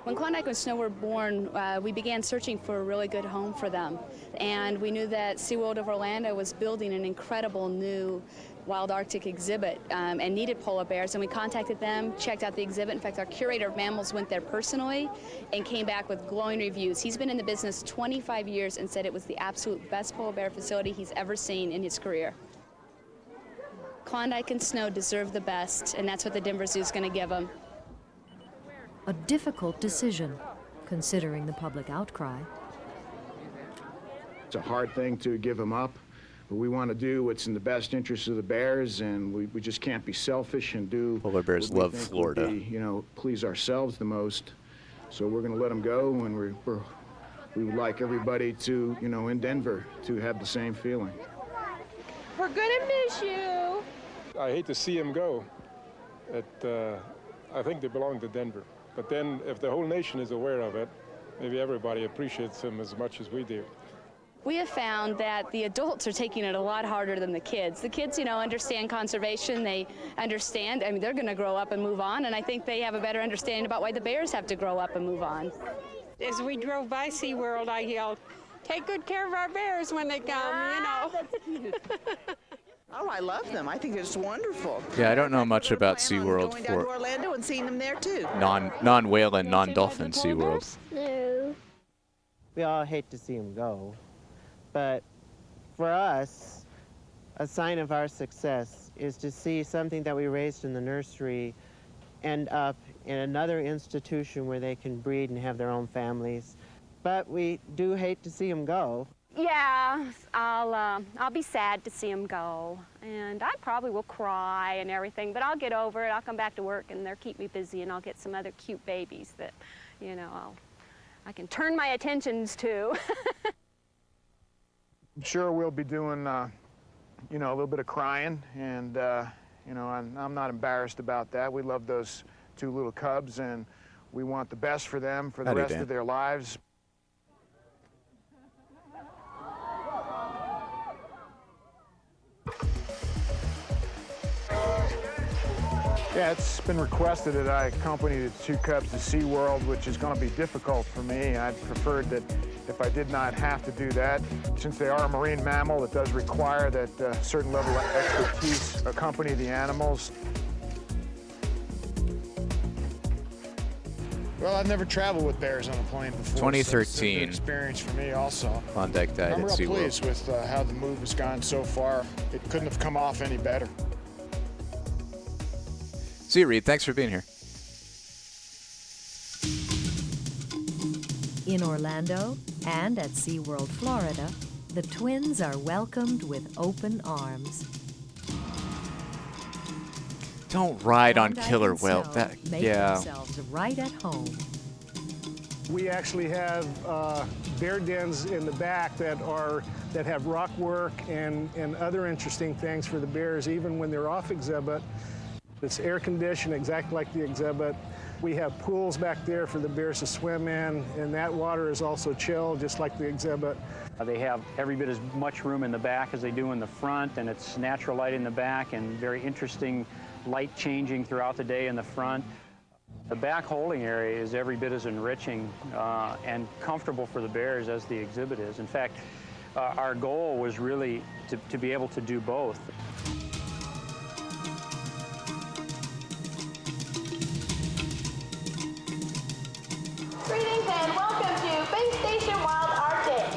When Klondike and Snow were born, we began searching for a really good home for them. And we knew that SeaWorld of Orlando was building an incredible new wild Arctic exhibit and needed polar bears. And we contacted them, checked out the exhibit. In fact, our curator of mammals went there personally and came back with glowing reviews. He's been in the business 25 years and said it was the absolute best polar bear facility he's ever seen in his career. Klondike and Snow deserve the best, and that's what the Denver Zoo is going to give them. A difficult decision, considering the public outcry. It's a hard thing to give them up, but we want to do what's in the best interest of the bears, and we just can't be selfish and do Polar bears what we love think Florida. would be, please ourselves the most. So we're going to let them go, and we would like everybody to, in Denver, to have the same feeling. We're gonna miss you. I hate to see them go. I think they belong to Denver. But then if the whole nation is aware of it, maybe everybody appreciates them as much as we do. We have found that the adults are taking it a lot harder than the kids. The kids, understand conservation. They understand, they're going to grow up and move on, and I think they have a better understanding about why the bears have to grow up and move on. As we drove by SeaWorld, I yelled, "Take good care of our bears when they come," Oh, I love them. I think it's wonderful. Yeah, I don't know much about SeaWorld Going down to for Orlando and seeing them there too. non-whale and non-dolphin SeaWorld. No. We all hate to see them go, but for us, a sign of our success is to see something that we raised in the nursery end up in another institution where they can breed and have their own families. But we do hate to see them go. Yeah, I'll be sad to see him go, and I probably will cry and everything, but I'll get over it. I'll come back to work, and they'll keep me busy, and I'll get some other cute babies that, I can turn my attentions to. I'm sure we'll be doing you know, a little bit of crying, and you know, I'm not embarrassed about that. We love those two little cubs, and we want the best for them for the rest of their lives. Yeah, it's been requested that I accompany the two cubs to SeaWorld, which is going to be difficult for me. I'd preferred that if I did not have to do that. Since they are a marine mammal, it does require that a certain level of expertise accompany the animals. Well, I've never traveled with bears on a plane before. 2013. So it's a new experience for me also. Klondike died I'm at real SeaWorld. pleased with how the move has gone so far. It couldn't have come off any better. See you, Reed. Thanks for being here. In Orlando and at SeaWorld, Florida, the twins are welcomed with open arms. Don't ride on Klondike killer and whale. Snow That, make yeah. themselves right at home. We actually have bear dens in the back that have rock work and other interesting things for the bears, even when they're off exhibit. It's air conditioned exactly like the exhibit. We have pools back there for the bears to swim in, and that water is also chilled, just like the exhibit. They have every bit as much room in the back as they do in the front, and it's natural light in the back and very interesting light changing throughout the day in the front. The back holding area is every bit as enriching and comfortable for the bears as the exhibit is. In fact, our goal was really to be able to do both. Greetings and welcome to Base Station Wild Arctic.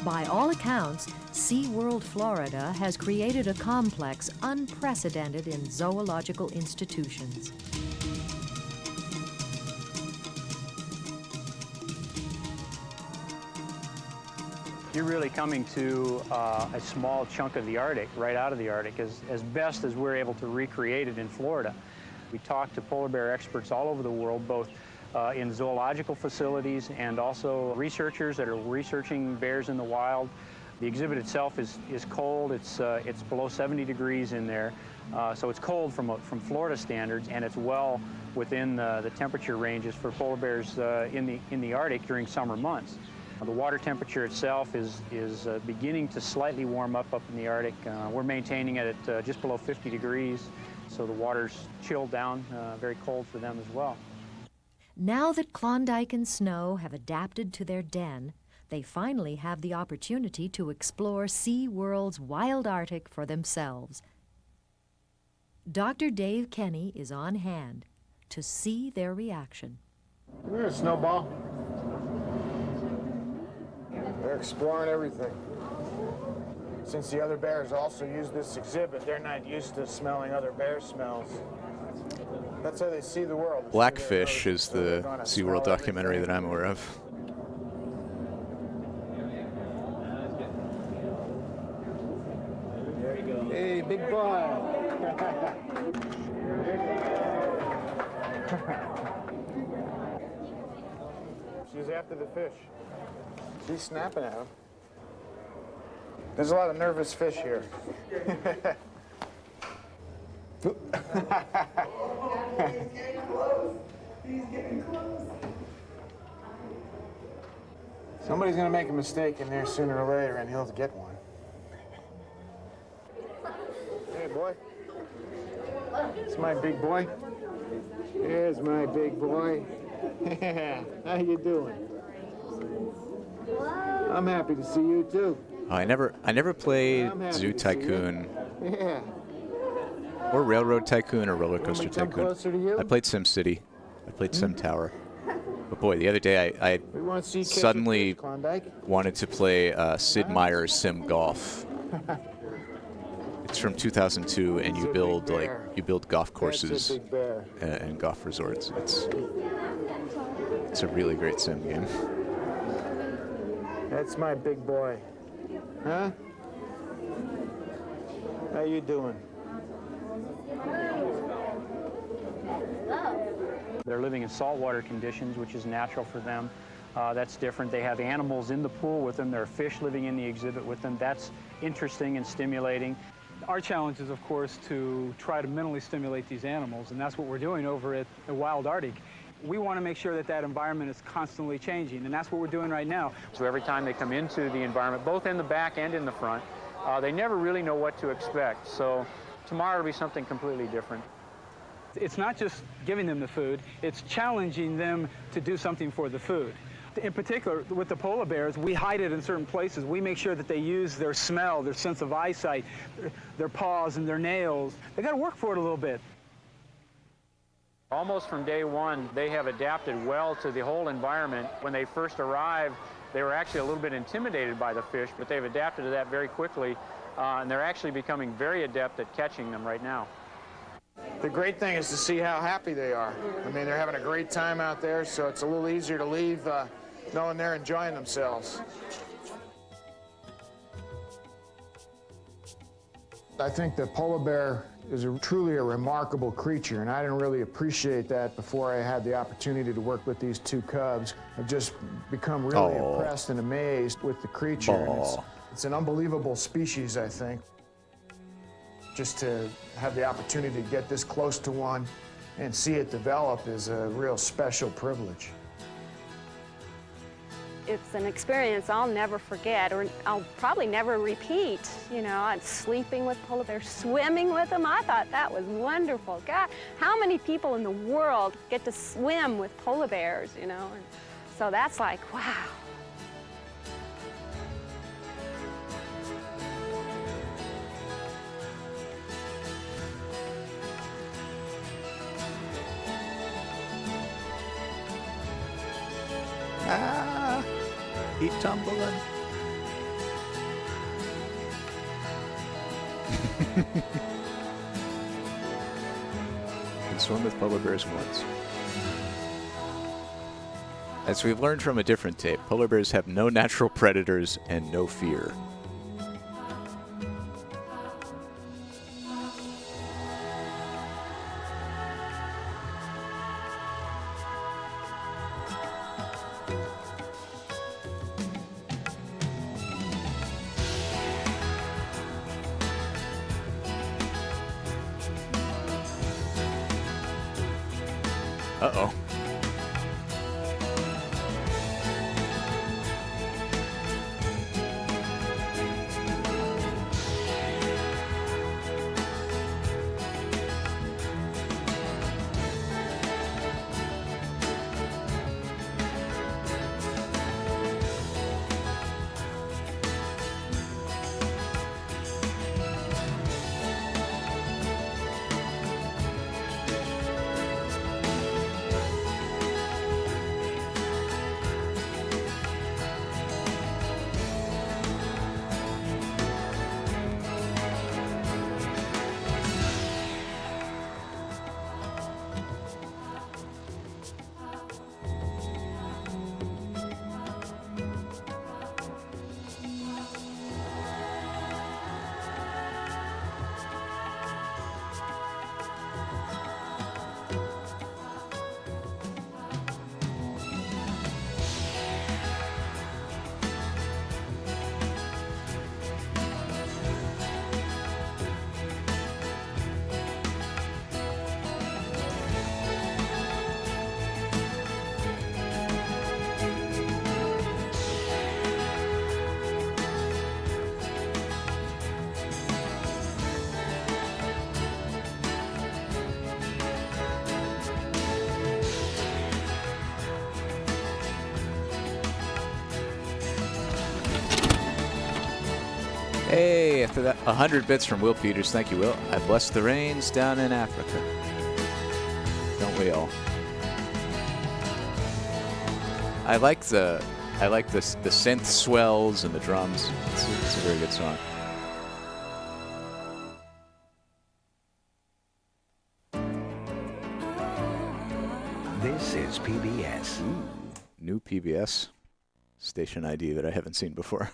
By all accounts, SeaWorld Florida has created a complex unprecedented in zoological institutions. You're really coming to a small chunk of the Arctic, right out of the Arctic, as best as we're able to recreate it in Florida. We talk to polar bear experts all over the world, both in zoological facilities and also researchers that are researching bears in the wild. The exhibit itself is cold. It's below 70 degrees in there, so it's cold from Florida standards, and it's well within the temperature ranges for polar bears in the Arctic during summer months. The water temperature itself is beginning to slightly warm up in the Arctic. We're maintaining it at just below 50 degrees, so the water's chilled down, very cold for them as well. Now that Klondike and Snow have adapted to their den, they finally have the opportunity to explore SeaWorld's wild Arctic for themselves. Dr. Dave Kenny is on hand to see their reaction. Come here, Snowball. They're exploring everything. Since the other bears also use this exhibit, they're not used to smelling other bear smells. That's how they see the world. Blackfish is the SeaWorld documentary that I'm aware of. Hey, big boy. She's after the fish. She's snapping at him. There's a lot of nervous fish here. He's getting close. He's getting close. Somebody's gonna make a mistake in there sooner or later, and he'll get one. Hey, boy. It's my big boy. Here's my big boy. How you doing? I'm happy to see you too. Oh, I never played Zoo Tycoon Yeah. or Railroad Tycoon or Roller Coaster come Tycoon. closer to you? I played Sim City. I played Sim Tower. But boy, the other day I We want to see kids suddenly with fish, Klondike. wanted to play Sid Meier's Sim Golf. It's from 2002, and you build golf courses big bear. and golf resorts. It's a really great sim game. That's my big boy. Huh? How you doing? They're living in saltwater conditions, which is natural for them. That's different. They have animals in the pool with them. There are fish living in the exhibit with them. That's interesting and stimulating. Our challenge is, of course, to try to mentally stimulate these animals, and that's what we're doing over at the Wild Arctic. We want to make sure that that environment is constantly changing, and that's what we're doing right now. So every time they come into the environment, both in the back and in the front, they never really know what to expect. So tomorrow will be something completely different. It's not just giving them the food, it's challenging them to do something for the food. In particular, with the polar bears, we hide it in certain places. We make sure that they use their smell, their sense of eyesight, their paws and their nails. They got to work for it a little bit. Almost from day one, they have adapted well to the whole environment. When they first arrived, they were actually a little bit intimidated by the fish, but they've adapted to that very quickly, and they're actually becoming very adept at catching them right now. The great thing is to see how happy they are. I mean, they're having a great time out there, so it's a little easier to leave knowing they're enjoying themselves. I think the polar bear is truly a remarkable creature, and I didn't really appreciate that before I had the opportunity to work with these two cubs. I've just become really impressed and amazed with the creature. And it's an unbelievable species, I think. Just to have the opportunity to get this close to one and see it develop is a real special privilege. It's an experience I'll never forget, or I'll probably never repeat. You know, I'm sleeping with polar bears, swimming with them. I thought that was wonderful. God, how many people in the world get to swim with polar bears, you know? And so that's like, wow. Ah, he tumbling. Can swim with polar bears once. As we've learned from a different tape, polar bears have no natural predators and no fear. Uh-oh. Hey, after that, 100 bits from Will Peters. Thank you, Will. I bless the rains down in Africa. Don't we all? I like the synth swells and the drums. It's a very good song. This is PBS. Ooh, new PBS station ID that I haven't seen before.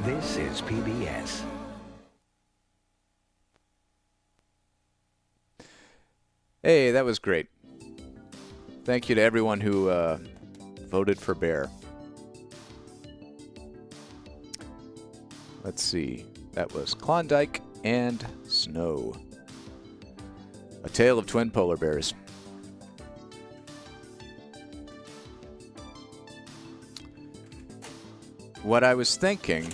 This is PBS. Hey, that was great. Thank you to everyone who voted for Bear. Let's see. That was Klondike and Snow. A tale of twin polar bears. What I was thinking,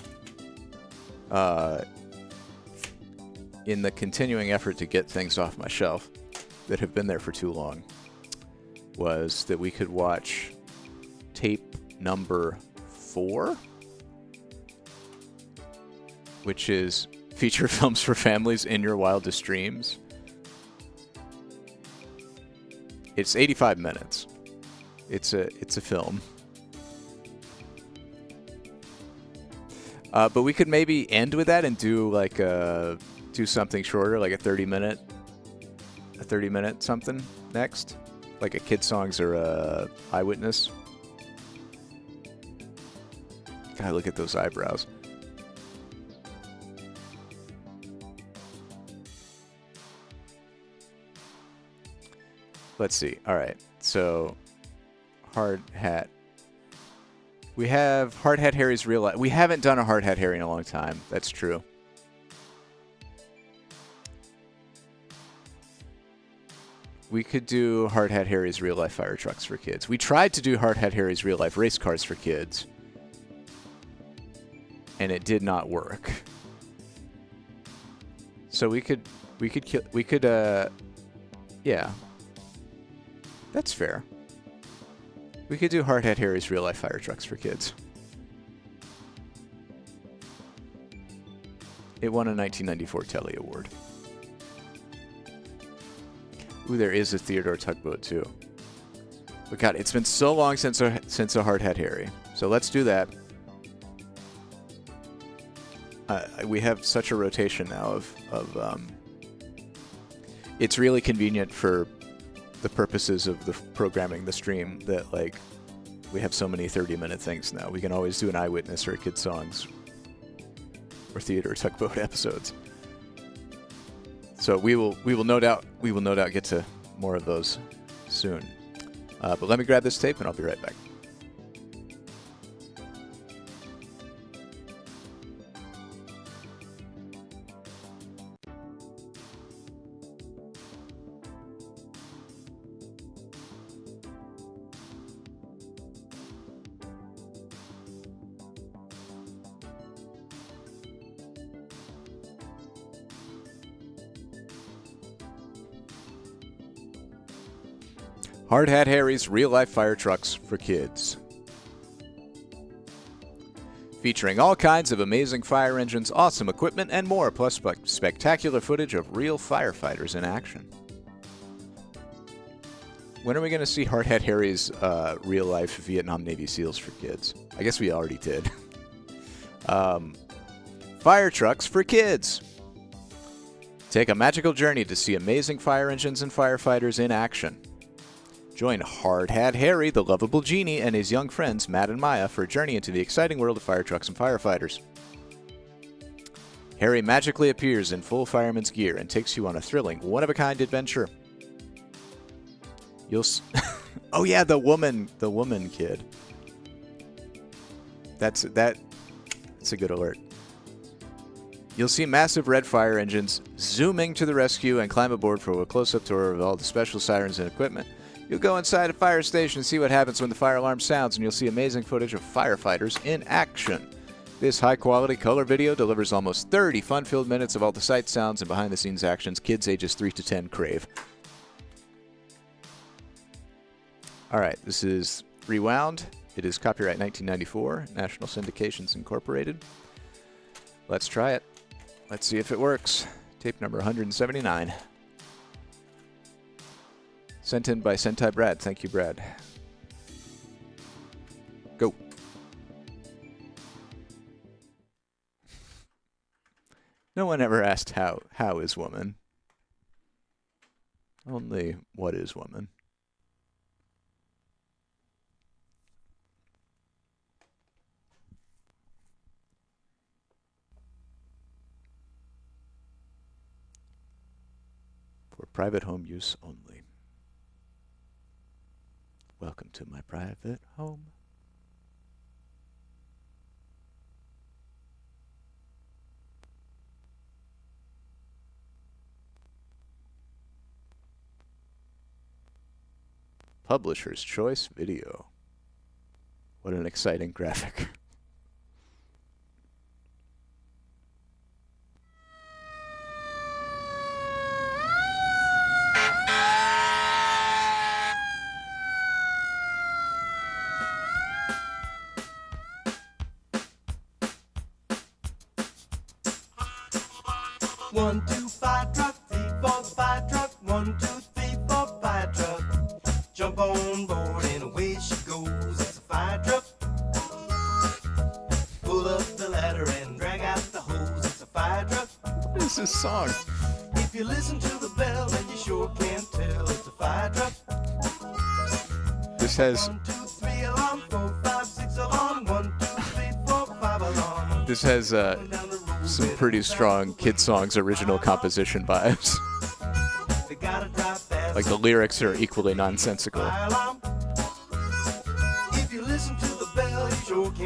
in the continuing effort to get things off my shelf that have been there for too long, was that we could watch tape number 4, which is feature films for families in your wildest dreams. It's 85 minutes. It's a film. But we could maybe end with that and do like do something shorter, like a 30-minute something next, like a Kid Songs or a Eyewitness. God, look at those eyebrows. Let's see. All right. So, Hard Hat. We have Hard Hat Harry's Real Life. We haven't done a Hard Hat Harry in a long time. That's true. We could do Hard Hat Harry's Real Life Fire Trucks for Kids. We tried to do Hard Hat Harry's Real Life Race Cars for Kids, and it did not work. So yeah. That's fair. We could do Hard Hat Harry's Real Life Fire Trucks for Kids. It won a 1994 Telly Award. Ooh, there is a Theodore Tugboat too. But God, it's been so long since a Hard Hat Harry. So let's do that. We have such a rotation now of it's really convenient for the purposes of the programming the stream that like we have so many 30-minute things now. We can always do an Eyewitness or a Kid Songs or Theodore Tugboat episodes. So we will no doubt get to more of those soon. But let me grab this tape and I'll be right back. Hard Hat Harry's Real Life Fire Trucks for Kids. Featuring all kinds of amazing fire engines, awesome equipment, and more, plus spectacular footage of real firefighters in action. When are we going to see Hard Hat Harry's Real Life Vietnam Navy SEALs for Kids? I guess we already did. Fire Trucks for Kids. Take a magical journey to see amazing fire engines and firefighters in action. Join Hard Hat Harry, the lovable genie, and his young friends, Matt and Maya, for a journey into the exciting world of fire trucks and firefighters. Harry magically appears in full fireman's gear and takes you on a thrilling, one-of-a-kind adventure. Oh yeah, the woman kid. That's a good alert. You'll see massive red fire engines zooming to the rescue and climb aboard for a close-up tour of all the special sirens and equipment. You'll go inside a fire station and see what happens when the fire alarm sounds, and you'll see amazing footage of firefighters in action. This high-quality color video delivers almost 30 fun-filled minutes of all the sights, sounds, and behind-the-scenes actions kids ages 3 to 10 crave. All right, this is Rewound. It is copyright 1994, National Syndications Incorporated. Let's try it. Let's see if it works. Tape number 179. Sent in by Sentai Brad. Thank you, Brad. Go. No one ever asked how is woman. Only what is woman. private home use only. Welcome to my private home. Publisher's Choice Video. What an exciting graphic. One, two, five truck, 3, 4, 5 truck. 1, 2, 3, 4, 5 truck. Jump on board and away she goes. It's a fire truck. Pull up the ladder and drag out the hose. It's a fire truck. What is this song? If you listen to the bell, then you sure can't tell. It's a fire truck. This has 1, 2, 3 alarm, 4, 5, 6 alarm. 1, 2, 3, 4, 5 alarm. this has some pretty strong kid songs original composition vibes. Like the lyrics are equally nonsensical.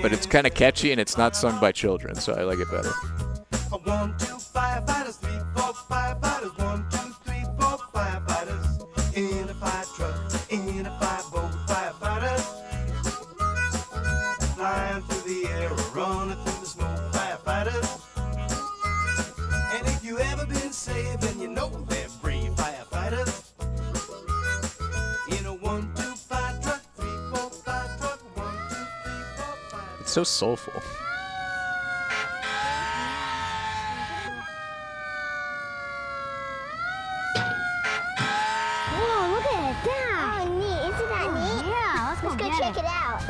But it's kind of catchy and it's not sung by children, so I like it better. 1, 2, 5 fighters, 3, 4, 5 fighters. 1, 2, 3, 4, 5 fighters. In a fire truck, in a fireboat, firefighters. Flying through the air or running through the smoke, firefighters. And if you ever been saved, then you know they're brave firefighters. In a 1, 2, 5 truck, 3, 4, 5 truck. 1, 2, 3, 4, 5. It's so soulful. Whoa, look at that. Oh, neat. Isn't that neat? Yeah, let's go check it out.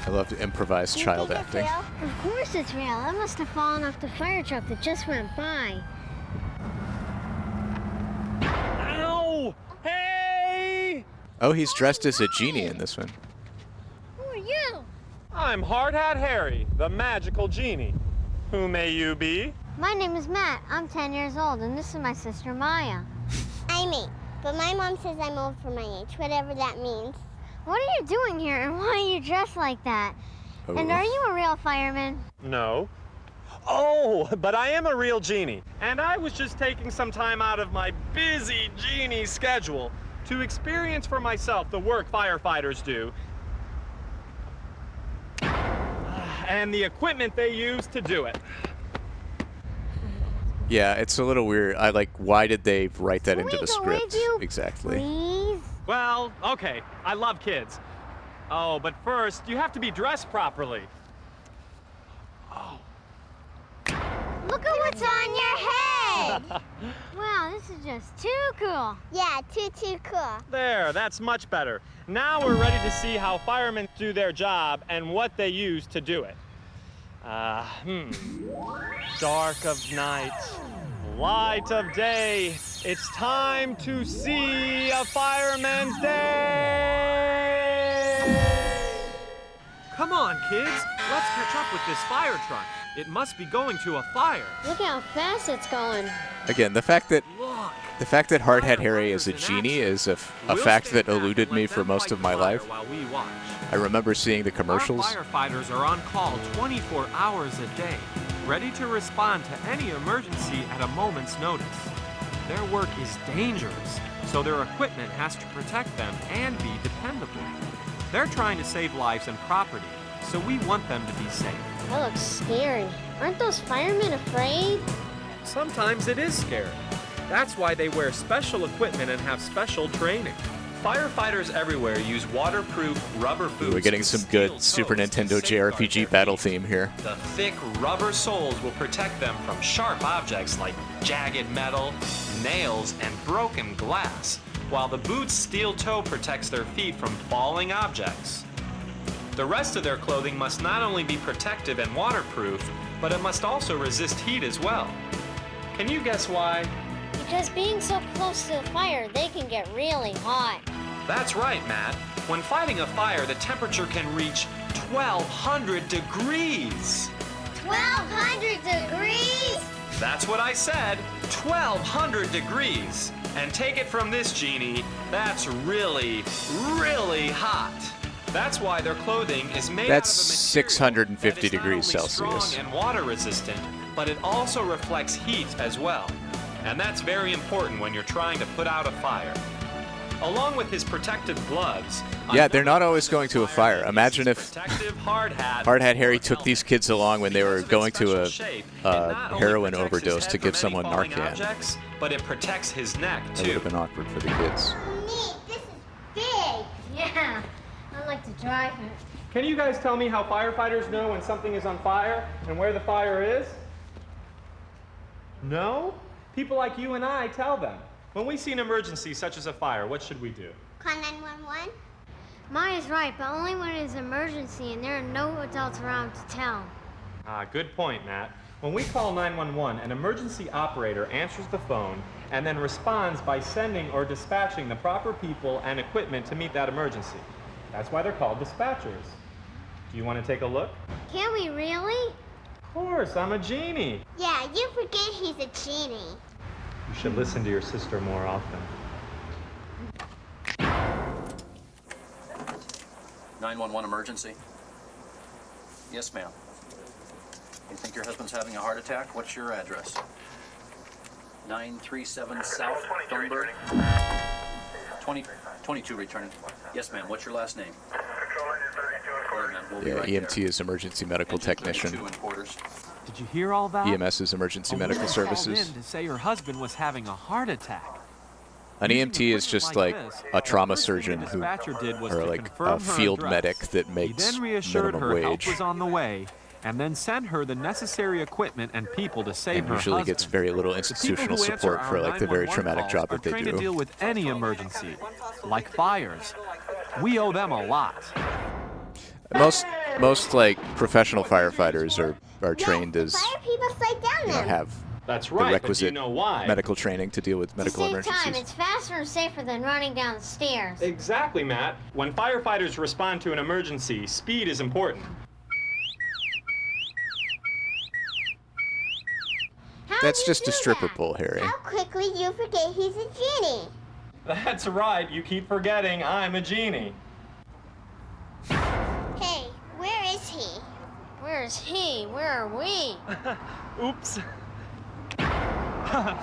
I love to improvise child acting. Of course it's real. That must have fallen off the fire truck that just went by. Ow! Hey! Oh, he's dressed as a genie in this one. Who are you? I'm Hard Hat Harry, the magical genie. Who may you be? My name is Matt. I'm 10 years old, and this is my sister Maya. I'm 8, but my mom says I'm old for my age, whatever that means. What are you doing here, and why are you dressed like that? Oh. And are you a real fireman? No. Oh, but I am a real genie. And I was just taking some time out of my busy genie schedule to experience for myself the work firefighters do and the equipment they use to do it. Yeah, it's a little weird. I like, why did they write that into the go with script? you, Exactly. Please? Well, okay, I love kids. Oh, but first, you have to be dressed properly. Look at what's on your head! Wow, this is just too cool. Yeah, too cool. There, that's much better. Now we're ready to see how firemen do their job and what they use to do it. Dark of night, light of day. It's time to see a fireman's day! Come on, kids. Let's catch up with this fire truck. It must be going to a fire. Look how fast it's going. Again, the fact that Hard Hat Harry is a genie is a fact that eluded me for most of my life. I remember seeing the commercials. Our firefighters are on call 24 hours a day, ready to respond to any emergency at a moment's notice. Their work is dangerous, so their equipment has to protect them and be dependable. They're trying to save lives and property, so we want them to be safe. That looks scary. Aren't those firemen afraid? Sometimes it is scary. That's why they wear special equipment and have special training. Firefighters everywhere use waterproof rubber boots. We're getting some good Super Nintendo JRPG battle theme here. The thick rubber soles will protect them from sharp objects like jagged metal, nails, and broken glass, while the boot's steel toe protects their feet from falling objects. The rest of their clothing must not only be protective and waterproof, but it must also resist heat as well. Can you guess why? Because being so close to the fire, they can get really hot. That's right, Matt. When fighting a fire, the temperature can reach 1,200 degrees. 1,200 degrees? That's what I said, 1,200 degrees. And take it from this genie, that's really, really hot. That's why their clothing is made That's out of a 650 degrees strong Celsius. and water resistant, but it also reflects heat as well. And that's very important when you're trying to put out a fire. Along with his protective gloves. Yeah, they're not always going to a fire. Imagine if Hard Hat Harry took these kids along when they were going to a heroin overdose to give someone Narcan. Objects, but it protects his neck That too. would have been awkward for the kids. Neat, this is big. Yeah, I like to drive it. Can you guys tell me how firefighters know when something is on fire and where the fire is? No? People like you and I tell them. When we see an emergency such as a fire, what should we do? Call 911? Maya's right, but only when it's an emergency and there are no adults around to tell. Good point, Matt. When we call 911, an emergency operator answers the phone and then responds by sending or dispatching the proper people and equipment to meet that emergency. That's why they're called dispatchers. Do you want to take a look? Can we really? Of course, I'm a genie. Yeah, you forget he's a genie. You should listen to your sister more often. 911 emergency? Yes, ma'am. You think your husband's having a heart attack? What's your address? 937 South Thornburg. 22 returning. Yes, ma'am. What's your last name? Yeah, EMT is emergency medical technician. Did you hear all that? EMS is emergency medical services. Called in to say her husband was having a heart attack. An EMT is just like a trauma surgeon who, or like a field medic that He makes then reassured minimum her help wage. was on the way, and then sent her the necessary equipment and people to save And her usually husband. gets very little The people institutional who answer support our for like the very 911 traumatic calls job are that they trained to do. deal with any emergency, like fires. We owe them a lot. Most like professional firefighters are trained as People slide down there. have That's the right, but do you requisite know why? medical training to deal with medical Same emergencies. time, it's faster and safer than running down the stairs. Exactly, Matt. When firefighters respond to an emergency, speed is important. That's just a stripper pole, Harry. How quickly you forget he's a genie. That's right, you keep forgetting I'm a genie. Hey, where is he? Where is he? Where are we? Oops.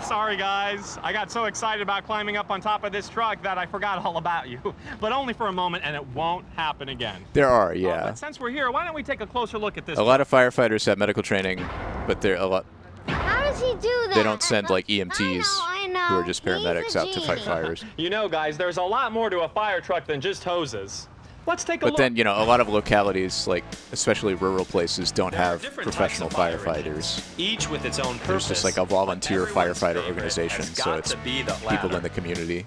Sorry, guys. I got so excited about climbing up on top of this truck that I forgot all about you. But only for a moment, and it won't happen again. There are, yeah. But since we're here, why don't we take a closer look at this? A lot of firefighters have medical training, but they're a lot. How does he do that? They don't send like EMTs I know. who are just paramedics out to fight genie. fires. You know, guys, there's a lot more to a fire truck than just hoses. Let's take a But look. then, a lot of localities, like especially rural places, don't have professional firefighters. Each with its own purpose. There's just like a volunteer Everyone's firefighter favorite organization, has so got it's to be the people latter. in the community.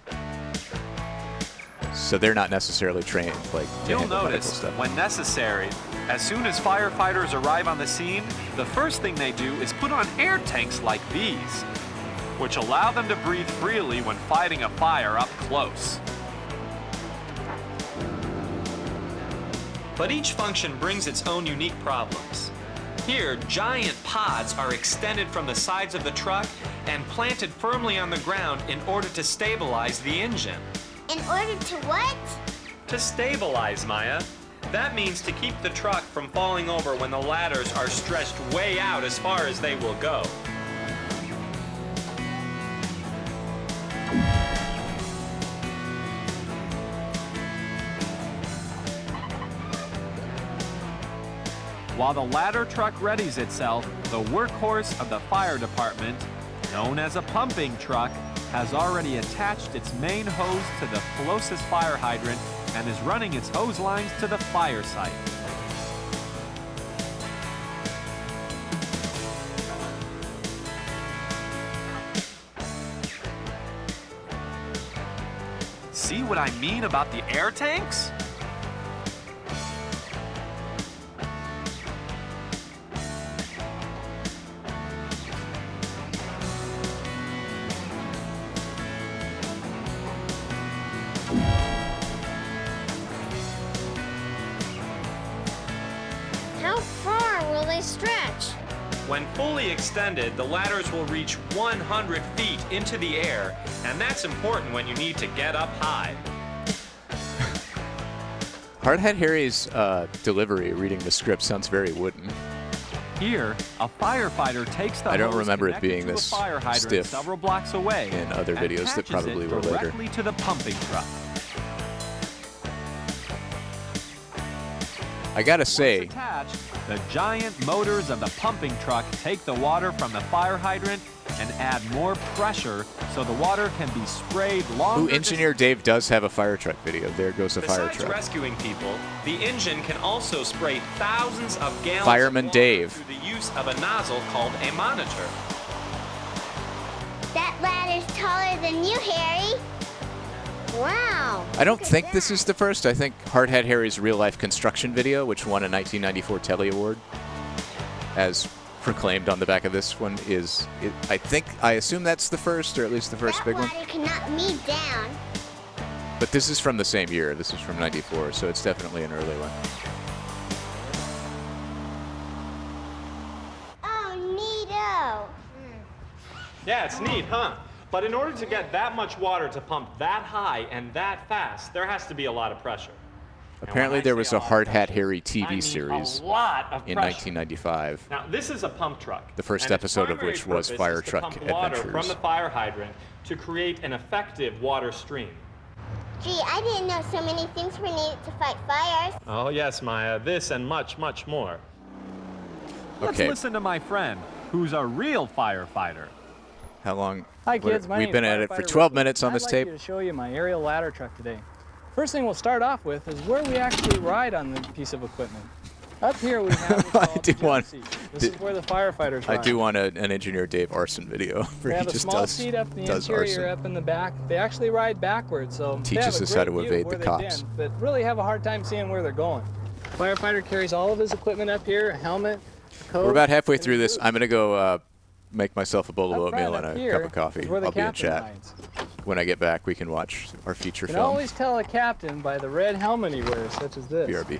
So they're not necessarily trained like to You'll handle medical notice, stuff. when necessary, as soon as firefighters arrive on the scene, the first thing they do is put on air tanks like these, which allow them to breathe freely when fighting a fire up close. But each function brings its own unique problems. Here, giant pods are extended from the sides of the truck and planted firmly on the ground in order to stabilize the engine. In order to what? To stabilize, Maya. That means to keep the truck from falling over when the ladders are stretched way out as far as they will go. While the ladder truck readies itself, the workhorse of the fire department, known as a pumping truck, has already attached its main hose to the closest fire hydrant and is running its hose lines to the fire site. See what I mean about the air tanks? How far will they stretch? When fully extended, the ladders will reach 100 feet into the air, and that's important when you need to get up high. Hardhead Harry's delivery, reading the script, sounds very wooden. Here, a firefighter takes the I don't hose remember it connected being to this a fire hydrant stiff several blocks away in other and videos that attaches probably it were later. directly to the pumping truck. I gotta say, Attached, the giant motors of the pumping truck take the water from the fire hydrant and add more pressure so the water can be sprayed longer. ooh, Engineer Dave does have a fire truck video. There goes a fire Besides truck. rescuing people, the engine can also spray thousands of gallons Fireman of water Dave. through the use of a nozzle called a monitor. That ladder's taller than you, Harry. Wow. I don't think this is the first. I think Hardhead Harry's real-life construction video, which won a 1994 Telly Award, as proclaimed on the back of this one, is, I assume that's the first, or at least the first big one. That ladder can knock me down. But this is from the same year. This is from 94, so it's definitely an early one. Oh, neato. Yeah, it's neat, huh? But in order to get that much water to pump that high and that fast, there has to be a lot of pressure. Apparently there was a Hardhead Harry TV mean series a lot of in pressure. 1995. Now, this is a pump truck. The first and its episode of primary which was purpose Fire is to Truck pump water Adventures. from the fire hydrant to create an effective water stream. Gee, I didn't know so many things were needed to fight fires. Oh, yes, Maya. This and much, much more. Let's Okay. listen to my friend, who's a real firefighter. How long? Hi kids, my We've name's been at it for Firefighter 12 Russell. minutes on this I'd tape. like to show you my aerial ladder truck today. First thing we'll start off with is where we actually ride on the piece of equipment. Up here we have what's I called do the jump want. seat. This is where the firefighters I ride. do want an Engineer Dave Arson video We where he have a just small does seat up in the does interior, arson. up in the back. They actually ride backwards, so they Teaches have a us how great to view of evade where the they've cops. been, but really have a hard time seeing where they're going. Firefighter carries all of his equipment up here: a helmet, a coat. We're about halfway and through this. boots. I'm gonna go make myself a bowl of Up oatmeal front, and up a here cup of coffee. is where the I'll be in captain chat. rides. When I get back, we can watch our feature You can film. always tell a captain by the red helmet he wears, such as this. BRB.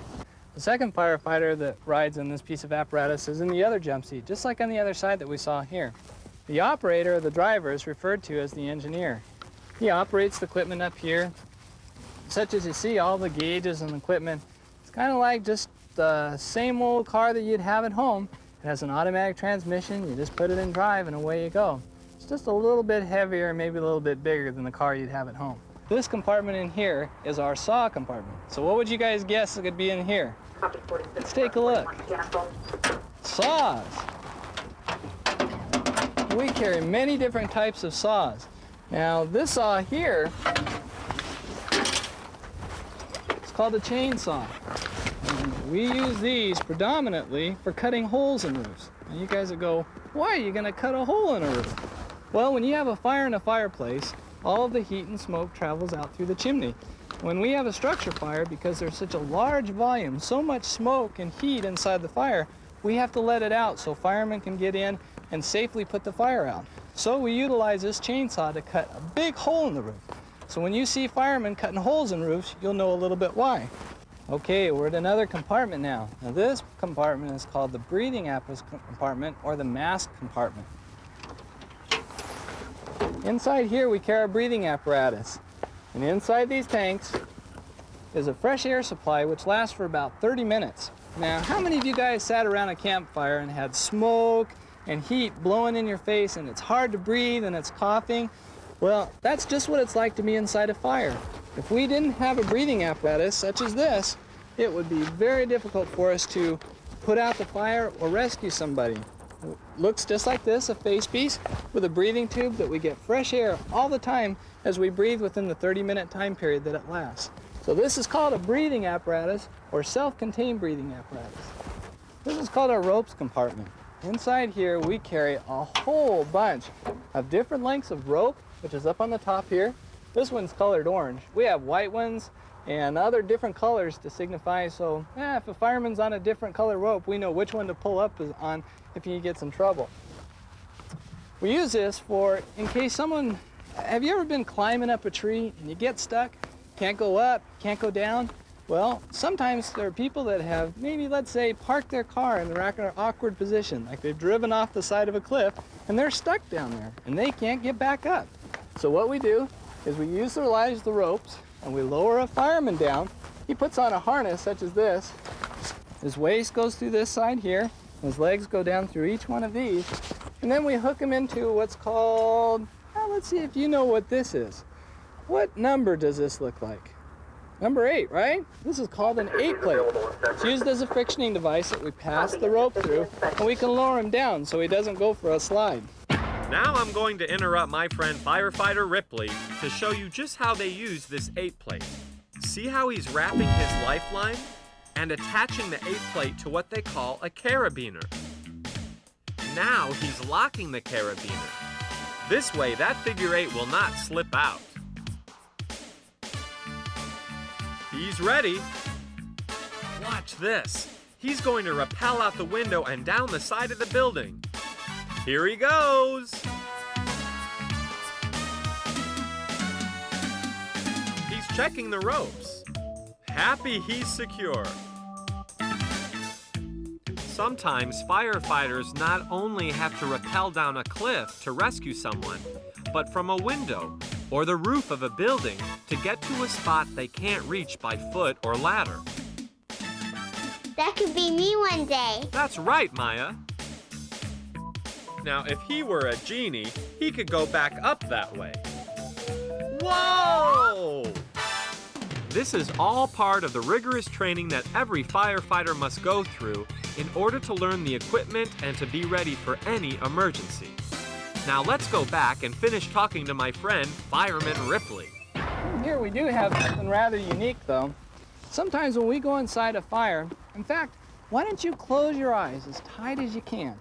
The second firefighter that rides in this piece of apparatus is in the other jump seat, just like on the other side that we saw here. The operator, or the driver, is referred to as the engineer. He operates the equipment up here. Such as you see, all the gauges and equipment. It's kind of like just the same old car that you'd have at home. It has an automatic transmission. You just put it in drive and away you go. It's just a little bit heavier, maybe a little bit bigger than the car you'd have at home. This compartment in here is our saw compartment. So what would you guys guess could be in here? Let's take a look. Saws. We carry many different types of saws. Now this saw here, it's called a chainsaw. And we use these predominantly for cutting holes in roofs. And you guys would go, why are you gonna cut a hole in a roof? Well, when you have a fire in a fireplace, all of the heat and smoke travels out through the chimney. When we have a structure fire, because there's such a large volume, so much smoke and heat inside the fire, we have to let it out so firemen can get in and safely put the fire out. So we utilize this chainsaw to cut a big hole in the roof. So when you see firemen cutting holes in roofs, you'll know a little bit why. Okay, we're at another compartment now. Now this compartment is called the breathing apparatus compartment, or the mask compartment. Inside here we carry a breathing apparatus. And inside these tanks is a fresh air supply which lasts for about 30 minutes. Now, how many of you guys sat around a campfire and had smoke and heat blowing in your face and it's hard to breathe and it's coughing? Well, that's just what it's like to be inside a fire. If we didn't have a breathing apparatus such as this, it would be very difficult for us to put out the fire or rescue somebody. It looks just like this, a face piece with a breathing tube that we get fresh air all the time as we breathe within the 30-minute time period that it lasts. So this is called a breathing apparatus, or self-contained breathing apparatus. This is called our ropes compartment. Inside here we carry a whole bunch of different lengths of rope, which is up on the top here. This one's colored orange. We have white ones and other different colors to signify, so if a fireman's on a different color rope, we know which one to pull up on if he gets in trouble. We use this for, in case someone, have you ever been climbing up a tree and you get stuck, can't go up, can't go down? Well, sometimes there are people that have maybe, let's say, parked their car in an awkward position, like they've driven off the side of a cliff and they're stuck down there and they can't get back up. So what we do is we utilize the ropes and we lower a fireman down. He puts on a harness such as this. His waist goes through this side here, his legs go down through each one of these, and then we hook him into what's called, let's see if you know what this is. What number does this look like? Number 8, right? This is called an 8-plate. It's used as a frictioning device that we pass the rope through, and we can lower him down so he doesn't go for a slide. Now I'm going to interrupt my friend Firefighter Ripley to show you just how they use this 8-plate. See how he's wrapping his lifeline and attaching the 8-plate to what they call a carabiner. Now he's locking the carabiner. This way that figure 8 will not slip out. He's ready. Watch this. He's going to rappel out the window and down the side of the building. Here he goes. He's checking the ropes. Happy he's secure. Sometimes firefighters not only have to rappel down a cliff to rescue someone, but from a window or the roof of a building to get to a spot they can't reach by foot or ladder. That could be me one day. That's right, Maya. Now, if he were a genie, he could go back up that way. Whoa! This is all part of the rigorous training that every firefighter must go through in order to learn the equipment and to be ready for any emergency. Now let's go back and finish talking to my friend, Fireman Ripley. Here we do have something rather unique though. Sometimes when we go inside a fire, in fact, why don't you close your eyes as tight as you can?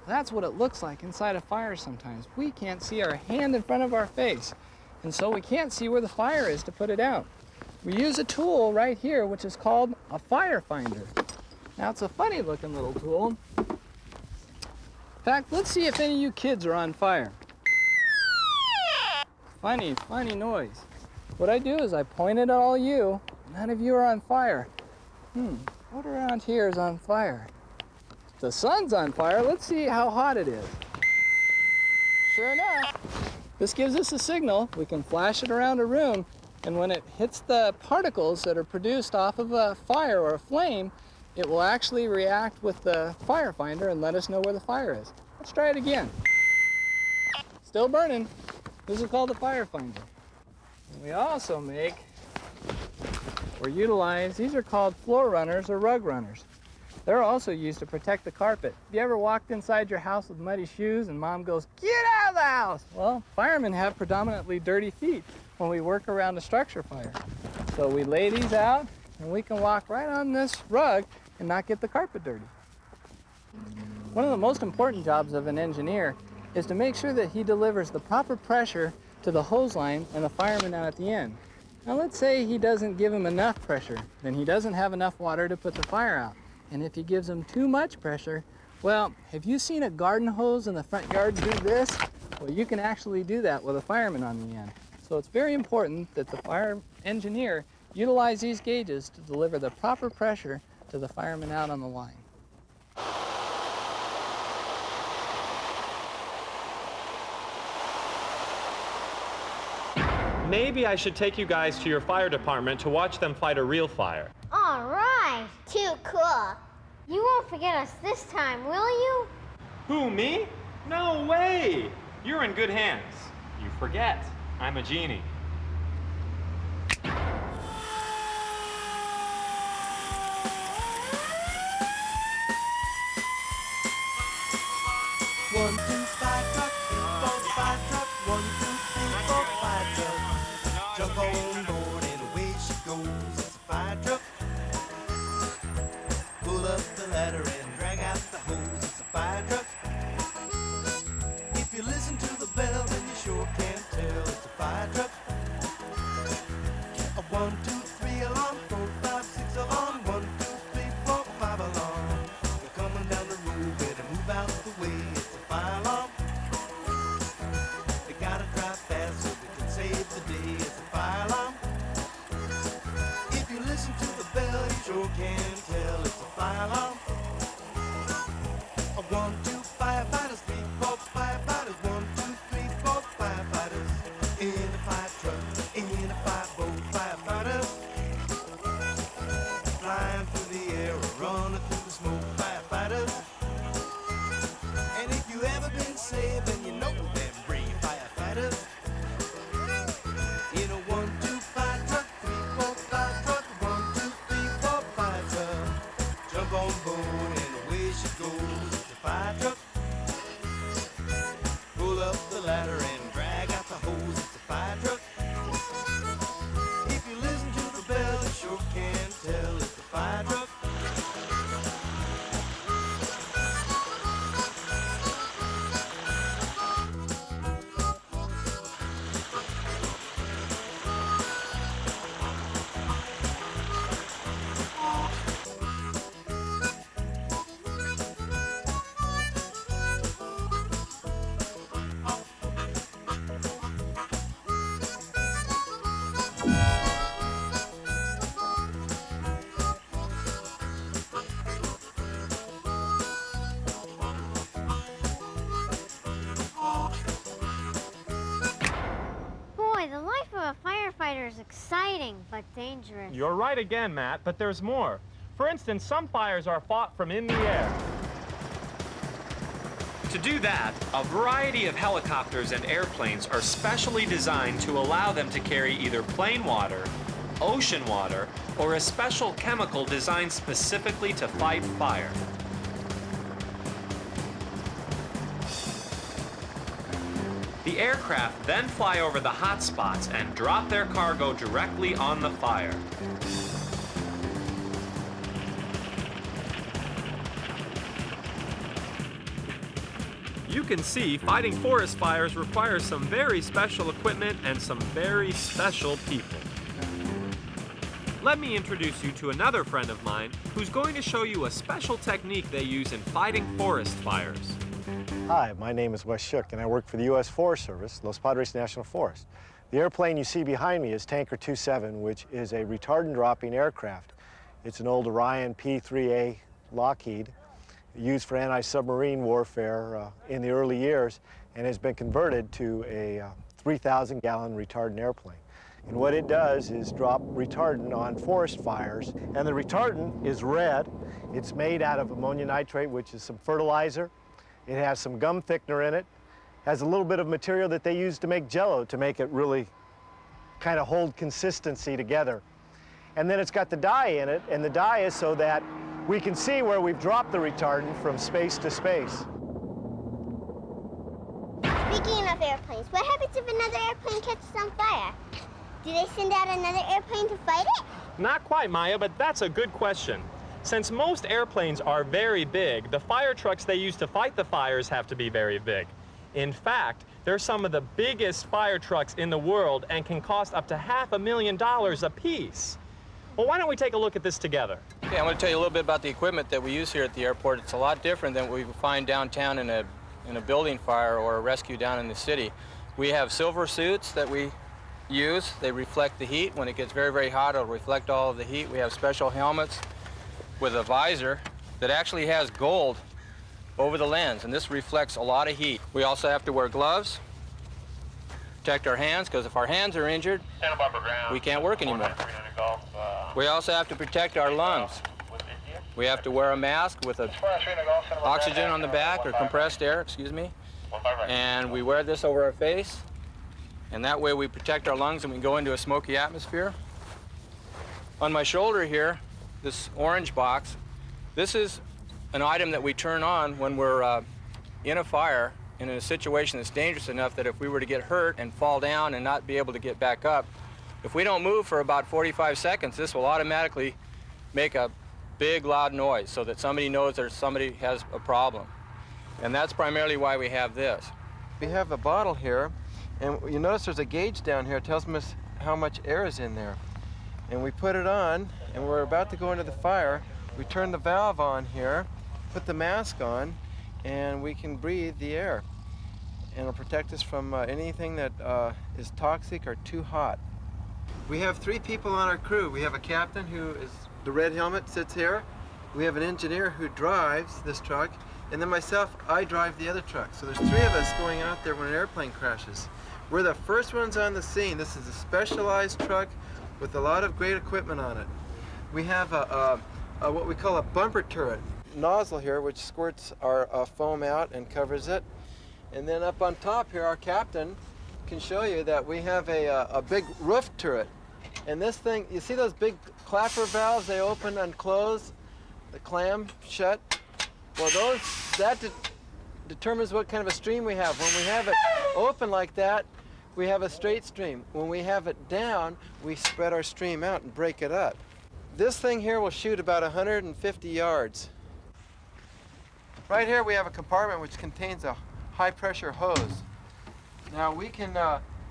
That's what it looks like inside a fire sometimes. We can't see our hand in front of our face, and so we can't see where the fire is to put it out. We use a tool right here which is called a fire finder. Now it's a funny looking little tool. In fact, let's see if any of you kids are on fire. Funny noise. What I do is I point it at all you. None of you are on fire. What around here is on fire? The sun's on fire. Let's see how hot it is. Sure enough, this gives us a signal. We can flash it around a room, and when it hits the particles that are produced off of a fire or a flame, it will actually react with the fire finder and let us know where the fire is. Let's try it again. Still burning. This is called the fire finder. And we also make or utilize, these are called floor runners or rug runners. They're also used to protect the carpet. Have you ever walked inside your house with muddy shoes and mom goes, "Get out of the house"? Well, firemen have predominantly dirty feet when we work around a structure fire. So we lay these out and we can walk right on this rug and not get the carpet dirty. One of the most important jobs of an engineer is to make sure that he delivers the proper pressure to the hose line and the fireman out at the end. Now let's say he doesn't give him enough pressure, then he doesn't have enough water to put the fire out. And if he gives him too much pressure, well, have you seen a garden hose in the front yard do this? Well, you can actually do that with a fireman on the end. So it's very important that the fire engineer utilize these gauges to deliver the proper pressure to the fireman out on the line. Maybe I should take you guys to your fire department to watch them fight a real fire. All right. Too cool. You won't forget us this time, will you? Who, me? No way! You're in good hands. You forget, I'm a genie. One, two, five truck, 3, 4, 5 truck. 1, 2, 3, 4, 5 truck. Jump on board and away she goes. It's a fire truck. Pull up the ladder and drag out the hose. It's a fire truck. If you listen to the bell, then you sure can't tell. It's a fire truck. 1, 2, 3 alarm, 4, 5, 6 alarm. 1, 2, 3, 4, 5 alarm. They're coming down the road, better move out the way. It's a fire sure can tell it's a fire alarm. 1, 2 firefighters, 3, 4 firefighters, 1, 2, 3, 4 firefighters. In a fire truck, in a fireboat, firefighters. Flying through the air, running through the smoke, firefighters. And if you ever been saved, then you know them brave firefighters. In a 1, 2 fire truck, 3, 4 fire truck, 1, 2, 3, 4 fire truck. Jump on board and away she goes. The fire truck. Pull up the ladder and drag out the hose. It's a fire truck. If you listen to the bell, you sure can tell it's a fire truck. Boy, the life of a firefighter is exciting, but dangerous. You're right again, Matt, but there's more. For instance, some fires are fought from in the air. To do that, a variety of helicopters and airplanes are specially designed to allow them to carry either plain water, ocean water, or a special chemical designed specifically to fight fire. The aircraft then fly over the hot spots and drop their cargo directly on the fire. You can see fighting forest fires requires some very special equipment and some very special people. Let me introduce you to another friend of mine who's going to show you a special technique they use in fighting forest fires. Hi, my name is Wes Shook, and I work for the U.S. Forest Service, Los Padres National Forest. The airplane you see behind me is Tanker 27, which is a retardant-dropping aircraft. It's an old Orion P-3A Lockheed, used for anti-submarine warfare in the early years, and has been converted to a 3,000-gallon retardant airplane. And what it does is drop retardant on forest fires, and the retardant is red. It's made out of ammonia nitrate, which is some fertilizer. It has some gum thickener in it, has a little bit of material that they use to make Jell-O to make it really kind of hold consistency together. And then it's got the dye in it, and the dye is so that we can see where we've dropped the retardant from space to space. Speaking of airplanes, what happens if another airplane catches on fire? Do they send out another airplane to fight it? Not quite, Maya, but that's a good question. Since most airplanes are very big, the fire trucks they use to fight the fires have to be very big. In fact, they're some of the biggest fire trucks in the world and can cost up to $500,000 a piece. Well, why don't we take a look at this together? Okay, I'm going to tell you a little bit about the equipment that we use here at the airport. It's a lot different than what we find downtown in a building fire or a rescue down in the city. We have silver suits that we use. They reflect the heat. When it gets very, very hot, it'll reflect all of the heat. We have special helmets with a visor that actually has gold over the lens, and this reflects a lot of heat. We also have to wear gloves, protect our hands, because if our hands are injured, we can't work anymore. We also have to protect our lungs. We have to wear a mask with oxygen on the back, or compressed air, excuse me, and we wear this over our face, and that way we protect our lungs and we can go into a smoky atmosphere. On my shoulder here, this orange box, this is an item that we turn on when we're in a fire and in a situation that's dangerous enough that if we were to get hurt and fall down and not be able to get back up, if we don't move for about 45 seconds, this will automatically make a big, loud noise so that somebody knows that somebody has a problem. And that's primarily why we have this. We have a bottle here, and you notice there's a gauge down here. It tells us how much air is in there. And we put it on, and we're about to go into the fire. We turn the valve on here, put the mask on, and we can breathe the air. And it'll protect us from anything that is toxic or too hot. We have 3 people on our crew. We have a captain who is the red helmet sits here. We have an engineer who drives this truck, and then myself, I drive the other truck. So there's 3 of us going out there when an airplane crashes. We're the first ones on the scene. This is a specialized truck with a lot of great equipment on it. We have what we call a bumper turret nozzle here, which squirts our foam out and covers it. And then up on top here, our captain can show you that we have a big roof turret. And this thing, you see those big clapper valves? They open and close, the clam shut. Well, that determines what kind of a stream we have. When we have it open like that, we have a straight stream. When we have it down, we spread our stream out and break it up. This thing here will shoot about 150 yards. Right here we have a compartment which contains a high pressure hose. Now we can,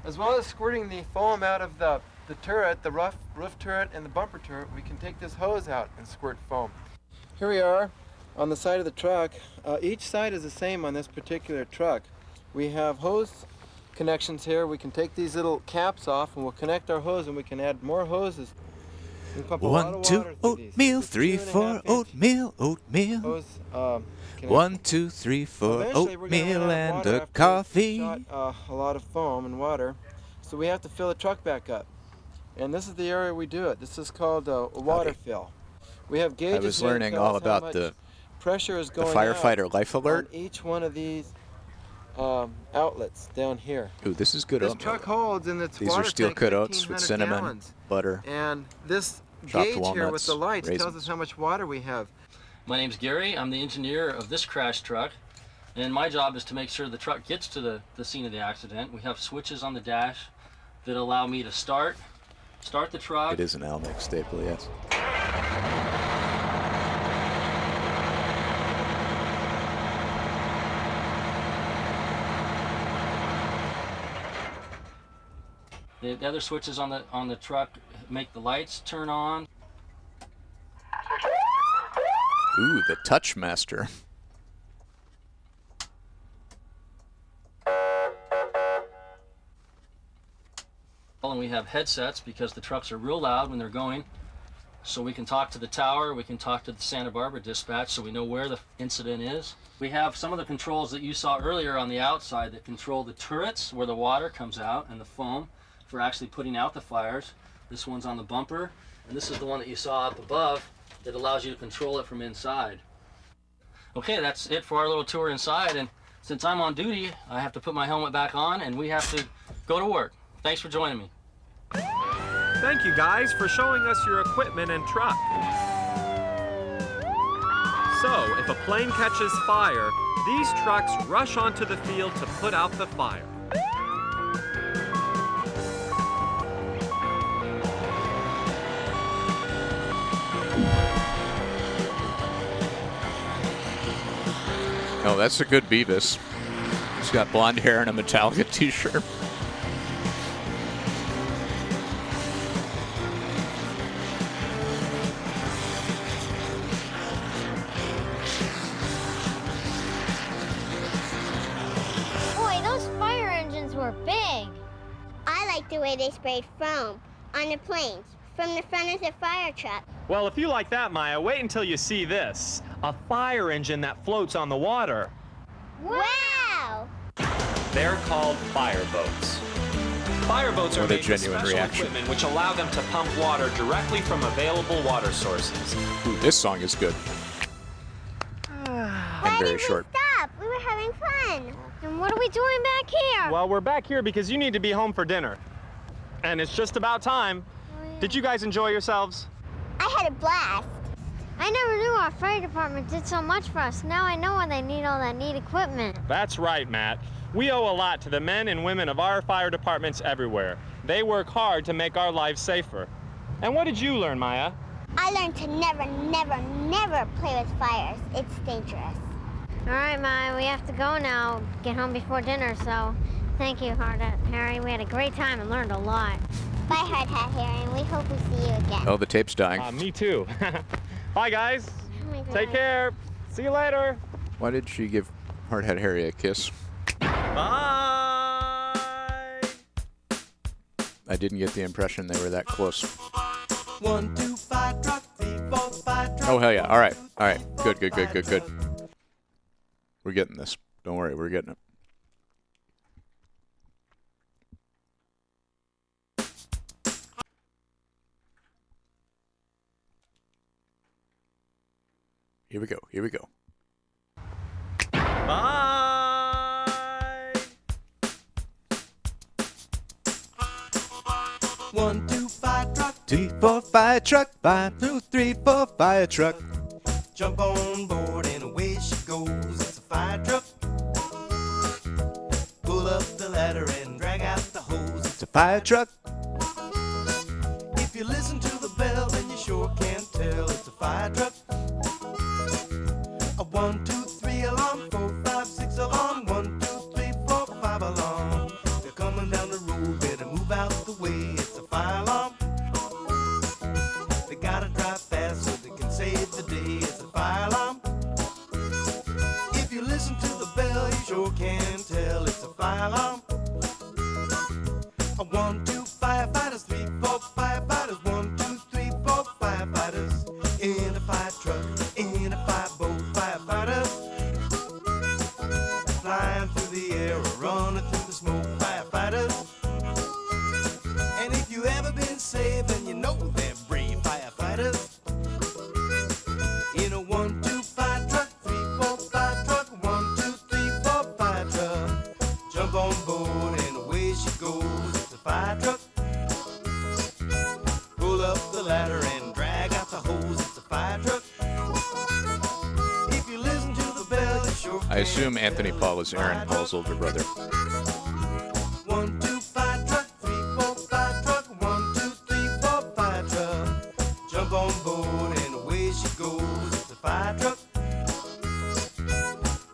as well as squirting the foam out of the turret, the roof turret and the bumper turret, we can take this hose out and squirt foam. Here we are on the side of the truck. Each side is the same on this particular truck. We have hose connections here. We can take these little caps off and we'll connect our hose and we can add more hoses. 1, 2, oatmeal, 3, 4, oatmeal, oatmeal. Hose, 1, 2, 3, 4, oatmeal and a coffee. Shot, a lot of foam and water, so we have to fill the truck back up. And this is the area we do it. This is called a water fill. We have gauges. I was learning all about the pressure is going firefighter life alert on each one of these outlets down here. Ooh, this is good This oatmeal. truck holds in its These water are steel tank cut oats with 1,500 cinnamon, gallons. butter, And this chopped gauge here with walnuts, the lights tells raisins. us how much water we have. My name's Gary. I'm the engineer of this crash truck, and my job is to make sure the truck gets to the scene of the accident. We have switches on the dash that allow me to start the truck. It is an Almec staple, yes. The other switches on the truck make the lights turn on. Ooh, the Touch Master. And we have headsets because the trucks are real loud when they're going. So we can talk to the tower, we can talk to the Santa Barbara dispatch so we know where the incident is. We have some of the controls that you saw earlier on the outside that control the turrets where the water comes out and the foam for actually putting out the fires. This one's on the bumper, and this is the one that you saw up above that allows you to control it from inside. Okay, that's it for our little tour inside, and since I'm on duty, I have to put my helmet back on and we have to go to work. Thanks for joining me. Thank you guys for showing us your equipment and truck. So, if a plane catches fire, these trucks rush onto the field to put out the fire. Oh, that's a good Beavis. He's got blonde hair and a Metallica t-shirt. Boy, those fire engines were big. I like the way they sprayed foam on the planes from the front of the fire truck. Well, if you like that, Maya, wait until you see this. A fire engine that floats on the water. Wow! They're called fireboats. Fireboats are What a made with genuine special reaction. equipment which allow them to pump water directly from available water sources. Ooh, this song is good. And very short. Stop! We were having fun. And what are we doing back here? Well, we're back here because you need to be home for dinner. And it's just about time. Did you guys enjoy yourselves? I had a blast. I never knew our fire department did so much for us. Now I know why they need all that neat equipment. That's right, Matt. We owe a lot to the men and women of our fire departments everywhere. They work hard to make our lives safer. And what did you learn, Maya? I learned to never, never, never play with fires. It's dangerous. All right, Maya, we have to go now. Get home before dinner, so thank you, Hard Hat Harry. We had a great time and learned a lot. Bye, Hard Hat Harry, and we hope we see you again. Oh, the tape's dying. Me too. Bye, guys. Oh my God. Take care. See you later. Why did she give Hard Hat Harry a kiss? Bye. I didn't get the impression they were that close. 1, 2, 5, truck, 3, 4. Oh, hell yeah. All right. All right. Good, good, good, good, good. We're getting this. Don't worry. We're getting it. Here we go. Here we go. Bye. 1, 2, 5 truck. 3, 4, 5 truck. 1, 2, 3, 4, 5 truck. Jump on board and away she goes. It's a fire truck. Pull up the ladder and drag out the hose. It's a fire truck. If you listen to the bell, then you sure can't tell it's a fire truck. A 1, 2, 3 alarm, 4, 5, 6 alarm, 1, 2, 3, 4, 5 alarm. They're coming down the road, better move out the way. It's a fire alarm. They gotta drive fast so they can save the day. It's a fire alarm. If you listen to the bell, you sure can tell it's a fire alarm. A 1, 2, 5 fighters, 3, 4, 5 fighters, 1, 2, 3, 4, 5 fighters. In a fire truck, in a fire boat, firefighters. Flying through the air or running through the smoke, firefighters. And if you ever been saved, then you know they're brave firefighters. In a 1, 2, 5 truck, 3, 4, 5 truck, 1, 2, 3, 4, 5 truck. Jump on board and away she goes. It's a fire truck. Pull up the ladder and drag out the hose. It's a fire truck. If you listen to the bell, you sure I assume Anthony Paul is Aaron Paul's older brother. 1, 2, 5 truck, 3, 4, 5 truck, 1, 2, 3, 4, 5 truck. Jump on board and away she goes. It's a fire truck.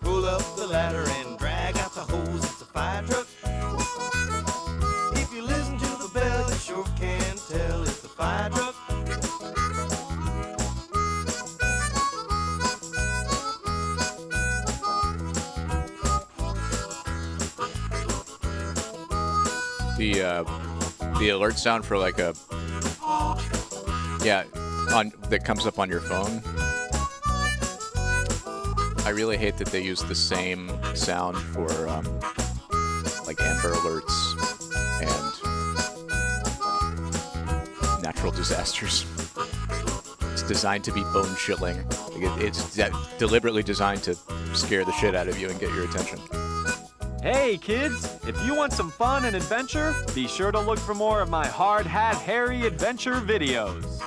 Pull up the ladder and drag out the hose. It's a fire truck. If you listen to the bell, you sure can tell it's a fire truck. The alert sound for like a that comes up on your phone. I really hate that they use the same sound for like Amber Alerts and natural disasters. It's designed to be bone chilling. It's deliberately designed to scare the shit out of you and get your attention. Hey kids, if you want some fun and adventure, be sure to look for more of my Hard Hat Harry adventure videos.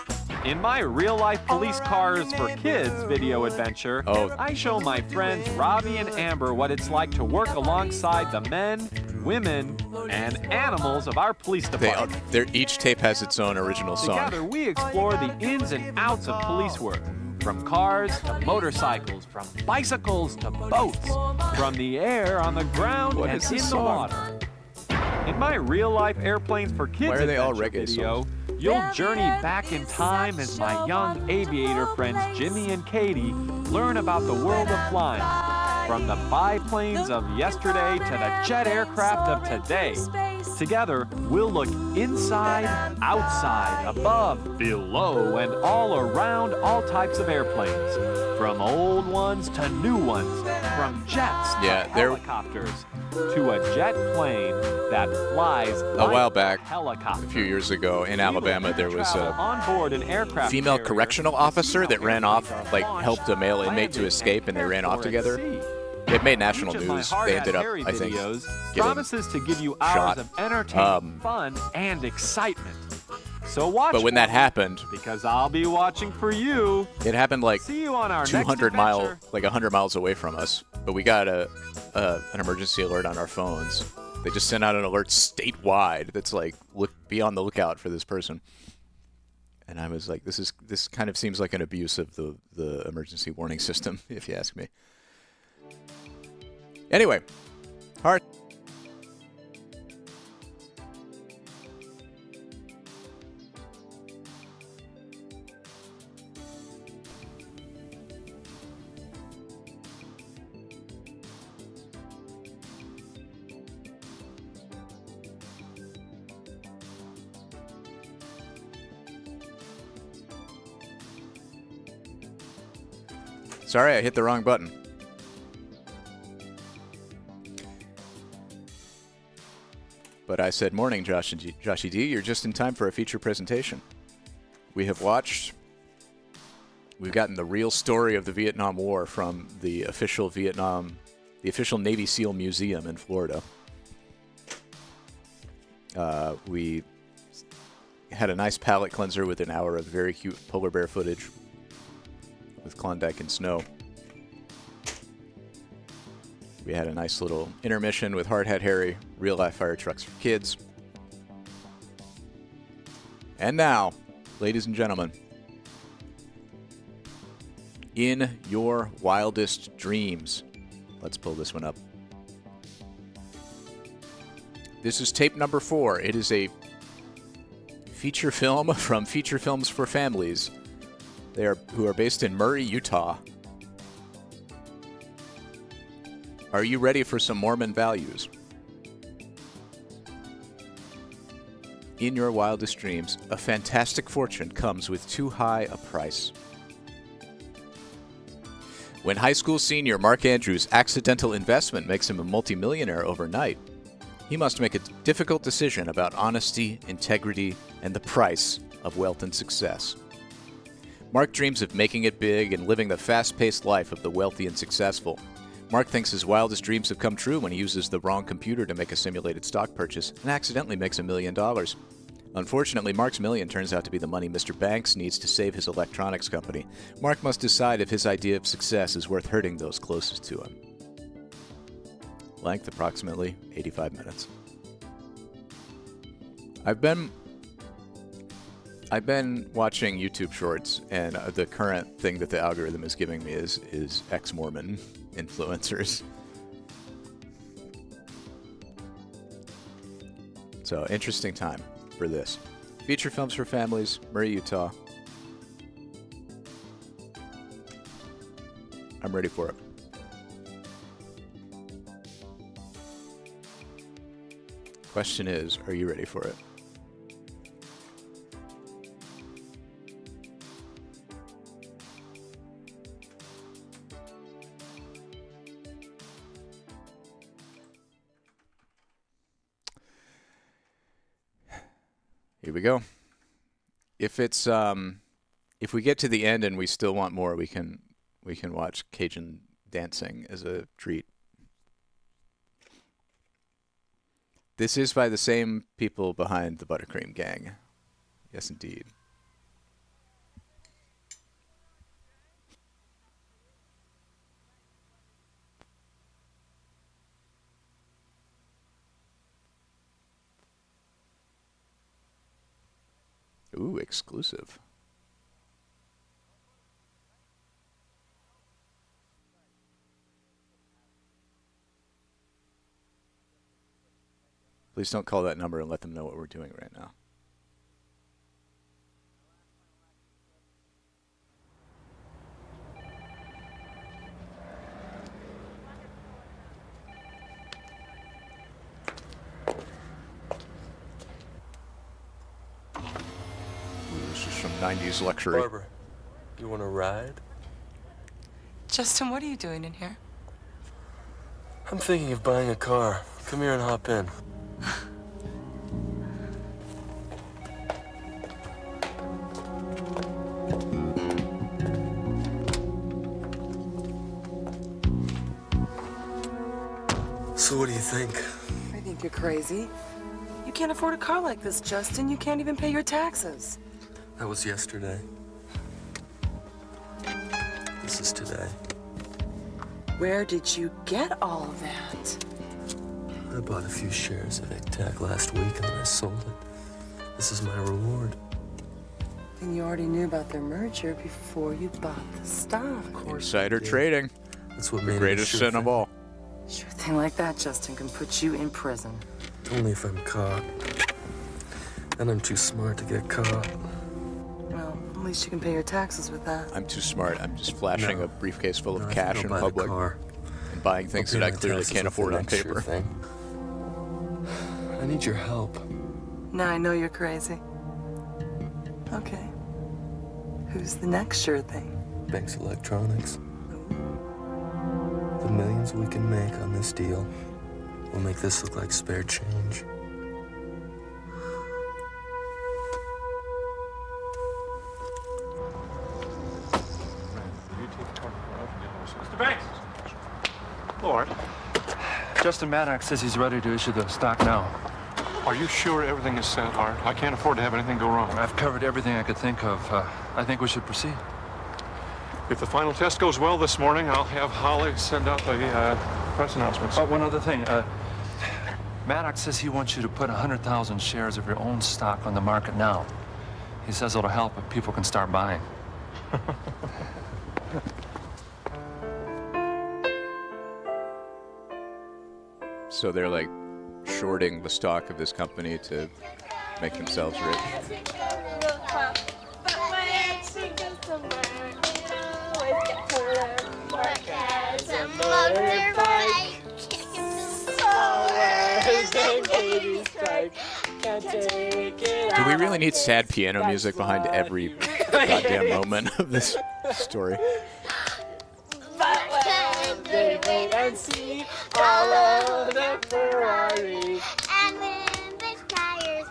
In my real-life police cars for kids video adventure, I show my friends Robbie and Amber what it's like to work alongside the men, women, and animals of our police department. Each tape has its own original song. Together, we explore the ins and outs of police work. From cars to motorcycles, from bicycles to boats, from the air, on the ground, and in the water. In my real-life Airplanes for Kids adventure video, you'll journey back in time as my young aviator friends Jimmy and Katie learn about the world of flying. From the biplanes of yesterday to the jet aircraft of today. Together, we'll look inside, outside, above, below, and all around all types of airplanes. From old ones to new ones. From jets to helicopters. To a jet plane that flies a while back, helicopter. a few years ago in Alabama, there was a on board an aircraft female correctional officer that ran off, like helped a male inmate to escape, and they ran off together. It made national news. They ended up, I think, promises to give you hours of entertainment, fun, and excitement. So watch. But when that happened, because I'll be watching for you. It happened like See you on our 100 miles away from us. But we got an emergency alert on our phones. They just sent out an alert statewide that's like, be on the lookout for this person. And I was like, this kind of seems like an abuse of the emergency warning system, if you ask me. Anyway, Hart. Sorry, I hit the wrong button. But I said, morning, Joshy D. You're just in time for a feature presentation. We've gotten the real story of the Vietnam War from the official Navy SEAL Museum in Florida. We had a nice palate cleanser with an hour of very cute polar bear footage with Klondike and snow. We had a nice little intermission with Hard Hat Harry, real life fire trucks for kids. And now, ladies and gentlemen, in your wildest dreams. Let's pull this one up. This is tape number 4. It is a feature film from Feature Films for Families. Who are based in Murray, Utah. Are you ready for some Mormon values? In your wildest dreams, a fantastic fortune comes with too high a price. When high school senior Mark Andrews' accidental investment makes him a multimillionaire overnight, he must make a difficult decision about honesty, integrity, and the price of wealth and success. Mark dreams of making it big and living the fast-paced life of the wealthy and successful. Mark thinks his wildest dreams have come true when he uses the wrong computer to make a simulated stock purchase and accidentally makes $1 million. Unfortunately, Mark's million turns out to be the money Mr. Banks needs to save his electronics company. Mark must decide if his idea of success is worth hurting those closest to him. Length approximately 85 minutes. I've been watching YouTube Shorts, and the current thing that the algorithm is giving me is ex-Mormon influencers. So, interesting time for this. Feature Films for Families, Murray, Utah. I'm ready for it. Question is, are you ready for it? Here we go. If it's if we get to the end and we still want more, we can watch Cajun dancing as a treat. This is by the same people behind the Buttercream Gang. Yes, indeed. Ooh, exclusive. Please don't call that number and let them know what we're doing right now. This is some 90s luxury. Barbara, you want to ride? Justin, what are you doing in here? I'm thinking of buying a car. Come here and hop in. So what do you think? I think you're crazy. You can't afford a car like this, Justin. You can't even pay your taxes. That was yesterday. This is today. Where did you get all of that? I bought a few shares of AgTech last week and then I sold it. This is my reward. And you already knew about their merger before you bought the stock. Of course. Insider trading. That's what The made it a greatest sure sin thing. of all. Sure thing like that, Justin, can put you in prison. Only if I'm caught. And I'm too smart to get caught. Well, at least you can pay your taxes with that. I'm too smart. I'm just flashing No. a briefcase full of No, I cash think in I'll buy the public car. and buying things I'll that pay I my clearly taxes can't with the afford on next sure paper. thing. I need your help. Now I know you're crazy. Okay. Who's the next sure thing? Banks Electronics. The millions we can make on this deal will make this look like spare change. Mr. Banks! Lord. Justin Maddox says he's ready to issue the stock now. Are you sure everything is set, Art? I can't afford to have anything go wrong. I've covered everything I could think of. I think we should proceed. If the final test goes well this morning, I'll have Holly send out the press announcements. Oh, one other thing. Maddox says he wants you to put 100,000 shares of your own stock on the market now. He says it'll help if people can start buying. So they're like shorting the stock of this company to make themselves rich. Do we really need sad piano music behind every goddamn moment of this story? They wait and see all of the Ferrari. And when the tires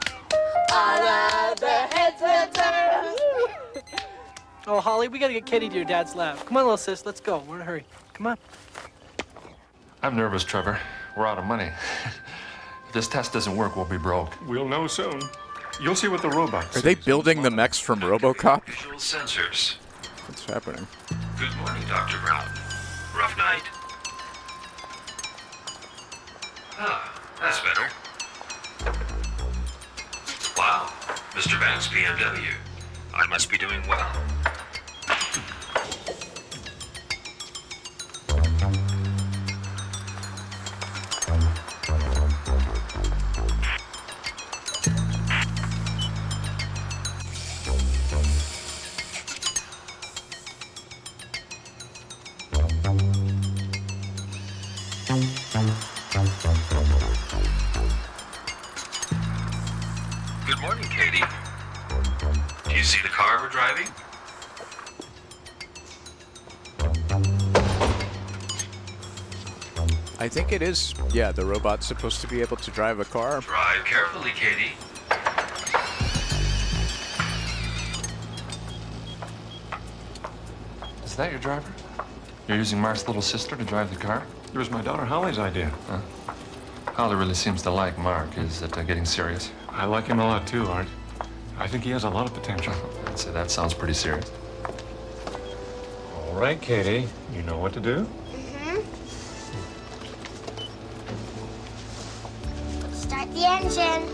all of the heads will turn. Oh, Holly, we gotta get Katie to your dad's lab. Come on, little sis, let's go. We're in a hurry. Come on. I'm nervous, Trevor. We're out of money. If this test doesn't work, we'll be broke. We'll know soon. You'll see what the robot Are they building the mechs from RoboCop? Visual sensors. What's happening? Good morning, Dr. Brown. Rough night? Ah, that's better. Wow, Mr. Banks, BMW. I must be doing well. Good morning, Katie. Do you see the car we're driving? I think it is. Yeah, the robot's supposed to be able to drive a car. Drive carefully, Katie. Is that your driver? You're using Mark's little sister to drive the car? It was my daughter Holly's idea. Huh? Holly really seems to like Mark. Is it getting serious? I like him a lot too, Art. I think he has a lot of potential. I'd say that sounds pretty serious. All right, Katie. You know what to do? Start the engine.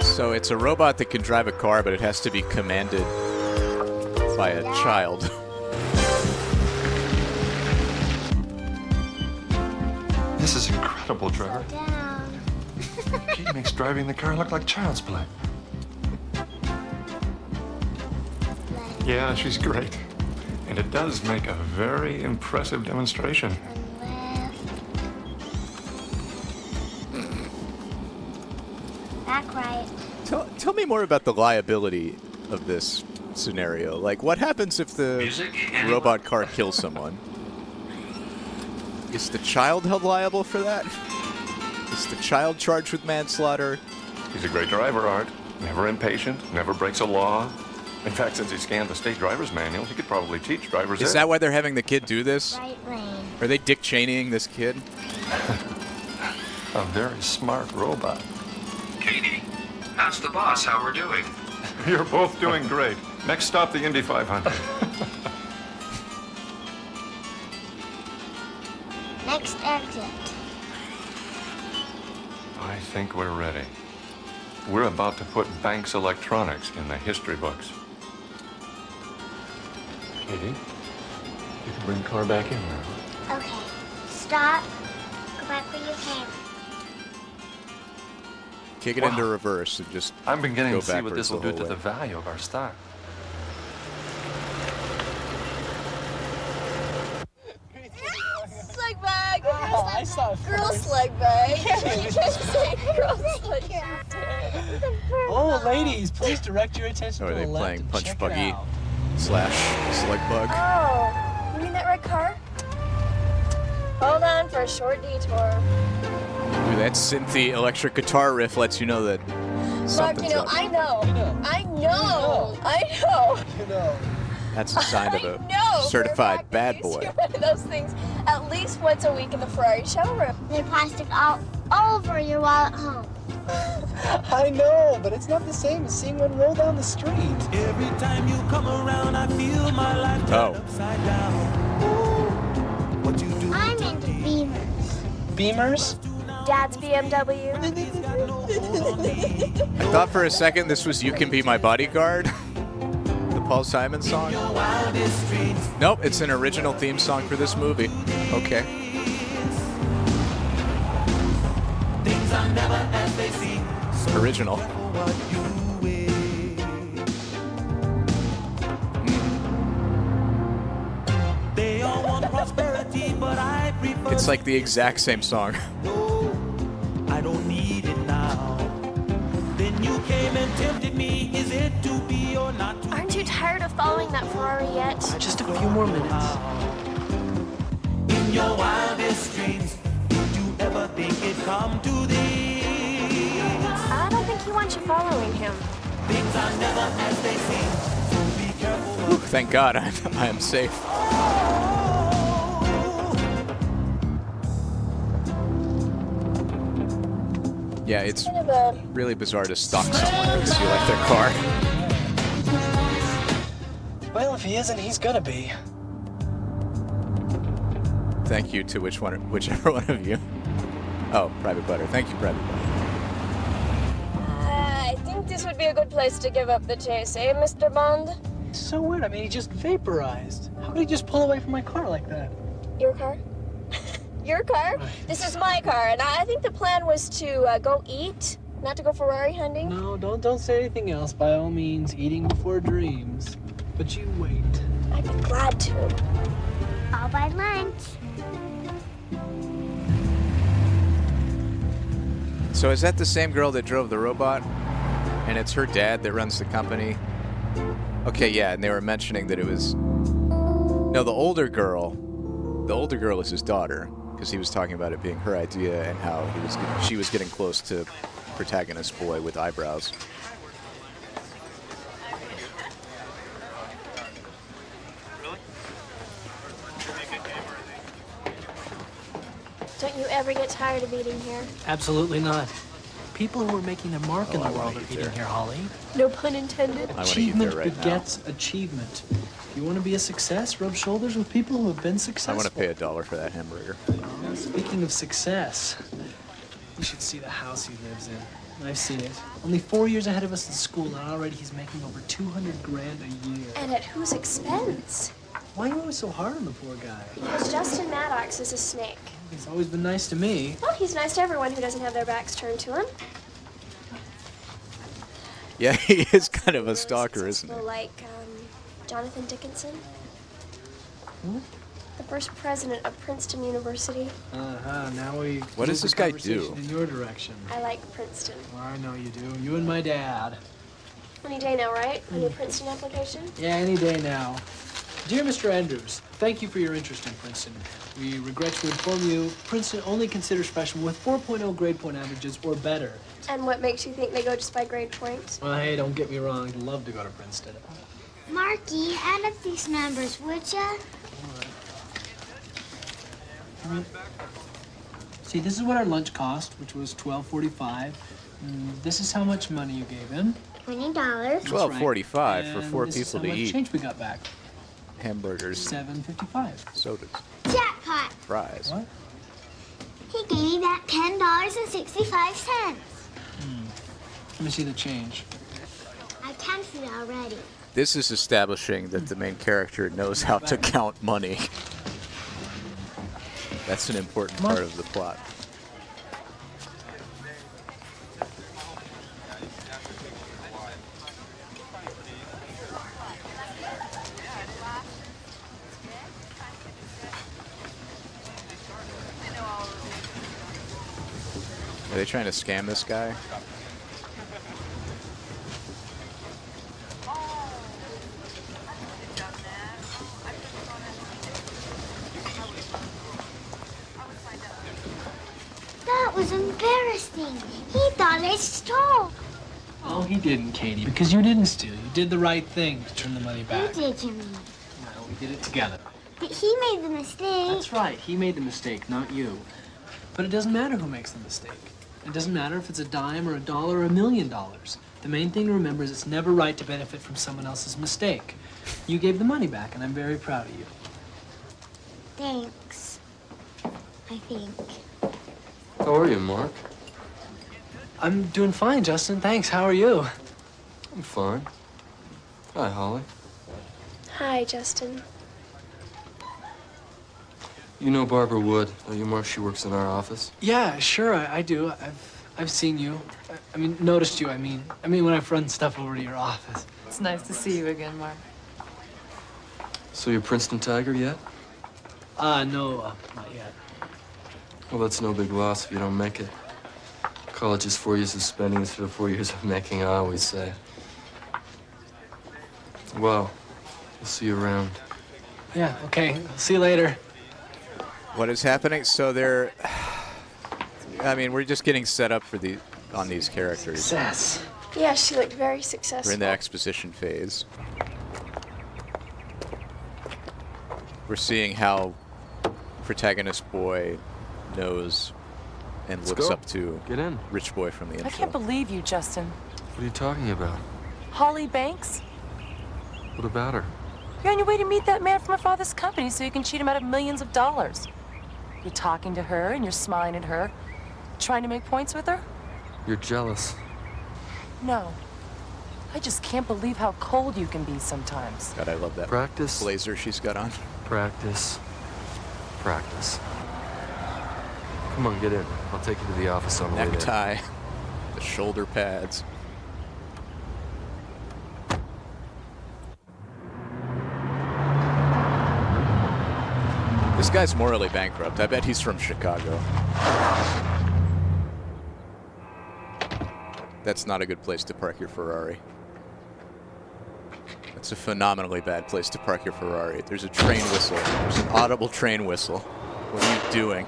So it's a robot that can drive a car, but it has to be commanded by a child. This is incredible, Trevor. She makes driving the car look like child's play. Yeah, she's great. And it does make a very impressive demonstration. Back right. Tell me more about the liability of this scenario. Like, what happens if the robot car kills someone? Is the child held liable for that? Is the child charged with manslaughter? He's a great driver, Art. Never impatient, never breaks a law. In fact, since he scanned the state driver's manual, he could probably teach drivers. Is that why they're having the kid do this? Right lane. Are they Dick Cheneying this kid? A very smart robot. Katie, ask the boss how we're doing. You're both doing great. Next stop, the Indy 500. Next exit. I think we're ready. We're about to put Banks Electronics in the history books. Katie, you can bring the car back in now. Okay. Stop. Go back where you came. Kick it into reverse and just I'm beginning go to see what this will do backwards to the the whole way. value of our stock. Sleg bag. Oh, I saw it Girl first. sleg bag. You just say girl sleg bag. Oh, ladies, please direct your attention Or to are the they left playing and Punch check it Buggy? out. slash slug bug. Oh, you mean that red car? Hold on for a short detour. Ooh, that synthy electric guitar riff lets you know that Mark, something's up. I know. I know. You know. That's a sign of know a certified bad boy. You're one of those things at least once a week in the Ferrari showroom. There's plastic all over your wall at home. I know, but it's not the same as seeing one roll down the street. Every time you come around, I feel my life turn upside down. Oh, what you do? I'm into Beamers. Beamers? Dad's BMW. I thought for a second this was You Can Be My Bodyguard, the Paul Simon song. Nope, it's an original theme song for this movie. Okay. Things are never as they seem. Original. They all want prosperity, but I prefer. It's like the exact same song. I don't need it now. Then you came and tempted me. Is it to be or not to? Aren't you tired of following that Ferrari yet? Just a few more minutes. In your wildest dreams, did you ever think it'd come to this? I don't think he wants you following him. Things are never as they seem. So be careful. Whew, thank God I am safe. Yeah, it's really bizarre to stalk someone because you like their car. Well, if he isn't, he's gonna be. Thank you to whichever one of you. Oh, Private Butter. Thank you, Private Butter. I think this would be a good place to give up the chase, eh, Mr. Bond? So weird. I mean, he just vaporized. How could he just pull away from my car like that? Your car? Your car? This is my car, and I think the plan was to go eat, not to go Ferrari hunting. No, don't say anything else. By all means, eating before dreams. But you wait. I'd be glad to. I'll buy lunch. So is that the same girl that drove the robot? And it's her dad that runs the company? Okay, yeah, and they were mentioning that it was... No, the older girl is his daughter, because he was talking about it being her idea and how she was getting close to protagonist boy with eyebrows. Don't you ever get tired of eating here? Absolutely not. People who are making their mark in the world are eating here, Holly. No pun intended. Achievement begets achievement. If you want to be a success, rub shoulders with people who have been successful. I want to pay $1 for that hamburger. Speaking of success, you should see the house he lives in. I've seen it. Only 4 years ahead of us in school, and already he's making over $200 grand a year. And at whose expense? Why are you always so hard on the poor guy? Because Justin Maddox is a snake. He's always been nice to me. Well, he's nice to everyone who doesn't have their backs turned to him. Yeah, he is kind of a stalker, isn't he? Like Jonathan Dickinson. Hmm? The first president of Princeton University. Now we... What does this guy do? In your direction. I like Princeton. Well, I know you do. You and my dad. Any day now, right? On your Princeton application? Yeah, any day now. Dear Mr. Andrews, thank you for your interest in Princeton. We regret to inform you, Princeton only considers freshmen with 4.0 grade point averages or better. And what makes you think they go just by grade points? Well, hey, don't get me wrong. I'd love to go to Princeton. Marky, add up these numbers, would ya? All right. See, this is what our lunch cost, which was $12.45. This is how much money you gave him. $20. $12.45 for 4 this is people how to much eat. change we got back. Hamburgers. $7.55. Sodas. Jackpot. Fries. What? He gave me back $10.65. Let me see the change. I counted it already. This is establishing that the main character knows how to count money. That's an important part of the plot. Are they trying to scam this guy? embarrassing. He thought I stole. Oh, he didn't, Katie, because you didn't steal. You did the right thing to turn the money back. You did, Jimmy. Well, we did it together. But he made the mistake. That's right. He made the mistake, not you. But it doesn't matter who makes the mistake. It doesn't matter if it's a dime or a dollar or $1 million. The main thing to remember is it's never right to benefit from someone else's mistake. You gave the money back, and I'm very proud of you. Thanks. I think. How are you, Mark? I'm doing fine, Justin. Thanks. How are you? I'm fine. Hi, Holly. Hi, Justin. You know Barbara Wood, don't you, Mark? She works in our office. Yeah, sure, I do. I've seen you. I mean, noticed you, I mean when I've run stuff over to your office. It's nice to see you again, Mark. So you're Princeton Tiger yet? No, not yet. Well, that's no big loss if you don't make it. College is 4 years of spending instead of 4 years of making, I always say. Well, we'll see you around. Yeah, okay. See you later. What is happening? So they're... I mean, we're just getting set up for on these characters. Success. Yeah, she looked very successful. We're in the exposition phase. We're seeing how protagonist boy knows and looks up to rich boy from the intro. I can't believe you, Justin. What are you talking about? Holly Banks? What about her? You're on your way to meet that man from her father's company so you can cheat him out of millions of dollars. You're talking to her and you're smiling at her, trying to make points with her? You're jealous. No. I just can't believe how cold you can be sometimes. God, I love that Practice. blazer she's got on. Practice. Practice. Come on, get in. I'll take you to the office on the way there. Necktie, the shoulder pads. This guy's morally bankrupt. I bet he's from Chicago. That's not a good place to park your Ferrari. That's a phenomenally bad place to park your Ferrari. There's a train whistle. There's an audible train whistle. What are you doing?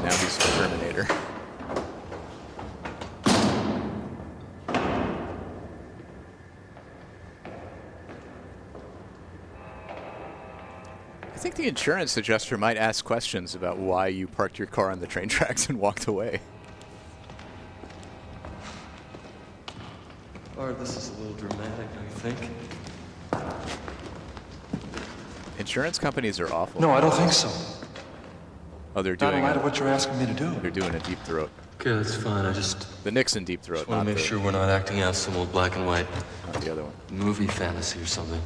Now he's the Terminator. I think the insurance adjuster might ask questions about why you parked your car on the train tracks and walked away. Art, this is a little dramatic, don't you think? Insurance companies are awful. No, I don't think so. Oh, they're Not doing in light of what you're asking me to do. They're doing a deep throat. Okay, that's fine. I just... The Nixon deep throat, want not to make the, sure we're not acting out some old black and white not the other one. movie fantasy or something.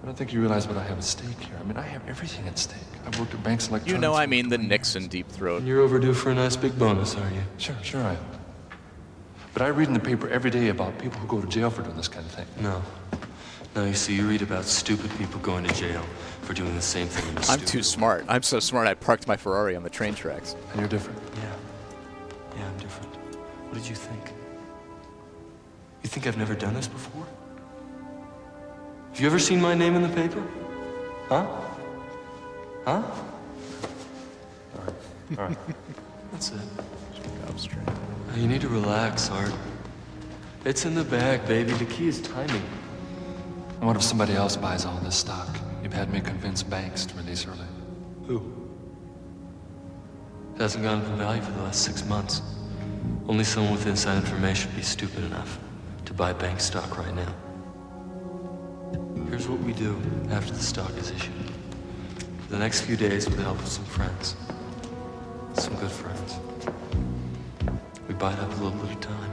I don't think you realize what I have at stake here. I mean, I have everything at stake. I've worked at banks electronics. You know I mean the Nixon deep throat. And you're overdue for a nice big bonus, aren't you? Sure I am. But I read in the paper every day about people who go to jail for doing this kind of thing. No. No, you see, you read about stupid people going to jail for doing the same thing. I'm too smart. I'm so smart I parked my Ferrari on the train tracks. And you're different. Yeah, I'm different. What did you think? You think I've never done this before? Have you ever seen my name in the paper? Huh? Huh? All right. That's it. Straight. You need to relax, Art. It's in the bag, baby. The key is timing. And what if somebody else buys all this stock? You've had me convince banks to release early. Who? It hasn't gone up in value for the last 6 months. Only someone with inside information would be stupid enough to buy bank stock right now. Here's what we do after the stock is issued. For the next few days, with the help of some friends, some good friends, we buy it up a little at a time.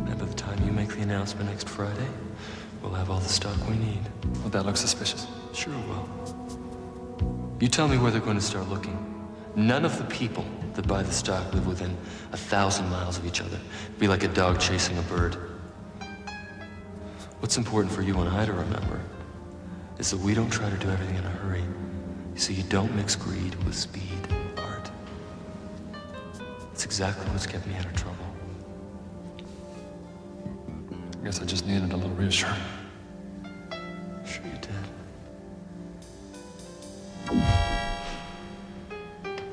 And by the time you make the announcement next Friday, we'll have all the stock we need. Well, that looks suspicious. Sure it will. You tell me where they're going to start looking. None of the people that buy the stock live within 1,000 miles of each other. It'd be like a dog chasing a bird. What's important for you and I to remember is that we don't try to do everything in a hurry. You see, you don't mix greed with speed, Art. It's exactly what's kept me out of trouble. I guess I just needed a little reassurance. Sure you did.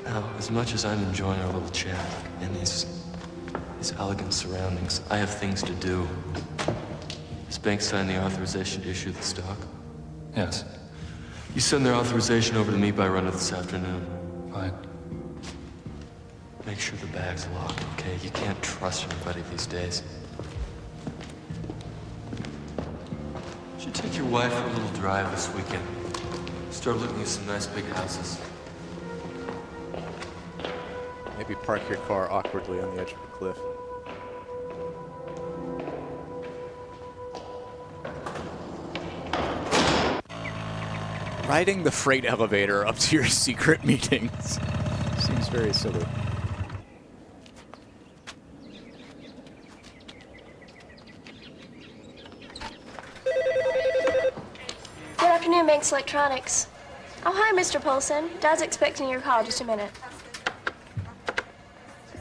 Now, as much as I'm enjoying our little chat in these elegant surroundings, I have things to do. Has Bank signed the authorization to issue the stock? Yes. You send their authorization over to me by run of this afternoon. Fine. Make sure the bag's locked, okay? You can't trust anybody these days. You should take your wife for a little drive this weekend. Start looking at some nice big houses. Maybe park your car awkwardly on the edge of a cliff. Riding the freight elevator up to your secret meetings seems very silly. Good afternoon, Banks Electronics. Oh, hi, Mr. Polson. Dad's expecting your call. Just a minute.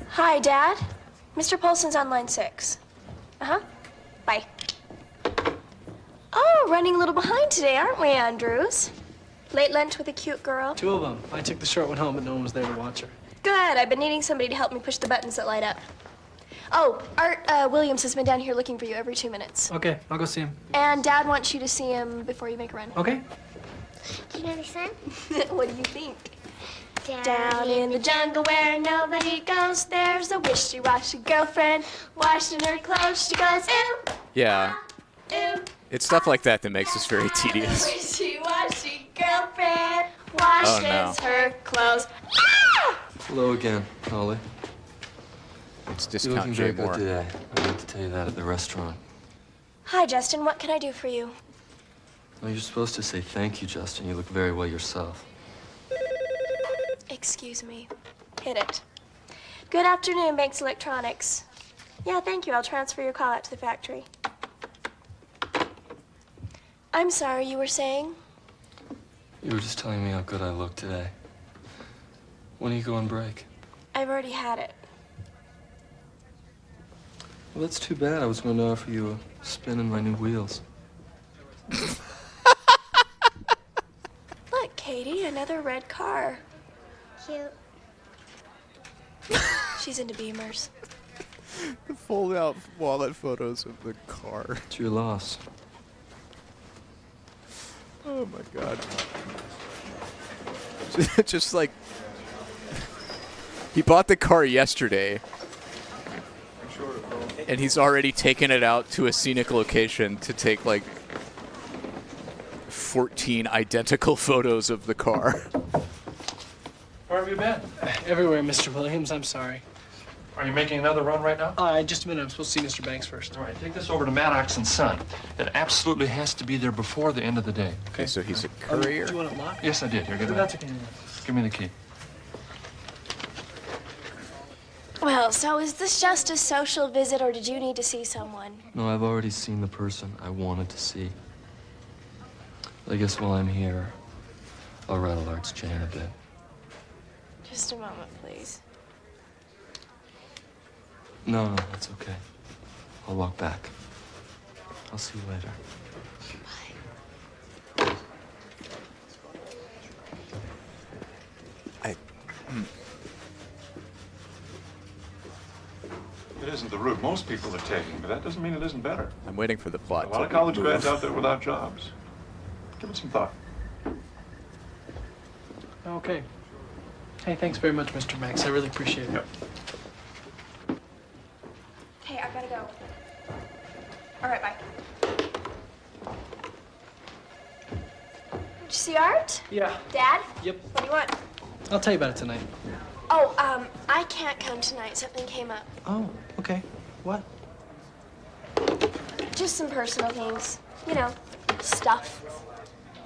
Hi, Dad. Mr. Polson's on line 6. Uh-huh. Bye. Oh, running a little behind today, aren't we, Andrews? Late lunch with a cute girl? 2 of them. I took the short one home, but no one was there to watch her. Good. I've been needing somebody to help me push the buttons that light up. Oh, Art Williams has been down here looking for you every 2 minutes. Okay, I'll go see him. And Dad wants you to see him before you make a run. Okay. Do you know the song? What do you think? Down in the jungle where nobody goes, there's a wishy-washy girlfriend washing her clothes. She goes, ooh, Yeah. ooh. It's stuff like that that makes this very tedious. Wishy-washy girlfriend washes her clothes. Ah! Hello again, Holly. It's You're looking discount very J good more. today. I meant to tell you that at the restaurant. Hi, Justin. What can I do for you? Well, you're supposed to say thank you, Justin. You look very well yourself. Excuse me. Hit it. Good afternoon, Banks Electronics. Yeah, thank you. I'll transfer your call out to the factory. I'm sorry, you were saying? You were just telling me how good I look today. When do you go on break? I've already had it. Well, that's too bad. I was going to offer you a spin in my new wheels. Look, Katie, another red car. Cute. She's into Beamers. The fold-out wallet photos of the car. It's your loss. Oh my god. Just like he bought the car yesterday and he's already taken it out to a scenic location to take like 14 identical photos of the car. Where have you been? Everywhere, Mr. Williams. I'm sorry. Are you making another run right now? Just a minute. I'm supposed to see Mr. Banks first. All right, take this over to Maddox and Son. It absolutely has to be there before the end of the day. Okay, so he's a courier. Do you want it locked? Yes, I did. Here, get That's that. okay. Give me the key. Well, so is this just a social visit, or did you need to see someone? No, I've already seen the person I wanted to see. I guess while I'm here, I'll rattle Art's chain a bit. Just a moment, please. No, that's okay. I'll walk back. I'll see you later. It isn't the route most people are taking, but that doesn't mean it isn't better. I'm waiting for the plot. A lot of college grads out there without jobs. Give it some thought. Okay. Hey, thanks very much, Mr. Banks. I really appreciate it. Yep. Hey, I gotta go. All right, bye. Did you see Art? Yeah. Dad? Yep. What do you want? I'll tell you about it tonight. Oh, I can't come tonight. Something came up. Oh, okay. What? Just some personal things. You know, stuff.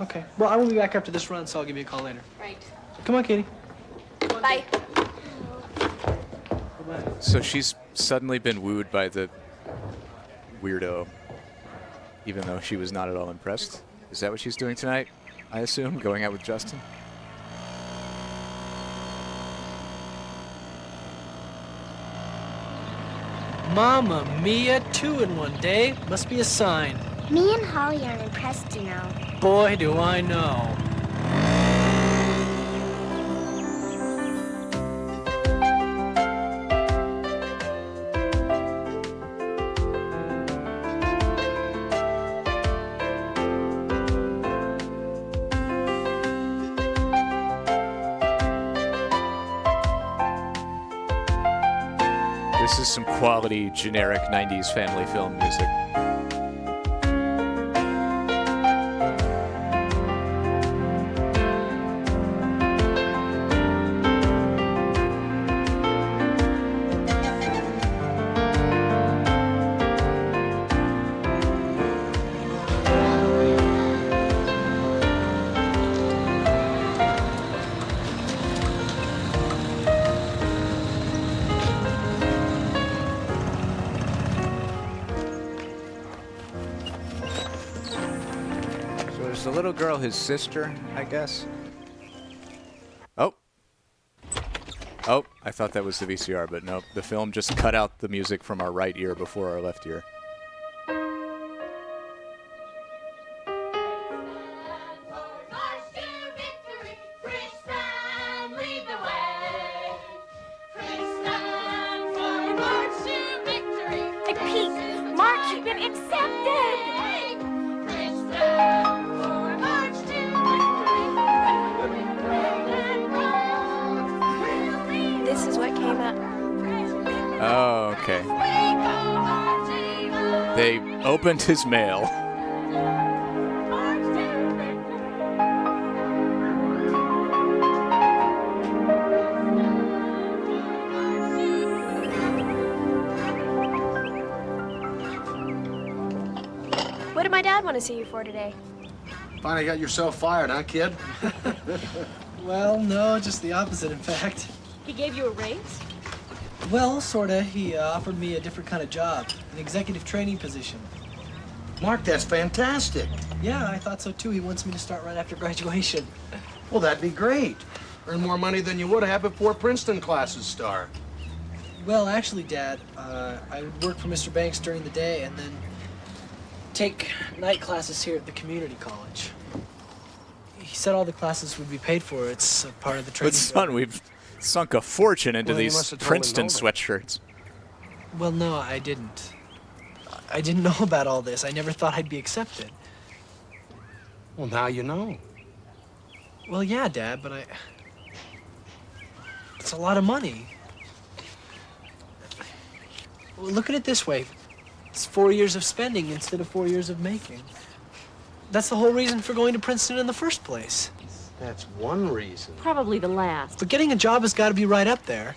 Okay. Well, I will be back after this run, so I'll give you a call later. Right. Come on, Katie. Bye. So she's suddenly been wooed by the weirdo, even though she was not at all impressed. Is that what she's doing tonight, I assume? Going out with Justin? Mamma mia, 2 in one day. Must be a sign. Me and Holly aren't impressed, you know. Boy, do I know. This is some quality, generic 90s family film music. The little girl, his sister, I guess. Oh. Oh, I thought that was the VCR, but nope. The film just cut out the music from our right ear before our left ear. Hey, Pete, Mark, you've been accepted! This is what came up. Oh, okay. They opened his mail. What did my dad want to see you for today? Finally got yourself fired, huh, kid? Well, no, just the opposite, in fact. He gave you a raise? Well, sorta. He offered me a different kind of job, an executive training position. Mark, that's fantastic. Yeah, I thought so too. He wants me to start right after graduation. Well, that'd be great. Earn more money than you would have before Princeton classes start. Well, actually, Dad, I would work for Mr. Banks during the day and then take night classes here at the community college. He said all the classes would be paid for. It's a part of the training. But son, we've sunk a fortune into Well, you these must have told him Princeton no, then. sweatshirts. Well, no, I didn't. I didn't know about all this. I never thought I'd be accepted. Well, now you know. Well, yeah, Dad, but it's a lot of money. Well, look at it this way. It's 4 years of spending instead of 4 years of making. That's the whole reason for going to Princeton in the first place. That's one reason. Probably the last. But getting a job has got to be right up there.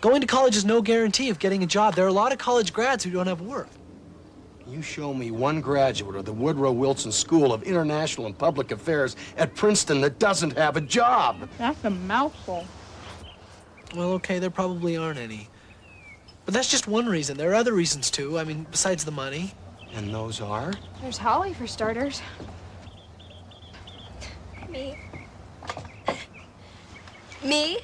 Going to college is no guarantee of getting a job. There are a lot of college grads who don't have work. You show me one graduate of the Woodrow Wilson School of International and Public Affairs at Princeton that doesn't have a job. That's a mouthful. Well, okay, there probably aren't any. But that's just one reason. There are other reasons, too. I mean, besides the money. And those are? There's Holly, for starters. Me? Me?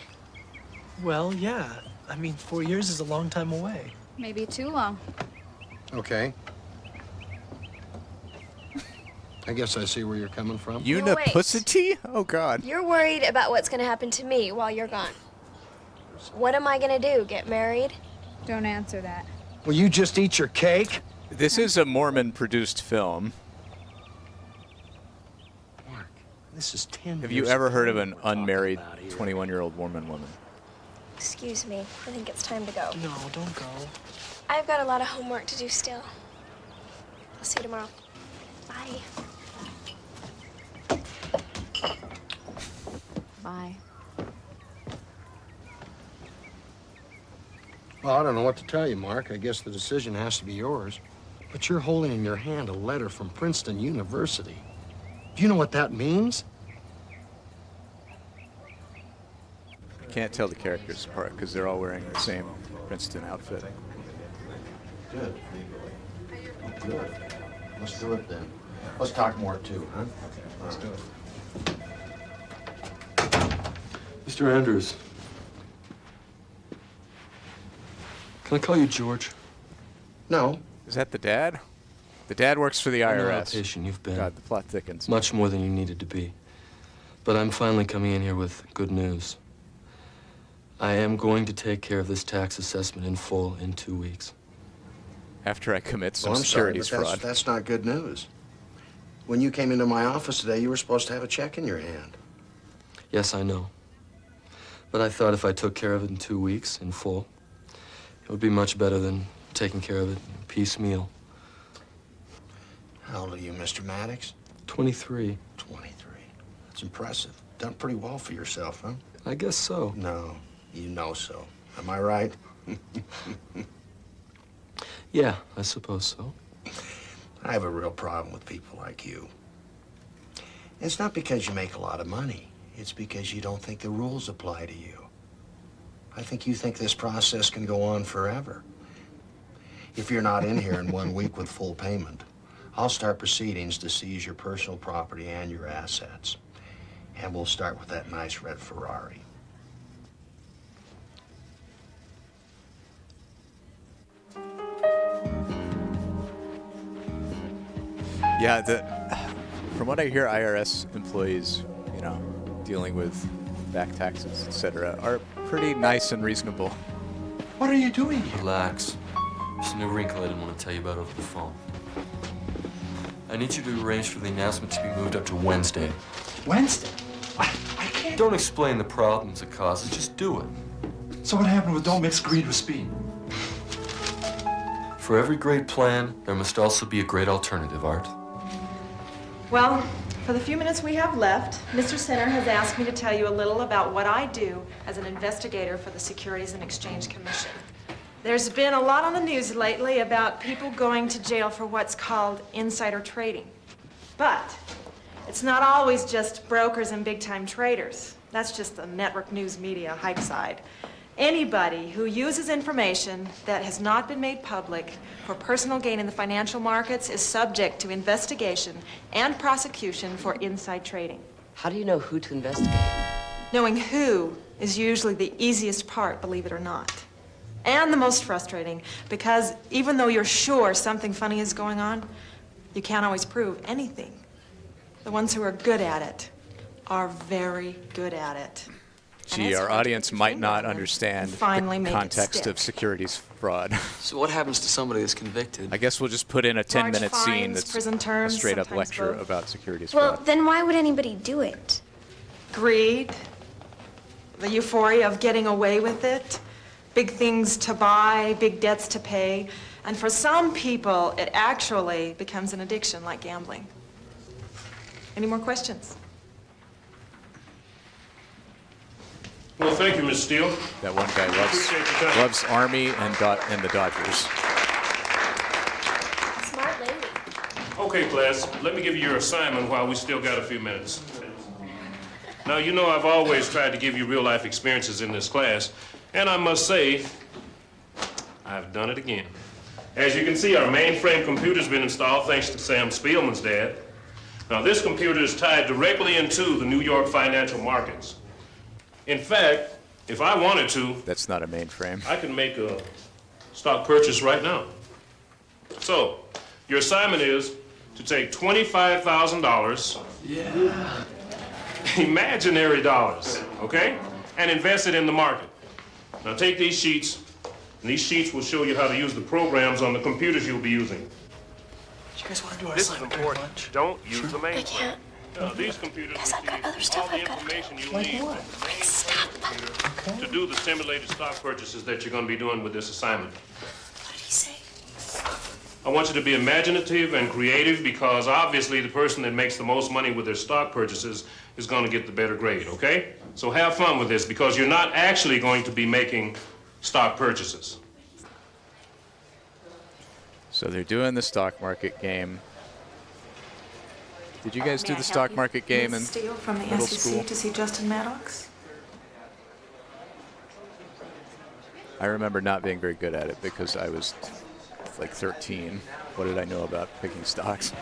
Well, yeah. I mean, 4 years is a long time away. Maybe too long. Okay. I guess I see where you're coming from. Uniplicity? Oh, God. You're worried about what's going to happen to me while you're gone. What am I going to do? Get married? Don't answer that. Will you just eat your cake? This is a Mormon-produced film. Mark, this is 10 Have you years ever heard of ago an we're talking unmarried about here. 21-year-old Mormon woman? Excuse me. I think it's time to go. No, don't go. I've got a lot of homework to do still. I'll see you tomorrow. Bye. Bye. Well, I don't know what to tell you, Mark. I guess the decision has to be yours. But you're holding in your hand a letter from Princeton University. Do you know what that means? Can't tell the characters apart because they're all wearing the same Princeton outfit. Good. Good. Let's do it then. Let's talk more too, huh? Let's do it. Mr. Andrews. Can I call you George? No. Is that the dad? The dad works for the I know how IRS. patient you've been. God, the plot thickens. Much more than you needed to be. But I'm finally coming in here with good news. I am going to take care of this tax assessment in full in 2 weeks. After I commit some I'm sorry, securities but fraud. that's not good news. When you came into my office today, you were supposed to have a check in your hand. Yes, I know. But I thought if I took care of it in 2 weeks, in full, it would be much better than taking care of it piecemeal. How old are you, Mr. Maddox? 23. 23. That's impressive. Done pretty well for yourself, huh? I guess so. No, you know so. Am I right? Yeah, I suppose so. I have a real problem with people like you. It's not because you make a lot of money. It's because you don't think the rules apply to you. I think you think this process can go on forever. If you're not in here in 1 week with full payment, I'll start proceedings to seize your personal property and your assets. And we'll start with that nice red Ferrari. Yeah, from what I hear, IRS employees, you know, dealing with back taxes, etc., are pretty nice and reasonable. What are you doing here? Relax. There's a new wrinkle I didn't want to tell you about over the phone. I need you to arrange for the announcement to be moved up to Wednesday. Wednesday? Don't explain the problems it causes, just do it. So what happened with don't mix greed with speed? For every great plan, there must also be a great alternative, Art. Well, for the few minutes we have left, Mr. Center has asked me to tell you a little about what I do as an investigator for the Securities and Exchange Commission. There's been a lot on the news lately about people going to jail for what's called insider trading. But it's not always just brokers and big-time traders. That's just the network news media hype side. Anybody who uses information that has not been made public for personal gain in the financial markets is subject to investigation and prosecution for inside trading. How do you know who to investigate? Knowing who is usually the easiest part, believe it or not. And the most frustrating, because even though you're sure something funny is going on, you can't always prove anything. The ones who are good at it are very good at it. Gee, our audience might not understand finally the make it context stick. of securities fraud. So what happens to somebody that's convicted? I guess we'll just put in a 10-minute Large scene fines, that's prison a terms, straight-up sometimes lecture both. about securities Well, fraud. then why would anybody do it? Greed, the euphoria of getting away with it, big things to buy, big debts to pay. And for some people, it actually becomes an addiction like gambling. Any more questions? Well, thank you, Miss Steele. That one guy loves Army and the Dodgers. Smart lady. Okay, class, let me give you your assignment while we still got a few minutes. Now, you know I've always tried to give you real-life experiences in this class, and I must say, I've done it again. As you can see, our mainframe computer's been installed thanks to Sam Spielman's dad. Now, this computer is tied directly into the New York financial markets. In fact, if I wanted to... That's not a mainframe. I can make a stock purchase right now. So, your assignment is to take $25,000... Yeah. Imaginary dollars, okay? And invest it in the market. Now take these sheets, and these sheets will show you how to use the programs on the computers you'll be using. You guys want to do our This is assignment important. lunch? Don't use the I mainframe. can't. Now, these computers Because I've got other all stuff the I've got to do. information you Like need what? Quick, stop. to do the simulated stock purchases that you're going to be doing with this assignment. What did he say? I want you to be imaginative and creative because obviously the person that makes the most money with their stock purchases is going to get the better grade, okay? So have fun with this because you're not actually going to be making stock purchases. So they're doing the stock market game. Did you guys do May I the help stock you? market game in Ms. Steele from the middle SEC school? to see Justin Maddox. I remember not being very good at it because I was like 13. What did I know about picking stocks?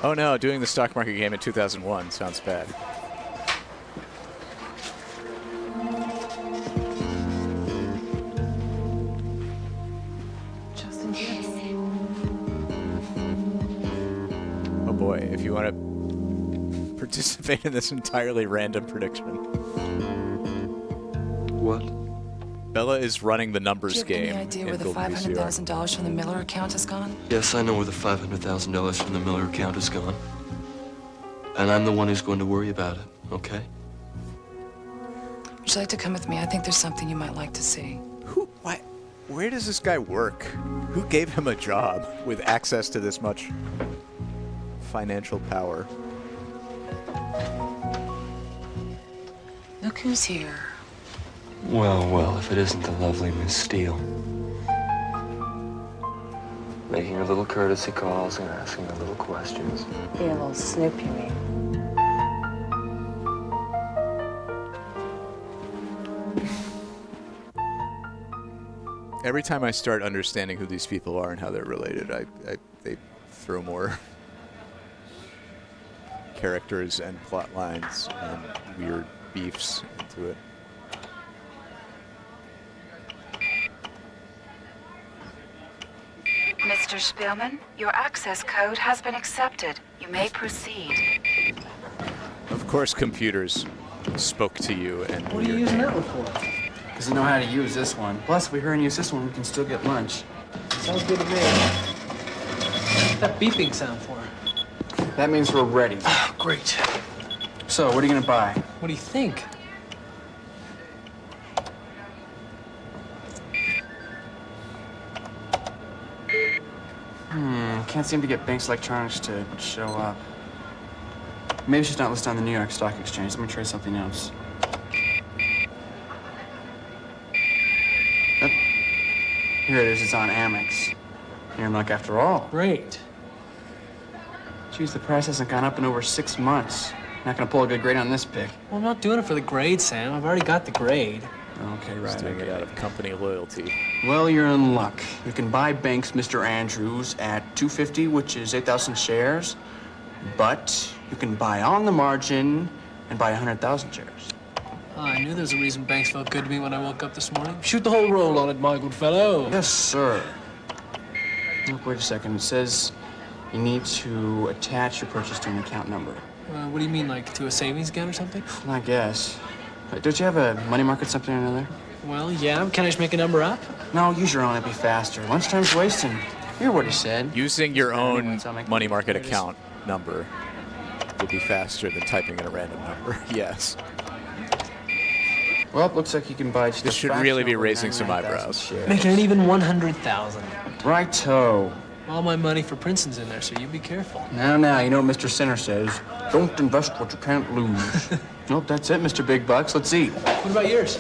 Oh no, doing the stock market game in 2001 sounds bad. Oh boy, if you want to participate in this entirely random prediction. What? Bella is running the numbers Do you have game any idea in where the Golden VCR. $500,000 from the Miller account has gone? Yes, I know where the $500,000 from the Miller account has gone. And I'm the one who's going to worry about it, okay? Would you like to come with me? I think there's something you might like to see. Why? Where does this guy work? Who gave him a job with access to this much financial power? Look who's here. Well, if it isn't the lovely Miss Steele. Making her little courtesy calls and asking her little questions. Being a little snoop, you mean? Every time I start understanding who these people are and how they're related, they throw more characters and plot lines and weird beefs into it. Mr. Spielman, your access code has been accepted. You may proceed. Of course computers spoke to you and What are you using that one for? Doesn't know how to use this one. Plus, if we hurry and use this one, we can still get lunch. Sounds good to me. What's that beeping sound for? That means we're ready. Great. So, what are you gonna buy? What do you think? Can't seem to get Banks Electronics to show up. Maybe she's not listed on the New York Stock Exchange. Let me try something else. Yep. Here it is. It's on Amex. You're in luck after all. Great. Geez, the price hasn't gone up in over 6 months. Not gonna pull a good grade on this pick. Well, I'm not doing it for the grade, Sam. I've already got the grade. Okay, right. Just doing it out of company loyalty. Well, you're in luck. You can buy Banks Mr. Andrews at $250, which is 8,000 shares. But you can buy on the margin and buy 100,000 shares. I knew there was a reason Banks felt good to me when I woke up this morning. Shoot the whole roll on it, my good fellow. Yes, sir. Look, wait a second. It says you need to attach your purchase to an account number. What do you mean, like to a savings account or something? I guess. Don't you have a money market something or another? Well, yeah. Can I just make a number up? No, use your own. It'd be faster. Lunchtime's wasting. Hear what he said. Using your own money market account number would be faster than typing in a random number. Yes. Well, looks like you can buy just This should really be raising some eyebrows. Making it even 100,000. Righto. All my money for Princeton's in there, so you be careful. Now, you know what Mr. Sinner says. Don't invest what you can't lose. Nope, that's it, Mr. Big Bucks. Let's eat. What about yours?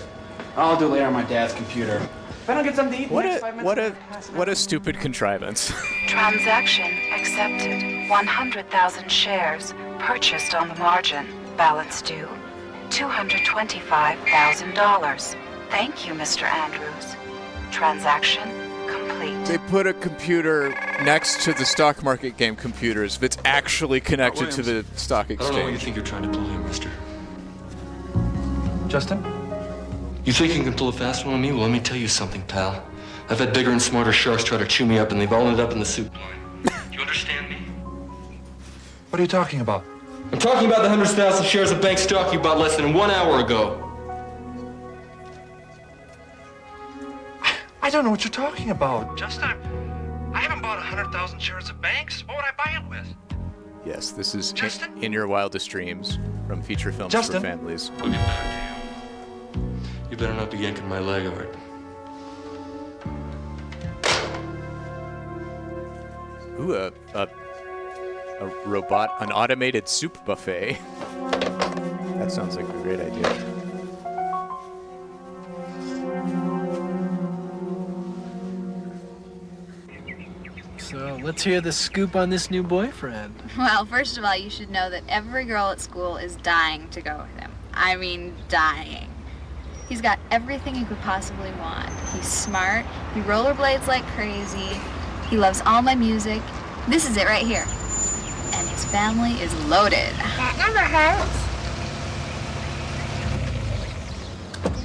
I'll do it later on my dad's computer. If I don't get something to eat in the next 5 minutes... What a stupid contrivance. Transaction accepted. 100,000 shares purchased on the margin. Balance due $225,000. Thank you, Mr. Andrews. Transaction complete. They put a computer next to the stock market game computers that's actually connected to the stock I don't know what you exchange. think you're trying to pull here, mister. Justin? You think you can pull a fast one on me? Well, let me tell you something, pal. I've had bigger and smarter sharks try to chew me up, and they've all ended up in the soup line. Do you understand me? What are you talking about? I'm talking about the 100,000 shares of bank stock you bought less than 1 hour ago. I don't know what you're talking about. Justin, I haven't bought 100,000 shares of Banks. What would I buy it with? Yes, this is in your wildest dreams from feature films Justin? for families. You better not be yanking my leg, Art. Ooh, a robot, an automated soup buffet. That sounds like a great idea. So let's hear the scoop on this new boyfriend. Well, first of all, you should know that every girl at school is dying to go with him. I mean, dying. He's got everything you could possibly want. He's smart, he rollerblades like crazy, he loves all my music. This is it right here. And his His family is loaded. That never hurts.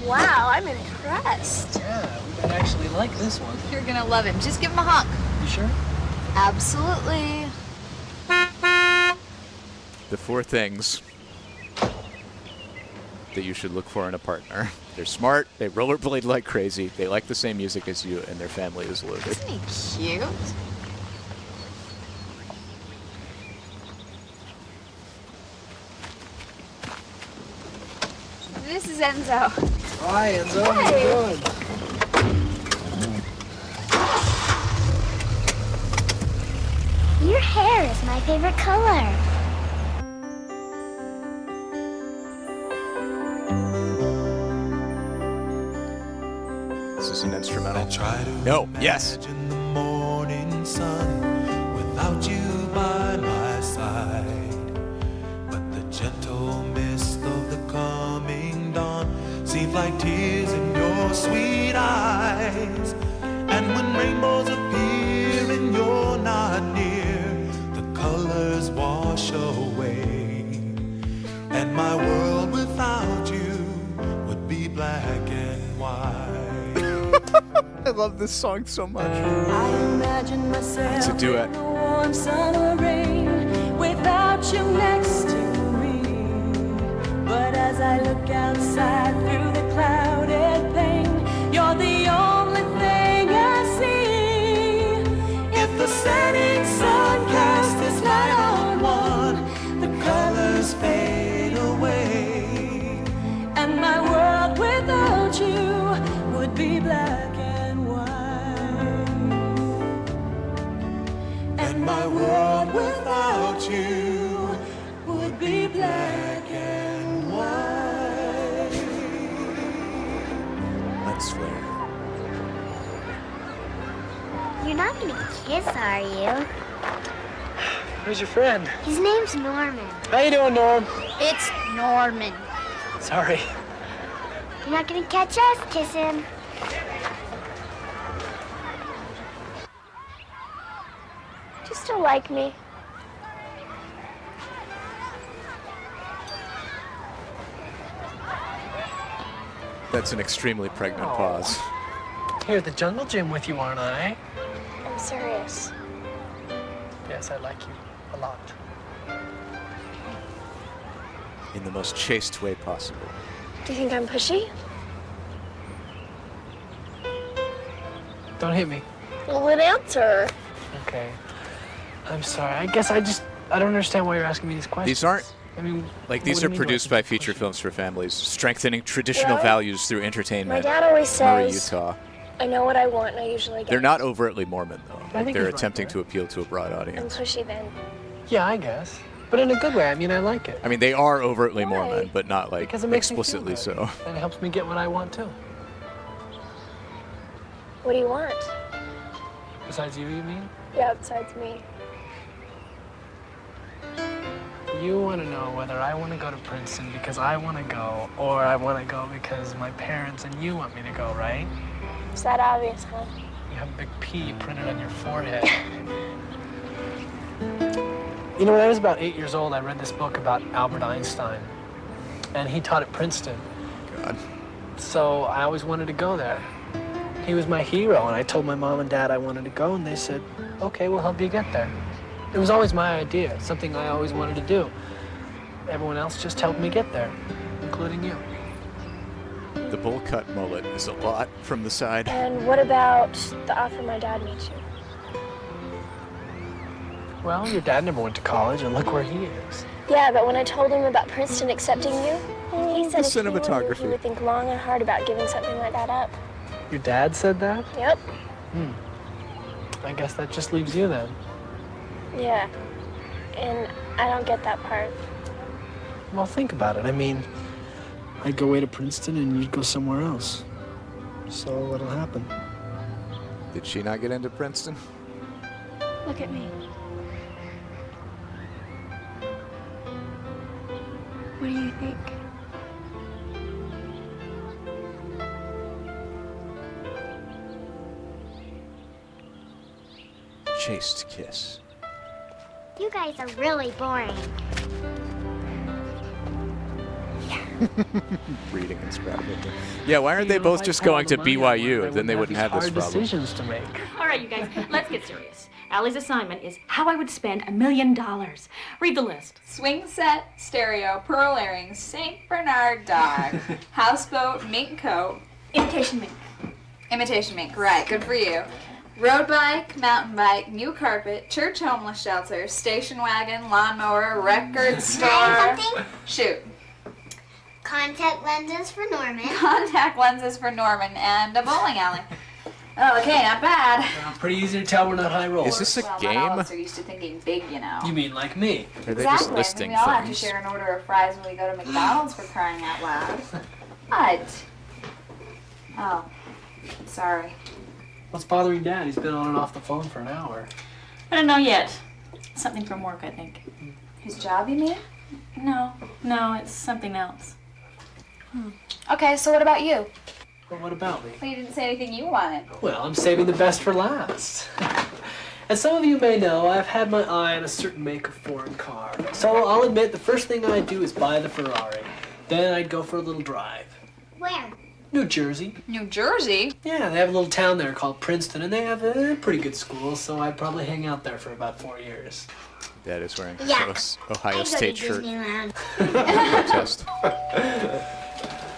Wow, I'm impressed. Yeah, we might actually like this one. You're gonna love him. Just give him a honk. You sure? Absolutely. The 4 things that you should look for in a partner. They're smart, they rollerblade like crazy, they like the same music as you, and their family is loaded. Isn't he cute? This is Enzo. Hi, Enzo. How you doing? Your hair is my favorite color. Is this an instrumental? Try to No. Yes. imagine the morning sun without you by my side. But the gentle mist of the coming dawn seems like tears in your sweet eyes. And when rainbows appear and you're not near, the colors wash away. And my world without you would be black and white. I love this song so much. I imagine myself It's a duet. in the warm sun or rain without you next to me. But as I look outside through the clouded pane, you're the only thing I see. If the setting sun casts its light on one, the colors fade away, and my world without you would be black and white. And my world without you would be black and white. Let's flare. You're not gonna kiss, are you? Who's your friend? His name's Norman. How you doing, Norm? It's Norman. Sorry. You're not gonna catch us kissing. Do you still like me? That's an extremely pregnant pause. Here at the jungle gym with you, aren't I? I'm serious. Yes, I like you a lot. In the most chaste way possible. Do you think I'm pushy? Don't hit me. Well, then answer. Okay. I'm sorry. I guess I don't understand why you're asking me these questions. These aren't, I mean, like, these what do are you mean, produced by Feature Films for Families, strengthening traditional Well, values through entertainment. my dad always Murray, says- Utah. I know what I want, and I usually get They're it. not overtly Mormon, though. I Like, think they're he's right attempting there. to appeal to a broad I'm audience. pushy then. Yeah, I guess. But in a good way. I mean, I like it. I mean, they are overtly Why? Mormon, but not, like, Because it makes explicitly me feel good. so. And it helps me get what I want, too. What do you want? Besides you mean? Yeah, besides me. You want to know whether I want to go to Princeton because I want to go, or I want to go because my parents and you want me to go, right? Is that obvious, huh? You have a big P printed on your forehead. You know, when I was about 8 years old, I read this book about Albert Einstein, and he taught at Princeton. God. So I always wanted to go there. He was my hero, and I told my mom and dad I wanted to go, and they said, okay, we'll help you get there. It was always my idea, something I always wanted to do. Everyone else just helped me get there, including you. The bowl cut mullet is a lot from the side. And what about the offer my dad made you? Well, your dad never went to college, and look where he is. Yeah, but when I told him about Princeton accepting you, he said The if he were you, cinematography. he would think long and hard about giving something like that up. Your dad said that? Yep. I guess that just leaves you then. Yeah. And I don't get that part. Well, think about it. I mean, I'd go away to Princeton and you'd go somewhere else. So what'll happen? Did she not get into Princeton? Look at me. What do you think? Chaste kiss. You guys are really boring. Breeding and sprouting. Yeah, why aren't they both just going to BYU? Then they wouldn't have this problem. Decisions to make. All right, you guys, let's get serious. Allie's assignment is how I would spend $1 million. Read the list. Swing set, stereo, pearl earrings, St. Bernard dog, houseboat, mink coat. Imitation mink. Imitation mink, right, good for you. Road bike, mountain bike, new carpet, church homeless shelter, station wagon, lawnmower, record store. Something? Shoot. Contact lenses for Norman. Contact lenses for Norman and a bowling alley. Oh, okay, not bad. Pretty easy to tell we're not high rollers. Is this a Well, game? not all of us are used to thinking big, you know. You mean like me? Are they just Exactly. listing we all have to things? share an order of fries when we go to McDonald's for crying out loud. What? Oh, sorry. What's bothering Dad? He's been on and off the phone for an hour. I don't know yet. Something from work, I think. His job, you mean? No, it's something else. Okay, so what about you? Well, what about me? Well, you didn't say anything you wanted. Well, I'm saving the best for last. As some of you may know, I've had my eye on a certain make of foreign car. So I'll admit the first thing I'd do is buy the Ferrari. Then I'd go for a little drive. Where? New Jersey. New Jersey? Yeah, they have a little town there called Princeton, and they have a pretty good school, so I'd probably hang out there for about 4 years. Dad is wearing Yeah. Ohio I'd State go to shirt. Disneyland. Protest.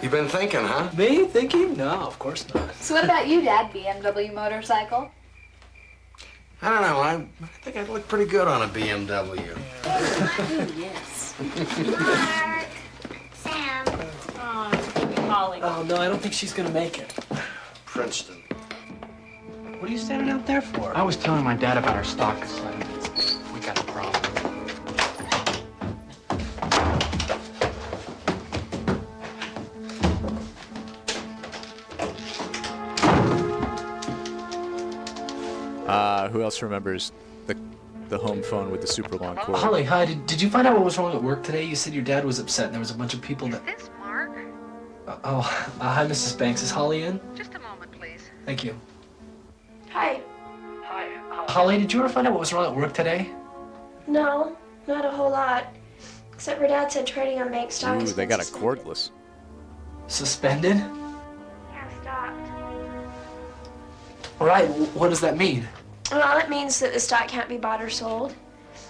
You've been thinking, huh? Me? Thinking? No, of course not. So what about you, Dad? BMW motorcycle? I don't know. I think I'd look pretty good on a BMW. Yes. Mark. Sam. Oh, Holly. Oh, no, I don't think she's gonna make it. Princeton. What are you standing out there for? I was telling my dad about our stock assignments. We got a problem. Who else remembers the home phone with the super long cord? Holly, hi. Did you find out what was wrong at work today? You said your dad was upset and there was a bunch of people that... Is this Mark? Hi, Mrs. Banks. Is Holly in? Just a moment, please. Thank you. Hi. Holly, did you ever find out what was wrong at work today? No, not a whole lot. Except for Dad said trading on bank stock Ooh, has they been got a suspended. cordless. Suspended? Yeah, stopped. Right, what does that mean? Well, it means that the stock can't be bought or sold.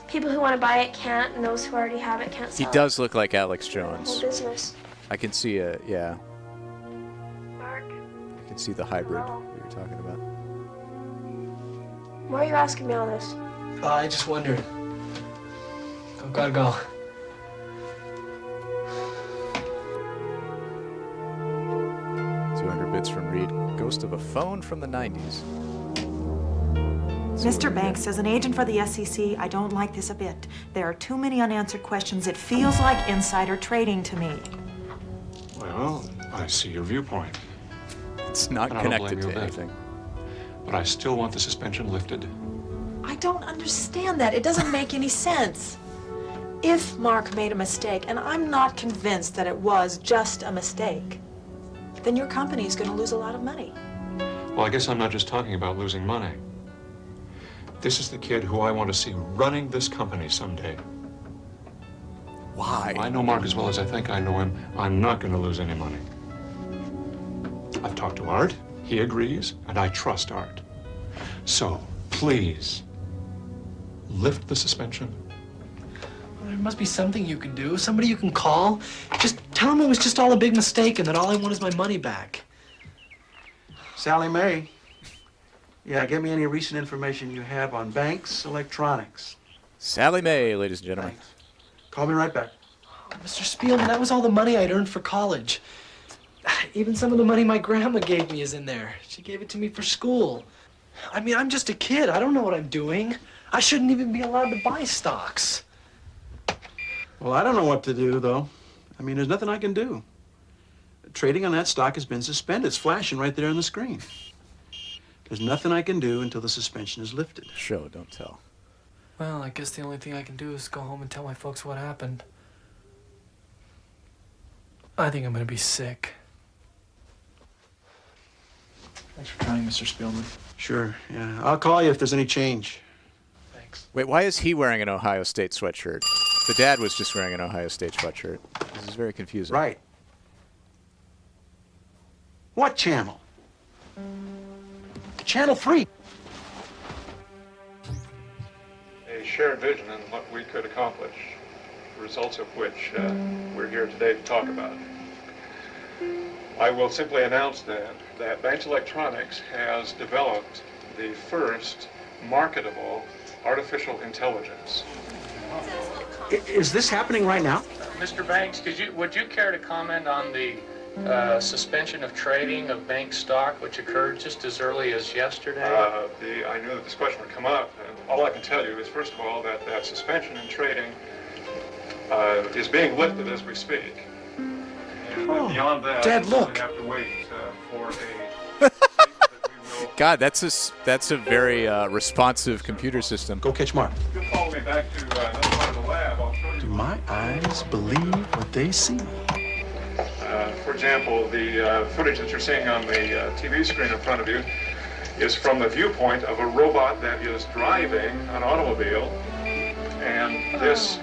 People who want to buy it can't, and those who already have it can't He sell does look like Alex it. Whole Jones. business. I can see yeah. Mark, I can see the hybrid you were talking about. why are you asking me all this? I just wondered. Gotta go. Bits from Reed. Ghost of a phone from the 90s. Mr. Banks, as an agent for the SEC, I don't like this a bit. There are too many unanswered questions. It feels like insider trading to me. Well, I see your viewpoint. It's not And I don't connected blame you to a bit. anything. But I still want the suspension lifted. I don't understand that. It doesn't make any sense. If Mark made a mistake, and I'm not convinced that it was just a mistake, then your company is going to lose a lot of money. Well, I guess I'm not just talking about losing money. This is the kid who I want to see running this company someday. Why? I know Mark as well as I think I know him. I'm not going to lose any money. I've talked to Art. He agrees, and I trust Art. So, please, lift the suspension. There must be something you can do, somebody you can call. Just tell him it was just all a big mistake and that all I want is my money back. Sally Mae. Yeah, give me any recent information you have on banks, electronics. Sally Mae, ladies and gentlemen. Thanks. Call me right back. Mr. Spielman, that was all the money I'd earned for college. Even some of the money my grandma gave me is in there. She gave it to me for school. I mean, I'm just a kid. I don't know what I'm doing. I shouldn't even be allowed to buy stocks. Well, I don't know what to do, though. I mean, there's nothing I can do. Trading on that stock has been suspended. It's flashing right there on the screen. There's nothing I can do until the suspension is lifted. Show, don't tell. Well, I guess the only thing I can do is go home and tell my folks what happened. I think I'm gonna be sick. Thanks for trying, Mr. Spielman. Sure, yeah. I'll call you if there's any change. Thanks. electronics. Wait, why is he wearing an Ohio State sweatshirt? The dad was just wearing an Ohio State sweatshirt. This is very confusing. Right. What channel? Channel 3. A shared vision in what we could accomplish, the results of which we're here today to talk about. I will simply announce that Banks Electronics has developed the first marketable artificial intelligence. Is this happening right now? Mr. Banks, would you care to comment on the suspension of trading of bank stock, which occurred just as early as yesterday? I knew that this question would come up, and all I can tell you is, first of all, that suspension in trading is being lifted as we speak. And beyond that, Dad, look. we have to wait for a... God, that's a very responsive computer system. Go catch Mark. If you'll follow me back to another part of the lab, I'll show you. Do my eyes believe what they see? For example, the footage that you're seeing on the TV screen in front of you is from the viewpoint of a robot that is driving an automobile, and this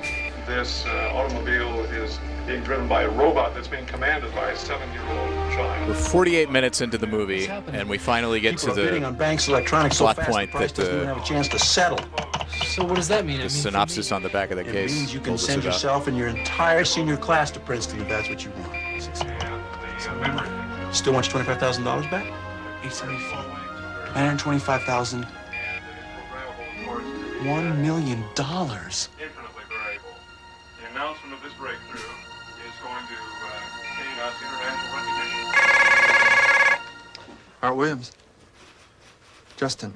automobile is being driven by a robot that's being commanded by a 7-year-old child. We're 48 minutes into the movie, and we finally get People to are bidding the on Banks Electronics so plot fast point the price that doesn't even have a chance to settle. So what does that mean? the synopsis on the back of the It case means you can told us send about. yourself and your entire senior class to Princeton if that's what you want. Still want your $25,000 back? 874. $925,000. $1 million. Infinitely variable. The announcement of this breakthrough is going to gain us international recognition. Art Williams. Justin.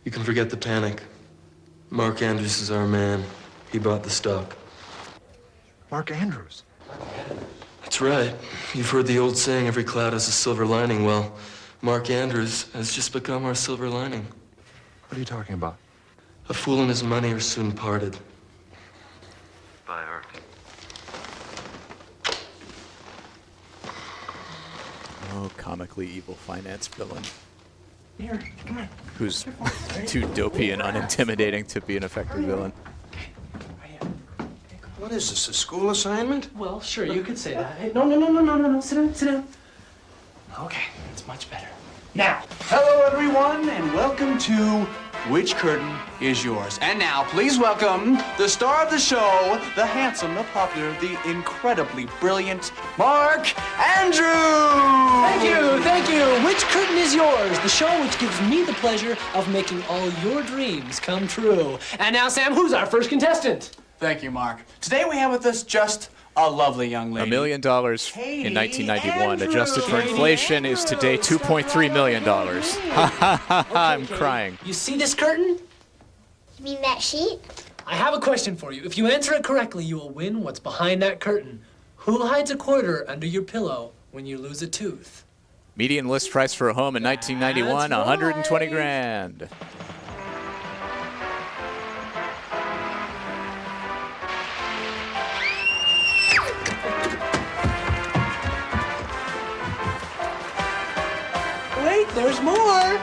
You can forget the panic. Mark Andrews is our man. He bought the stock. Mark Andrews. That's right. You've heard the old saying, every cloud has a silver lining. Well, Mark Andrews has just become our silver lining. What are you talking about? A fool and his money are soon parted. Bye, Art. Oh, comically evil finance villain. Here, come on. Who's too dopey and unintimidating to be an effective villain. What is this, a school assignment? Well, sure, you could say that. Hey, no. Sit down. Okay, it's much better. Now, hello everyone, and welcome to Which Curtain Is Yours? And now, please welcome the star of the show, the handsome, the popular, the incredibly brilliant Mark Andrews! Thank you. Which Curtain Is Yours? The show which gives me the pleasure of making all your dreams come true. And now, Sam, who's our first contestant? Thank you, Mark. Today we have with us just a lovely young lady. $1 million in 1991, adjusted for inflation, is today $2.3 million. I'm crying. You see this curtain? You mean that sheet? I have a question for you. If you answer it correctly, you will win what's behind that curtain. Who hides a quarter under your pillow when you lose a tooth? Median list price for a home in 1991, That's 120 right. grand. Wait, there's more.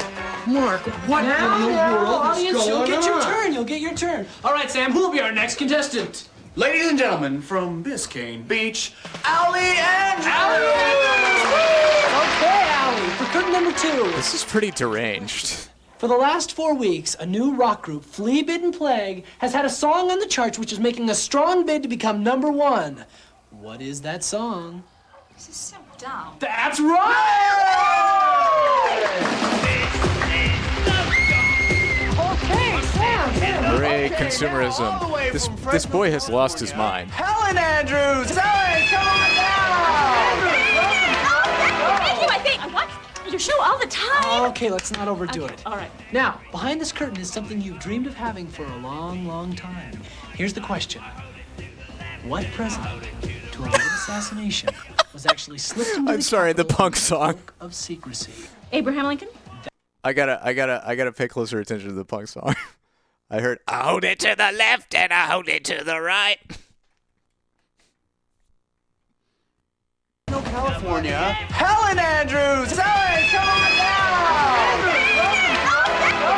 Mark, what Now, in the world audience, is you'll going get your on? turn. You'll get your turn. All right, Sam, who will be our next contestant? Ladies and gentlemen, from Biscayne Beach, Allie Andrews! Okay, Allie, for curtain number 2. This is pretty deranged. For the last 4 weeks, a new rock group, Flea Bitten Plague, has had a song on the charts which is making a strong bid to become number 1. What is that song? This is so dumb. That's right! Okay, Sam. Hooray, Okay, consumerism. now, all the way This from this boy has Fresno, lost his mind. Helen Andrews! Hey, come on down! Thank you, I think. I watch your show all the time. Okay, let's not overdo it. All right. Now, behind this curtain is something you've dreamed of having for a long, long time. Here's the question. What president to avoid assassination was actually slipped into I'm sorry, the punk song. of secrecy? Abraham Lincoln? I gotta pay closer attention to the punk song. I heard, I hold it to the left and I hold it to the right. California, Helen Andrews! Hey, come on down!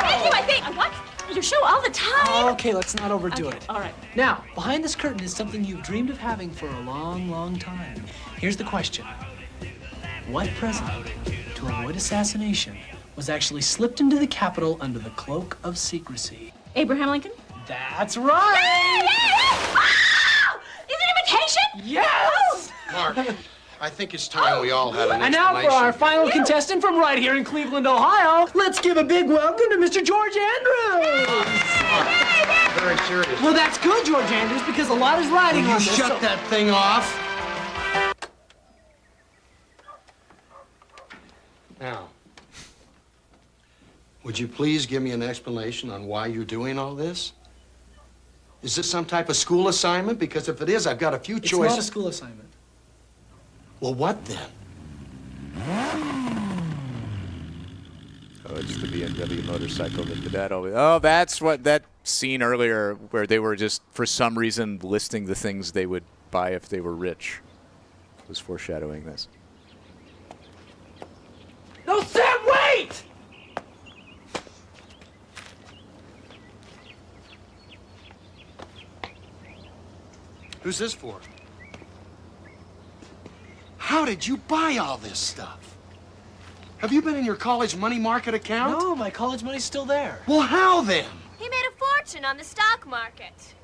Thank you, I think. I watch your show all the time. Okay, let's not overdo it. All right. Now, behind this curtain is something you've dreamed of having for a long, long time. Here's the question. What president, to avoid assassination, was actually slipped into the Capitol under the cloak of secrecy? Abraham Lincoln? That's right! Oh! Is it imitation? Yes! Mark, I think it's time we all had an And now for our final contestant from right here in Cleveland, Ohio, let's give a big welcome to Mr. George Andrews! Very serious. Well, that's good, George Andrews, because a lot is riding Will on you this. shut that thing off? Now, would you please give me an explanation on why you're doing all this? Is this some type of school assignment? Because if it is, I've got a few It's choices. not a school assignment. Well, what then? Oh, it's the BMW motorcycle that the dad always... Oh, that's what that scene earlier where they were just, for some reason, listing the things they would buy if they were rich was foreshadowing this. No, Sam, wait! Who's this for? How did you buy all this stuff? Have you been in your college money market account? No, my college money's still there. Well, how then? He made a fortune on the stock market.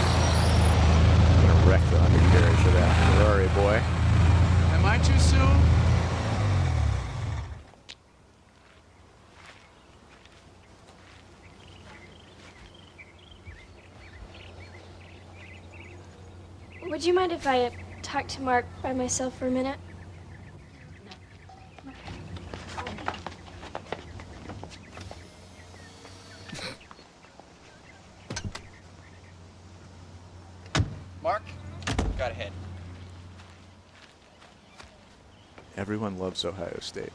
I'm gonna wreck the undercarriage of that Ferrari boy. Am I too soon? Would you mind if I talk to Mark by myself for a minute? Mark, got ahead. Everyone loves Ohio State.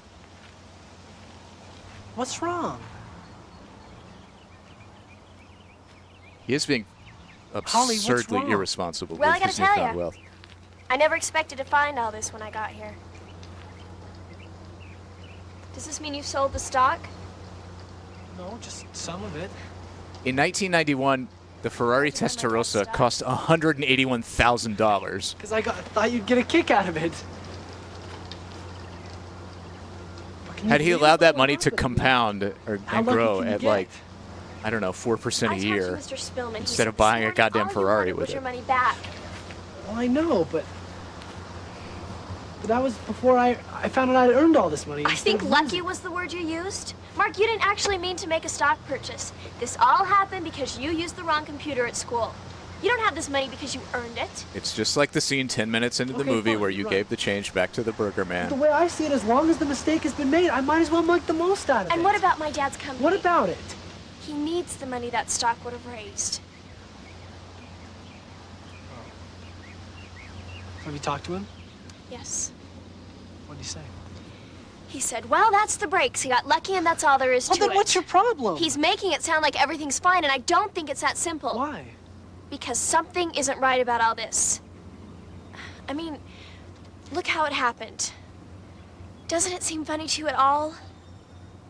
What's wrong? He is being Holly, what's absurdly wrong? irresponsible Well, I with gotta his tell newfound ya. wealth. I never expected to find all this when I got here. Does this mean you sold the stock? No, just some of it. In 1991, the Ferrari Testarossa cost $181,000. Because I thought you'd get a kick out of it. Had he allowed that money to compound How and lucky grow can you at get? like, I don't know, 4% a year, Mr. Spillman, he instead of buying a swore goddamn all you Ferrari wanted with was it. your money back. Well, I know, but that was before I found out I'd earned all this money. I think lucky was the word you used. Mark, you didn't actually mean to make a stock purchase. This all happened because you used the wrong computer at school. You don't have this money because you earned it. It's just like the scene 10 minutes into the Okay, movie fine, where you right. gave the change back to the burger The man. way I see it, as long as the mistake has been made, I might as well make the most out of it. And what about my dad's company? What about it? He needs the money that stock would have raised. Have you talked to him? Yes. What did he say? He said, well, that's the breaks. He got lucky and that's all there is to it. Well, then what's your problem? He's making it sound like everything's fine, and I don't think it's that simple. Why? Because something isn't right about all this. I mean, look how it happened. Doesn't it seem funny to you at all?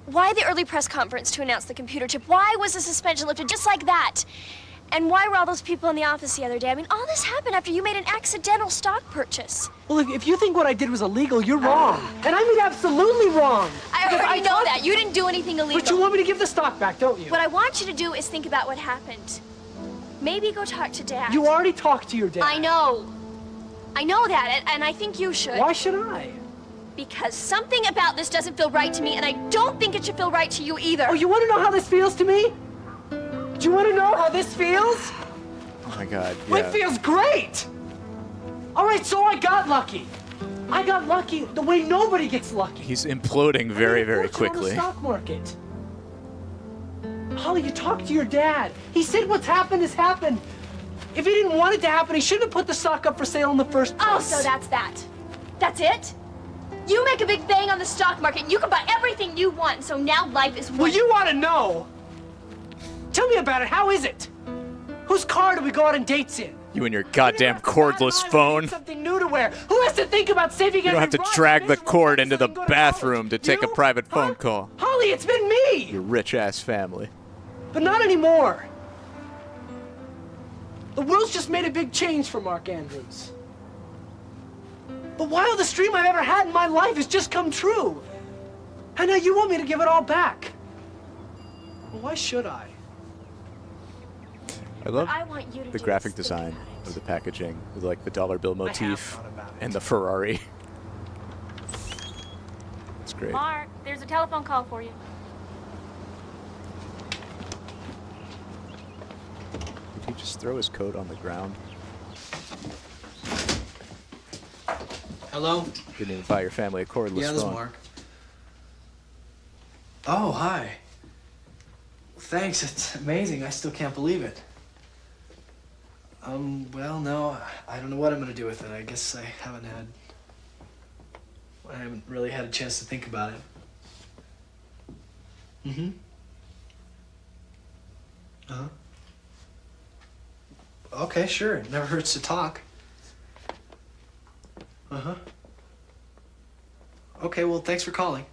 Why the early press conference to announce the computer chip? Why was the suspension lifted just like that? And why were all those people in the office the other day? I mean, all this happened after you made an accidental stock purchase. Well, if you think what I did was illegal, you're wrong. And I mean absolutely wrong. I Because already know talked- that. You didn't do anything illegal. But you want me to give the stock back, don't you? What I want you to do is think about what happened. Maybe go talk to Dad. You already talked to your dad. I know. I know that, and I think you should. Why should I? Because something about this doesn't feel right to me, and I don't think it should feel right to you either. Oh, you want to know how this feels to me? Do you want to know how this feels? Oh my God, Well, yeah. it feels great. All right, so I got lucky. I got lucky the way nobody gets lucky. He's imploding very, very Fortune on the quickly. stock market. Holly, you talked to your dad. He said what's happened has happened. If he didn't want it to happen, he shouldn't have put the stock up for sale in the first place. Oh, so that's that. That's it? You make a big bang on the stock market, and you can buy everything you want, so now life is Well, you want to know. Tell me about it. How is it? Whose car do we go out on dates in? You and your goddamn cordless phone. Something new to everywhere. Who has to think about saving You don't have to drag the cord into the bathroom to take a private phone call. Holly, it's been me! Your rich-ass family. But not anymore. The world's just made a big change for Mark Andrews. The wildest dream I've ever had in my life has just come true. And now you want me to give it all back. Well, why should I? I love I want you to the do graphic this. design of the packaging with like the dollar bill motif and the Ferrari. It's great. Mark, there's a telephone call for you. Did he just throw his coat on the ground? Hello? Didn't even buy your family a cordless Yeah, this is phone. Mark. Oh, hi. Thanks, it's amazing. I still can't believe it. Well, no, I don't know what I'm gonna do with it. I guess I haven't really had a chance to think about it. Mm-hmm. Uh-huh. Okay, sure. It never hurts to talk. Uh-huh. Okay, well, thanks for calling.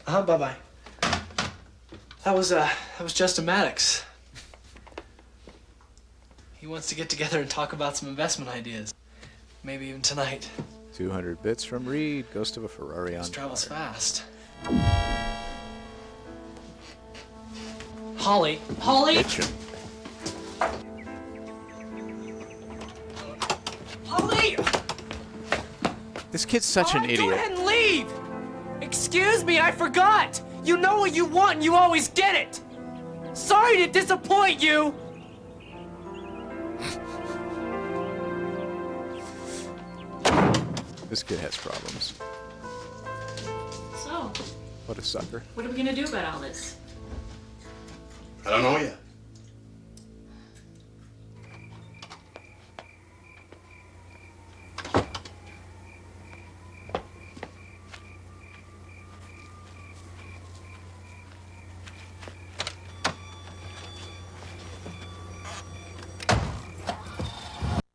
Uh-huh, bye-bye. That was Justin Maddox. He wants to get together and talk about some investment ideas. Maybe even tonight. 200 bits from Reed. Ghost of a Ferrari on This travels fire. fast. Holly! Holly! Bitchin'. Holly! This kid's such an Go idiot. ahead and leave! Excuse me, I forgot! You know what you want and you always get it! Sorry to disappoint you! This kid has problems. So, What a sucker. what are we gonna do about all this? I don't know yet.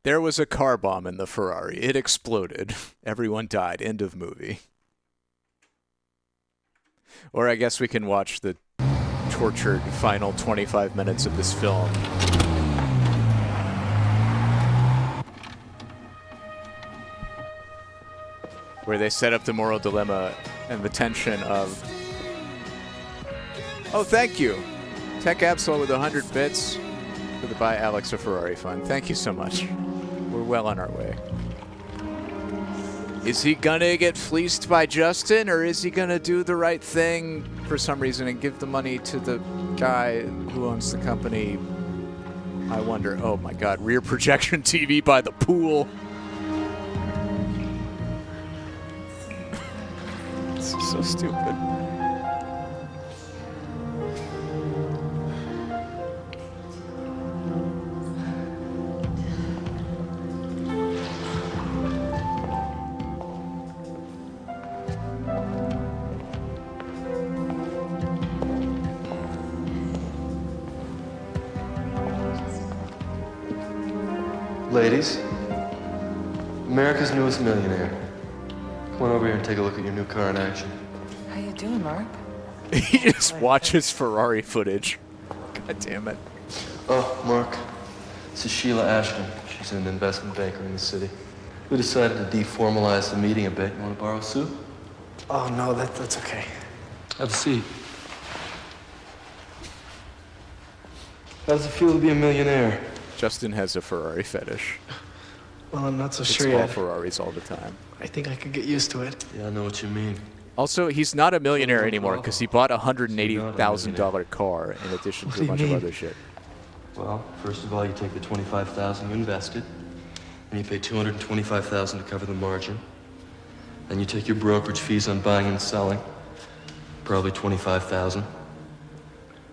There was a car bomb in the Ferrari. It exploded. Everyone died. End of movie. Or I guess we can watch the tortured final 25 minutes of this film. Where they set up the moral dilemma and the tension of, oh, thank you. Tech Absol with 100 bits for the Buy Alex a Ferrari fund. Thank you so much. We're well on our way. Is he gonna get fleeced by Justin, or is he gonna do the right thing for some reason and give the money to the guy who owns the company? I wonder. Oh my God, rear projection TV by the pool. This is so stupid. Ladies, America's newest millionaire. Come on over here and take a look at your new car in action. How you doing, Mark? He just watches Ferrari footage. God damn it. Oh, Mark, this is Sheila Ashton. She's an investment banker in the city. We decided to deformalize the meeting a bit. You want to borrow a suit? Oh, no, that's okay. Have a seat. How does it feel to be a millionaire? Justin has a Ferrari fetish. Well, I'm not so It's sure all yet. Ferraris all the time. I think I could get used to it. Yeah, I know what you mean. Also, he's not a millionaire anymore because he bought a $180,000 car in addition to a bunch of other shit. Well, first of all, you take the $25,000 you invested, and you pay $225,000 to cover the margin. Then you take your brokerage fees on buying and selling, probably $25,000.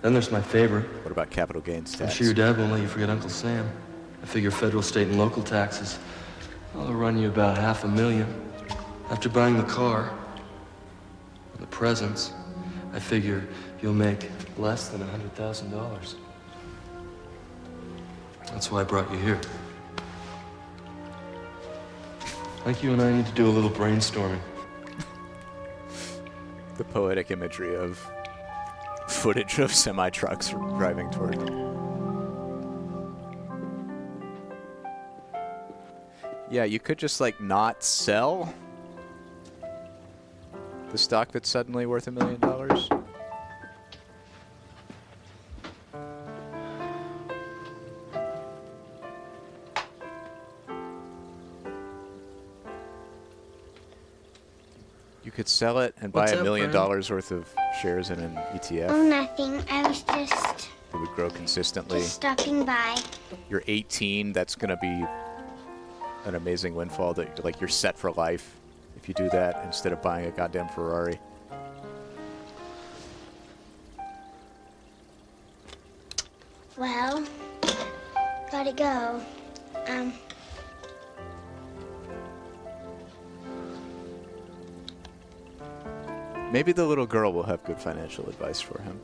Then there's my favorite. What about capital gains I'm tax? sure your dad won't let you forget Uncle Sam. I figure federal, state, and local taxes, well, they'll run you about $500,000. After buying the car and the presents, I figure you'll make less than $100,000. That's why I brought you here. think you and I need to do a little brainstorming. The poetic imagery of footage of semi-trucks driving toward them. Yeah, you could just, like, not sell the stock that's suddenly worth $1 million. You could sell it and buy What's $1 up, million Brian? worth of shares in an ETF. Oh, nothing. I was just It would grow consistently. stopping by. You're 18. That's going to be an amazing windfall. That, like, you're set for life if you do that instead of buying a goddamn Ferrari. Well, gotta go. Maybe the little girl will have good financial advice for him.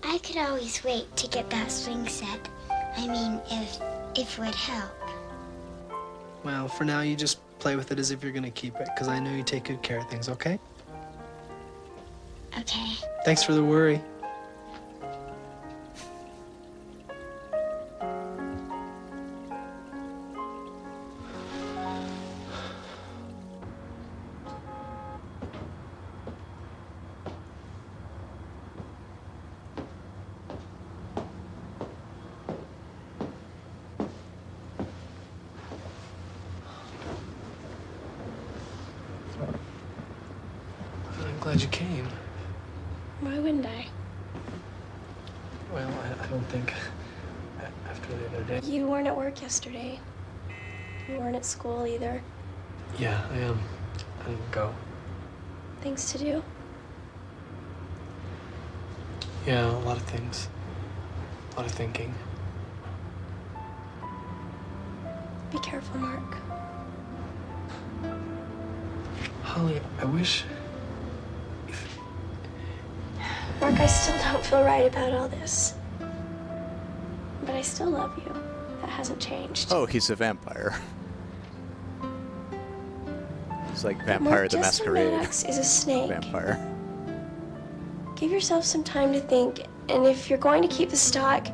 I could always wait to get that swing set. I mean, if it would help. Well, for now, you just play with it as if you're gonna keep it, because I know you take good care of things, okay? Okay. Thanks for the worry. I'm glad you came. Why wouldn't I? Well, I don't think after the other day. You weren't at work yesterday. You weren't at school either. Yeah, I am. I didn't go. Things to do. Yeah, a lot of things. A lot of thinking. Be careful, Mark. Holly, I wish. Mark, I still don't feel right about all this. But I still love you. That hasn't changed. Oh, he's a vampire. He's like Mark, Vampire the Justin Masquerade. Maddox is a snake. Vampire. Give yourself some time to think, and if you're going to keep the stock,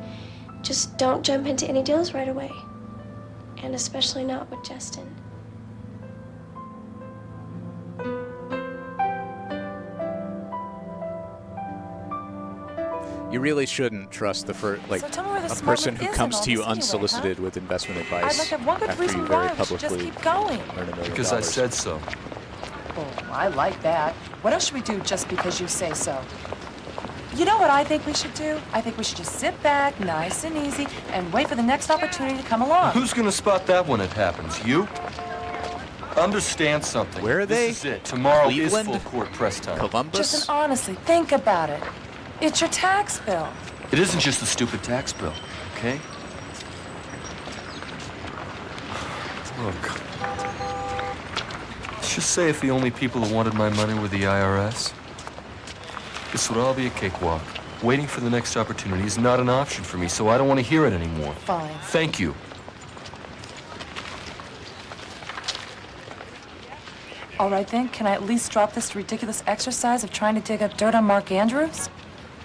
just don't jump into any deals right away. And especially not with Justin. You really shouldn't trust the So tell me where the a smart person one who is in comes all to you this anyway, unsolicited with investment advice I'd like to have one good after reason you very why we should just publicly keep going. earn $1 million. Because I said so. Oh, I like that. What else should we do just because you say so? You know what I think we should do? I think we should just sit back, nice and easy, and wait for the next opportunity to come along. Who's gonna spot that when it happens? You? Understand something. Where are they? This is it. Tomorrow Cleveland? is full court press time. Columbus? Justin, honestly, think about it. It's your tax bill. It isn't just the stupid tax bill, okay? Look. Let's just say if the only people who wanted my money were the IRS, this would all be a cakewalk. Waiting for the next opportunity is not an option for me, so I don't want to hear it anymore. Fine. Thank you. All right, then, can I at least drop this ridiculous exercise of trying to dig up dirt on Mark Andrews?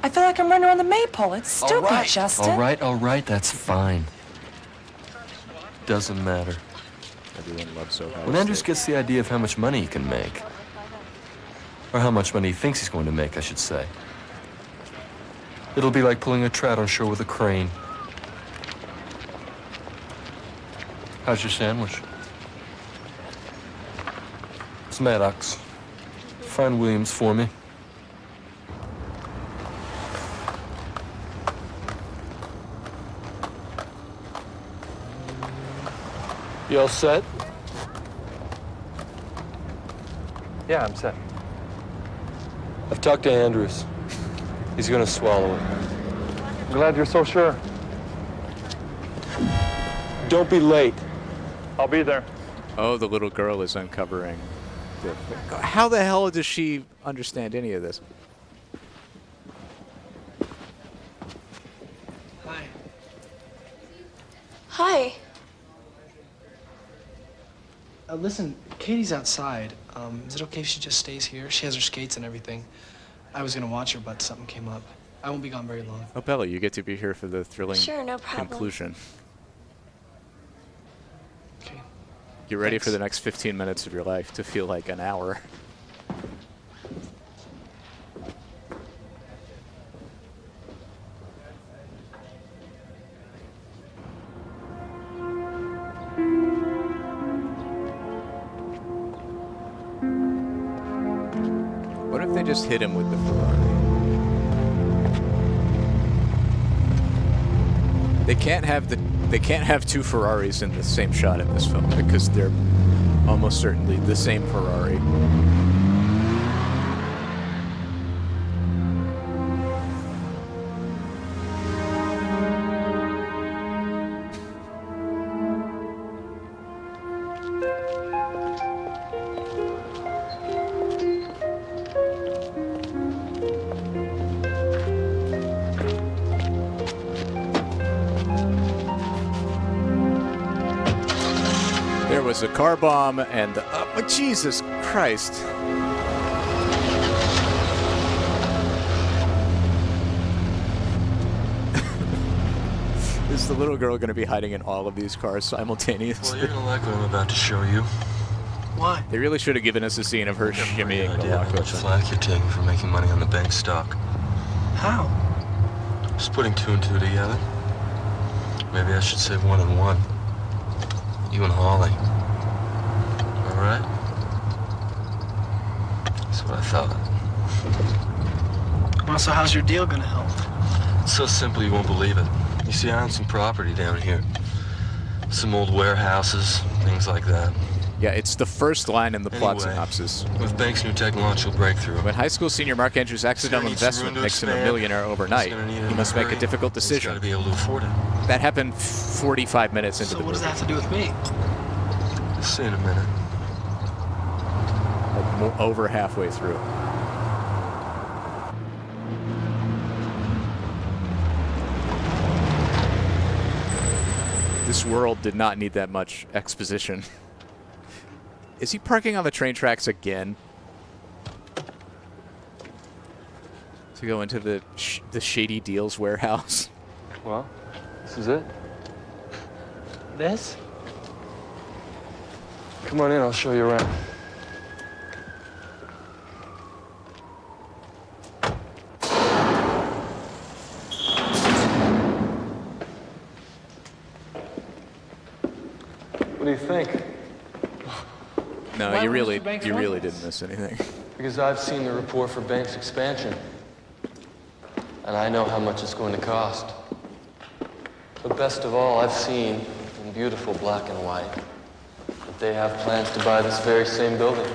I feel like I'm running around the maypole. It's stupid, Justin. All right, that's fine. Doesn't matter. Everyone loves Ohio When Andrews State. gets the idea of how much money he can make, or how much money he thinks he's going to make, I should say, it'll be like pulling a trout on shore with a crane. How's your sandwich? It's Maddox. Find Williams for me. You all set? Yeah, I'm set. I've talked to Andrews. He's gonna swallow it. I'm glad you're so sure. Don't be late. I'll be there. Oh, the little girl is uncovering. How the hell does she understand any of this? Hi. Listen, Katie's outside. Is it okay if she just stays here? She has her skates and everything. I was gonna watch her, but something came up. I won't be gone very long. Oh, Bella, you get to be here for the thrilling Sure, no problem. conclusion. Okay. Get ready for the next 15 minutes of your life to feel like an hour. What if they just hit him with the Ferrari? They can't have two Ferraris in the same shot in this film because they're almost certainly the same Ferrari. There was a car bomb and Jesus Christ. Is the little girl going to be hiding in all of these cars simultaneously? Well, you're going to like what I'm about to show you. Why? They really should have given us a scene of her shimmying the idea how much flack you're taking for making money on the bank stock. How? Just putting two and two together. Maybe I should say one and one. You and Holly. All right? That's what I thought. Well, so how's your deal gonna help? It's so simple you won't believe it. You see, I own some property down here. Some old warehouses, things like that. Yeah, it's the first line in the plot Anyway, synopsis. With Banks' new technological breakthrough. When high school senior Mark Andrews' accidental investment makes him a millionaire overnight, he must make a difficult decision. He's got to be able to afford it. That happened 45 minutes into the movie. So what does that have to do with me? Just see in a minute. Like over halfway through. This world did not need that much exposition. Is he parking on the train tracks again? To go into the Shady Deals warehouse? Well, this is it. This? Come on in, I'll show you around. What do you think? No, Why you would really Mr. Banks want didn't miss anything. Because I've seen the report for Banks' expansion. And I know how much it's going to cost. But best of all, I've seen, in beautiful black and white, that they have plans to buy this very same building.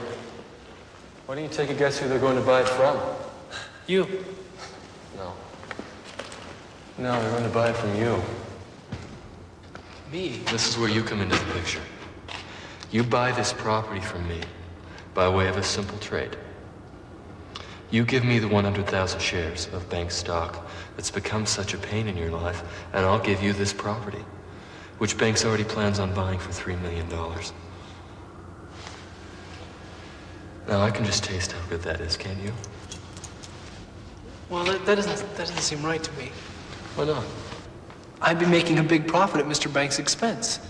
Why don't you take a guess who they're going to buy it from? You. No. No, they're going to buy it from you. Me? This is where you come into the picture. You buy this property from me by way of a simple trade. You give me the 100,000 shares of bank stock that's become such a pain in your life, and I'll give you this property, which Banks already plans on buying for $3 million. Now, I can just taste how good that is, can't you? Well, that doesn't seem right to me. Why not? I'd be making a big profit at Mr. Banks' expense.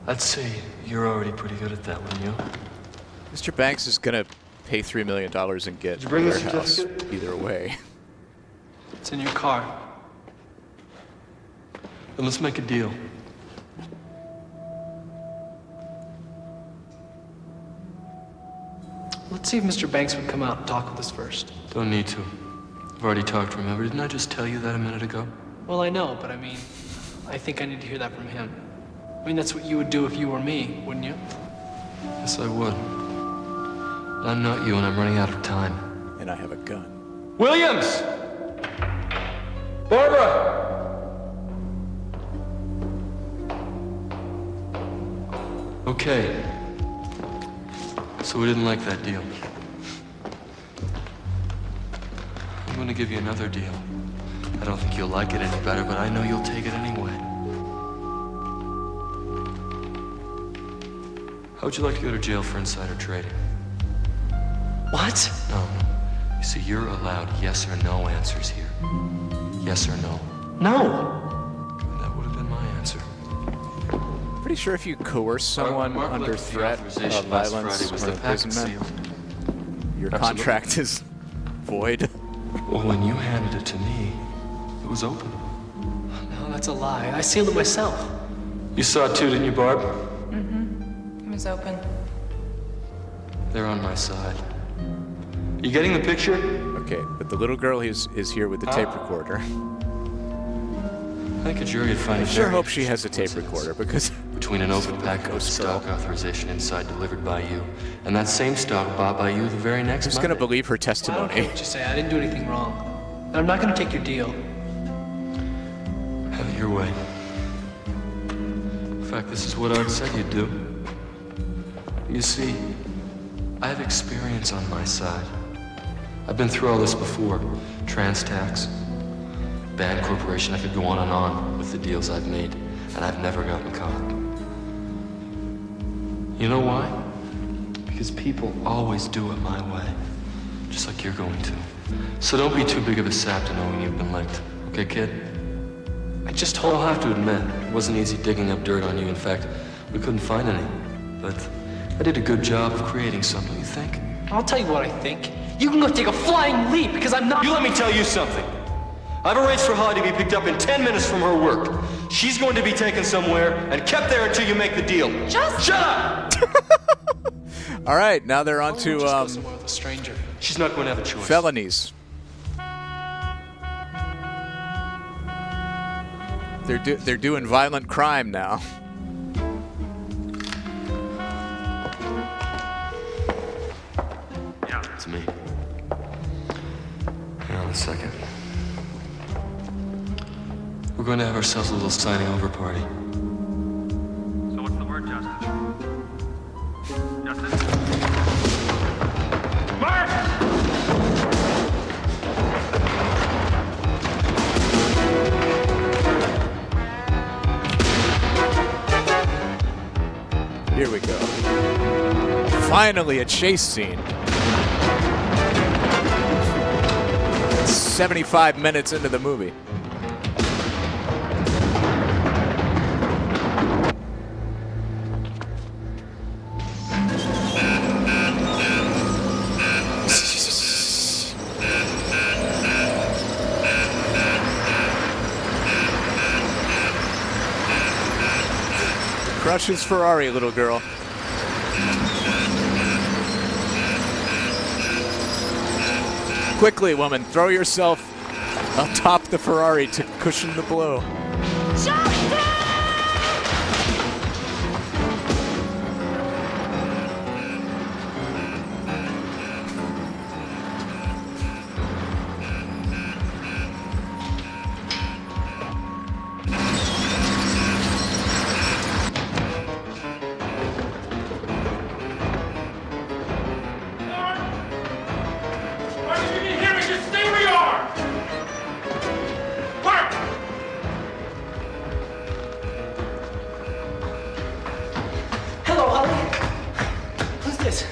I'd say you're already pretty good at that, wouldn't you? Mr. Banks is going to pay $3 million and get you bring a the warehouse certificate? either way. It's in your car. Then let's make a deal. Let's see if Mr. Banks would come out and talk with us first. Don't need to. I've already talked, remember? Didn't I just tell you that a minute ago? Well, I know, but I mean, I think I need to hear that from him. I mean, that's what you would do if you were me, wouldn't you? Yes, I would. But I'm not you, and I'm running out of time. And I have a gun. Williams! Barbara! Okay. So we didn't like that deal. I'm going to give you another deal. I don't think you'll like it any better, but I know you'll take it anyway. How would you like to go to jail for insider trading? What? No. You see, you're allowed yes or no answers here. Yes or no. No. That would have been my answer. Pretty sure if you coerce someone under threat of violence or imprisonment, your contract is void. Well, when you handed it to me, it was open. No, that's a lie. I sealed it myself. You saw it too, didn't you, Barb? Mm-hmm. It was open. They're on my side. You getting the picture? Okay, but the little girl is here with the tape recorder. I think a jury would find I sure hope she has a tape recorder because between an open packet with stock authorization inside delivered by you and that same stock bought by you the very next who's Monday. going to believe her I don't care testimony? what you say. I didn't do anything wrong. And I'm not going to take your deal. Have it your way. In fact, this is what Art said you'd do. You see, I have experience on my side. I've been through all this before. Trans-tax, band corporation, I could go on with the deals I've made, and I've never gotten caught. You know why? Because people always do it my way, just like you're going to. So don't be too big of a sap to knowing you've been licked. Okay, kid? I'll have to admit, it wasn't easy digging up dirt on you. In fact, we couldn't find any. But I did a good job of creating some, don't you think? I'll tell you what I think. You can go take a flying leap because I'm not. You let me tell you something. I've arranged for Holly to be picked up in 10 minutes from her work. She's going to be taken somewhere and kept there until you make the deal. Just shut up! All right, now they're on to Go somewhere with a stranger. She's not going to have a choice. felonies. They're doing violent crime now. Yeah, it's me. Hang on a second. We're going to have ourselves a little signing over party. So what's the word, Justin? Justin? Mark! Here we go. Finally, a chase scene. 75 minutes into the movie. Crush his Ferrari, little girl. Quickly, woman, throw yourself atop the Ferrari to cushion the blow. Mark, if you can hear me, just stay where you are! Mark! Hello, Holly. Who's this?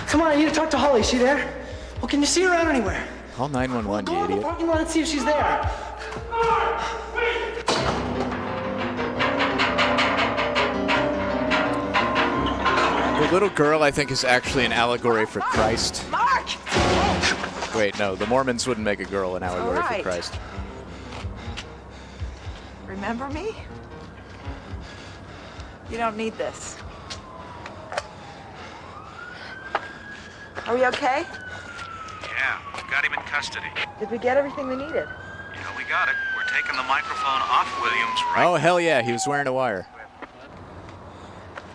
Come on, I need to talk to Holly. Is she there? Well, can you see her out anywhere? Call 911, Go you out the idiot. parking lot and see if she's there. The little girl, I think, is actually an allegory for Christ. Mark! Wait, no, the Mormons wouldn't make a girl an allegory all for right. Christ. Remember me? You don't need this. Are we okay? Yeah, we've got him in custody. Did we get everything we needed? Yeah, we got it. We're taking the microphone off Williams right Oh, hell yeah, he was wearing a wire.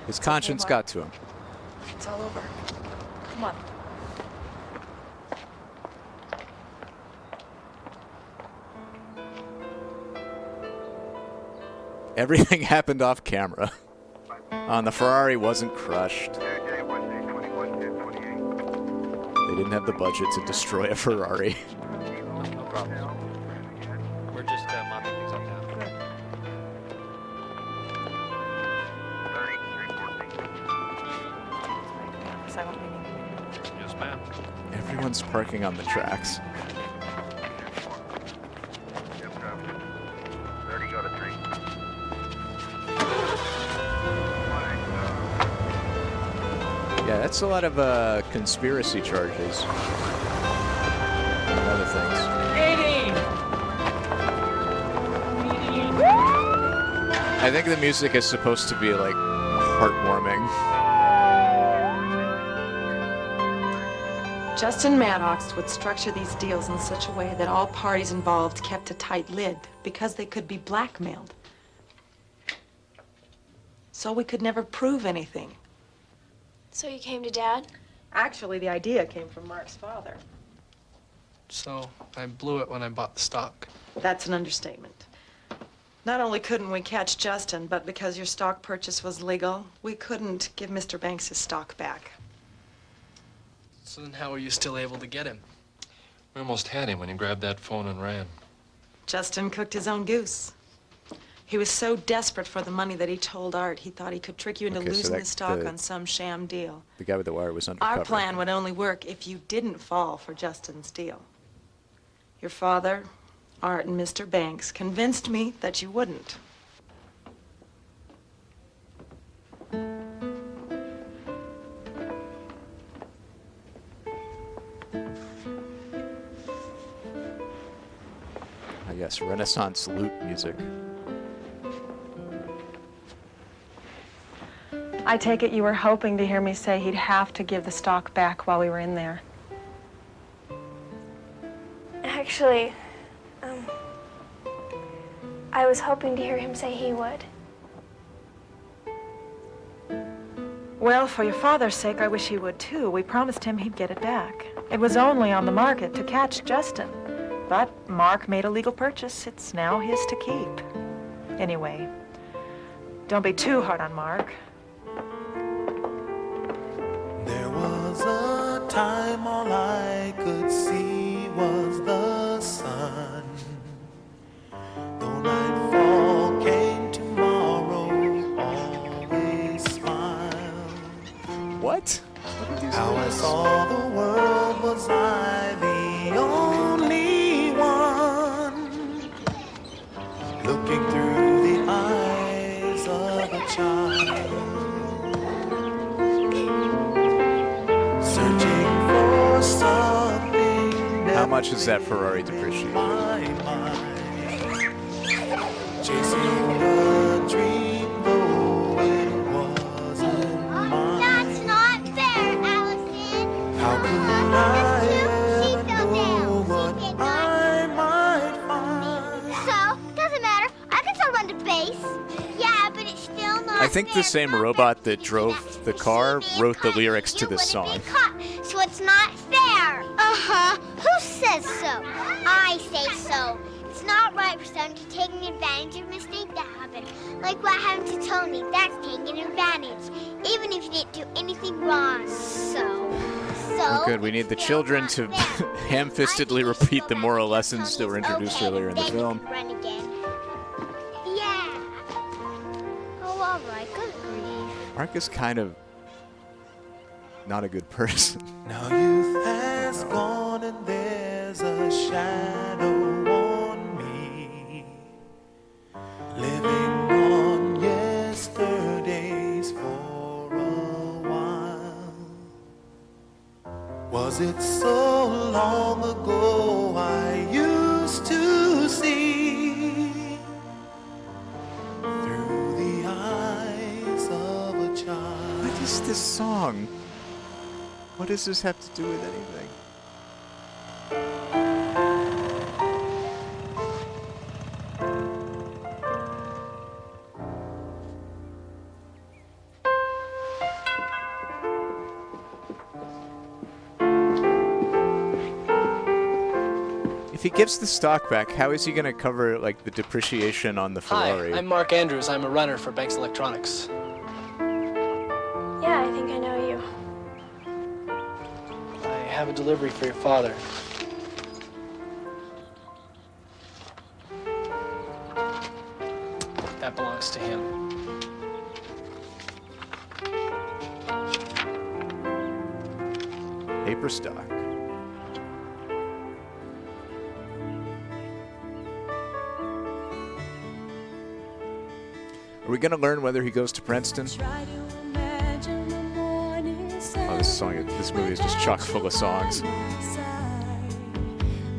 His conscience got to him. It's all over. Come on. Everything happened off camera. The Ferrari wasn't crushed. They didn't have the budget to destroy a Ferrari. No problem. We're just mopping things up now. because I won't be needing it. Yes, ma'am. Everyone's parking on the tracks. Yeah, that's a lot of conspiracy charges. And other things. I think the music is supposed to be like heartwarming. Justin Maddox would structure these deals in such a way that all parties involved kept a tight lid because they could be blackmailed. So we could never prove anything. So you came to Dad? Actually, the idea came from Mark's father. So I blew it when I bought the stock. That's an understatement. Not only couldn't we catch Justin, but because your stock purchase was legal, we couldn't give Mr. Banks his stock back. So then how were you still able to get him? We almost had him when he grabbed that phone and ran. Justin cooked his own goose. He was so desperate for the money that he told Art he thought he could trick you into Okay, so losing that- the stock the- on some sham deal. The guy with the wire was undercover. Our plan would only work if you didn't fall for Justin's deal. Your father, Art, and Mr. Banks convinced me that you wouldn't. I guess Renaissance lute music. I take it you were hoping to hear me say he'd have to give the stock back while we were in there. Actually, I was hoping to hear him say he would. Well, for your father's sake, I wish he would too. We promised him he'd get it back. It was only on the market to catch Justin. But Mark made a legal purchase. It's now his to keep. Anyway, don't be too hard on Mark. There was a time all I could see was the sun. Though nightfall came tomorrow, always smile. What? How I saw the world, was I the only one looking through the eyes of a child? How much is that Ferrari depreciated? Chasing a dream, though it wasn't mine. That's not fair, Allison. How could I ever know what I might find? So, doesn't matter. I can still run the base. Yeah, but it's still not I think fair. the same robot that drove the car wrote the lyrics to this song. So it's not fair. Uh-huh. Who says so? I say so. It's not right for someone to take advantage of a mistake that happened. Like what happened to Tony. That's taking advantage. Even if you didn't do anything wrong. Oh, good. We need the children to ham-fistedly repeat the moral lessons that were introduced earlier in the film. Run again. Yeah. Oh, all right. Good grief. Mark is kind of not a good person. Now youth has gone and there's a shadow on me, living on yesterdays for a while. Was it so long ago I used to see through the eyes of a child? What is this song? What does this have to do with anything? If he gives the stock back, how is he going to cover like the depreciation on the Ferrari? Hi, I'm Mark Andrews. I'm a runner for Banks Electronics. Yeah, I think I know you. I have a delivery for your father. That belongs to him. for stock. Are we going to learn whether he goes to Princeton? Oh, this movie is just chock full of songs.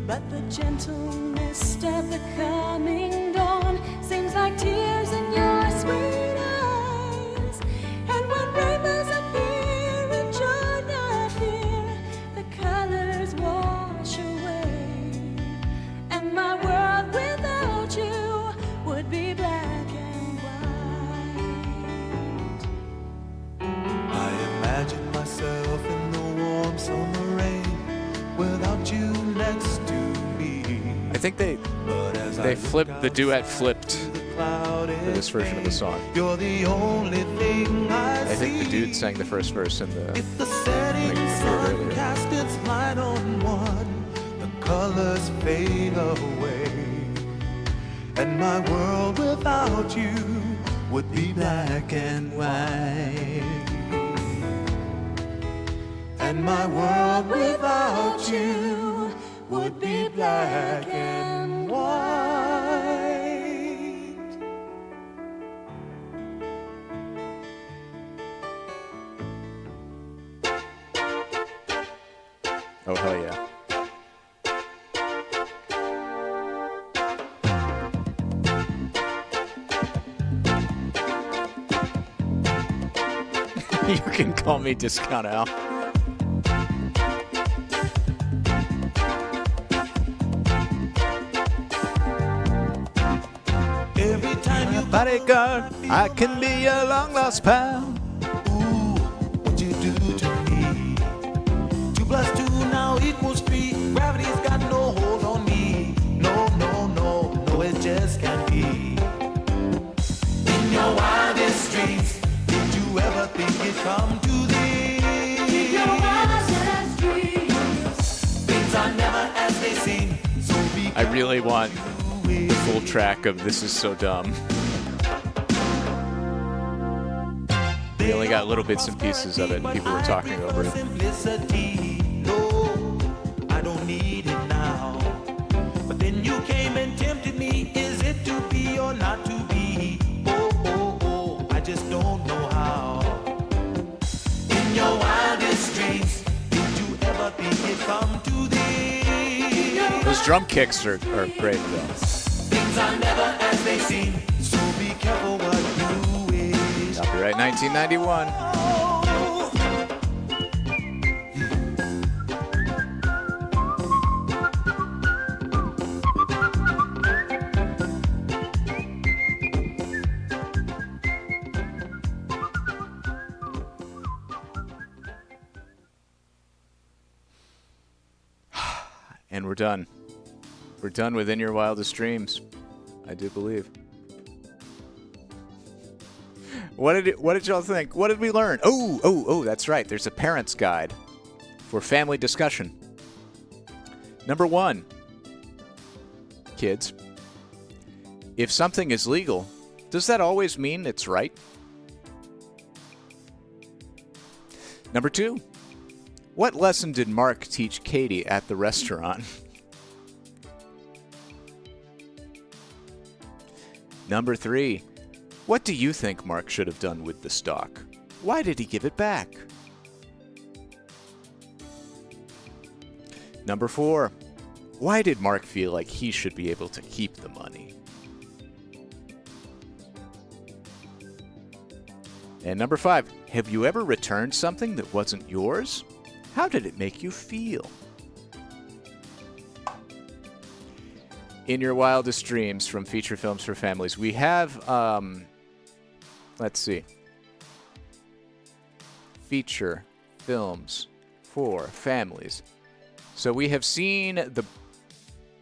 But the gentle mist of the coming dawn seems like tears in your sweet eyes. And when rainbows appear and you're not here, the colors wash away. And my world without you would be black and white. I imagine myself in the warm summer rain without you next to me. I think they flipped, the duet flipped for this version of the song. You're the only thing I think the dude sang the first verse in the setting sun earlier. cast its light on one, the colors fade away, and my world without you would be black and white. And my world without you would be black and white. Oh, hell yeah. You can call me Discount Al. Every time you bodyguard, I can be a long lost pal. Ooh, what you do to me? 2 plus 2 now equals 3. Gravity's got no hold on me. No, no, no, no, it just can't be. In your wildest dreams, did you ever think it'd come to this? In your wildest dreams, things are never as they seem. So be I really want the full track of This Is So Dumb. We only got little bits and pieces of it, and people were talking over it. simplicity. No, I don't need it now. But then you came and tempted me. Is it to be or not to be? Oh, oh, oh, I just don't know how. In your wildest dreams, did you ever think it'd come to this? Those drum kicks are great, though. Things are never as they seem, so be careful what you wish. Copyright 1991. And we're done. We're done with In Your Wildest Dreams, I do believe. What did y'all think? What did we learn? Oh, that's right. There's a parent's guide for family discussion. Number 1, kids, if something is legal, does that always mean it's right? Number 2, what lesson did Mark teach Katie at the restaurant? Number 3, what do you think Mark should have done with the stock? Why did he give it back? Number 4, why did Mark feel like he should be able to keep the money? And number 5, have you ever returned something that wasn't yours? How did it make you feel? In Your Wildest Dreams from Feature Films for Families. We have, let's see. Feature Films for Families. So we have seen the...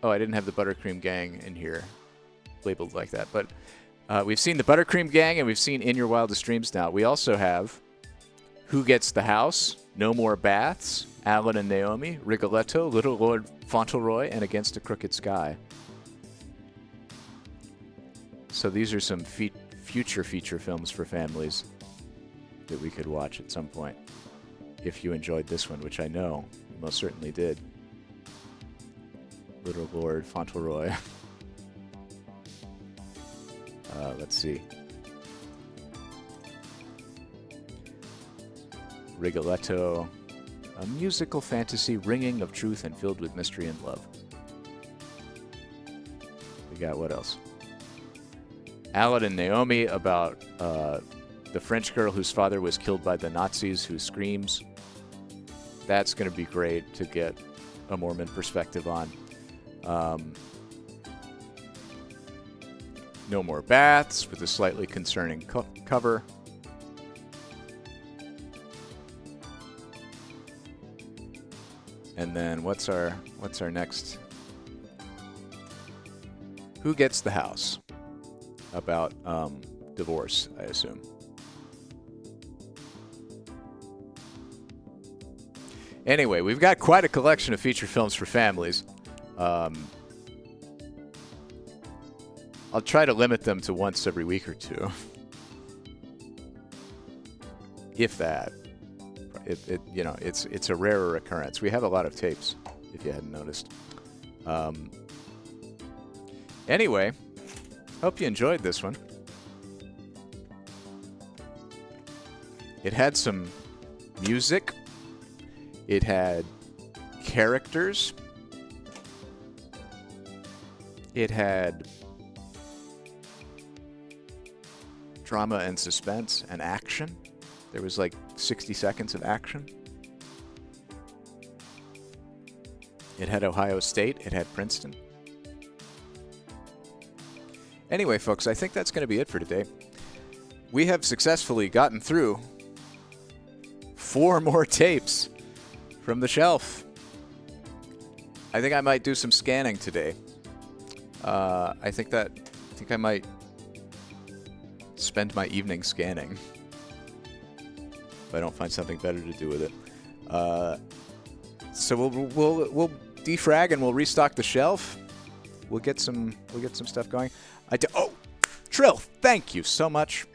Oh, I didn't have the Buttercream Gang in here labeled like that. But we've seen the Buttercream Gang and we've seen In Your Wildest Dreams now. We also have Who Gets the House? No More Baths, Alan and Naomi, Rigoletto, Little Lord Fauntleroy, and Against a Crooked Sky. So these are some future feature films for families that we could watch at some point. if you enjoyed this one, which I know you most certainly did. Little Lord Fauntleroy. Let's see. Rigoletto. A musical fantasy ringing of truth and filled with mystery and love. We got what else? Alan and Naomi about the French girl whose father was killed by the Nazis who screams. That's going to be great to get a Mormon perspective on. No More Baths with a slightly concerning cover. And then what's our next? Who Gets the House? About divorce, I assume. Anyway, we've got quite a collection of feature films for families. I'll try to limit them to once every week or two. If that. It's a rarer occurrence. We have a lot of tapes, if you hadn't noticed. Anyway, hope you enjoyed this one. It had some music. It had characters. It had drama and suspense and action. There was like 60 seconds of action. It had Ohio State. It had Princeton. Anyway, folks, I think that's going to be it for today. We have successfully gotten through 4 more tapes from the shelf. I think I might do some scanning today. I think I might spend my evening scanning if I don't find something better to do with it. So we'll defrag and we'll restock the shelf. We'll get some stuff going. Trill, thank you so much.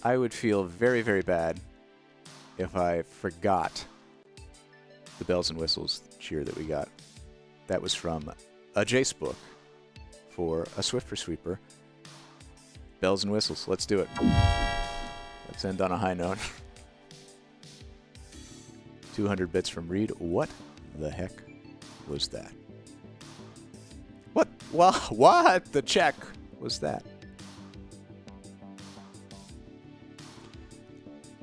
I would feel very, very bad if I forgot the bells and whistles cheer that we got. That was from a Jace book for a Swiffer Sweeper. Bells and whistles. Let's do it. Let's end on a high note. 200 bits from Reed. What the heck was that? What the check was that?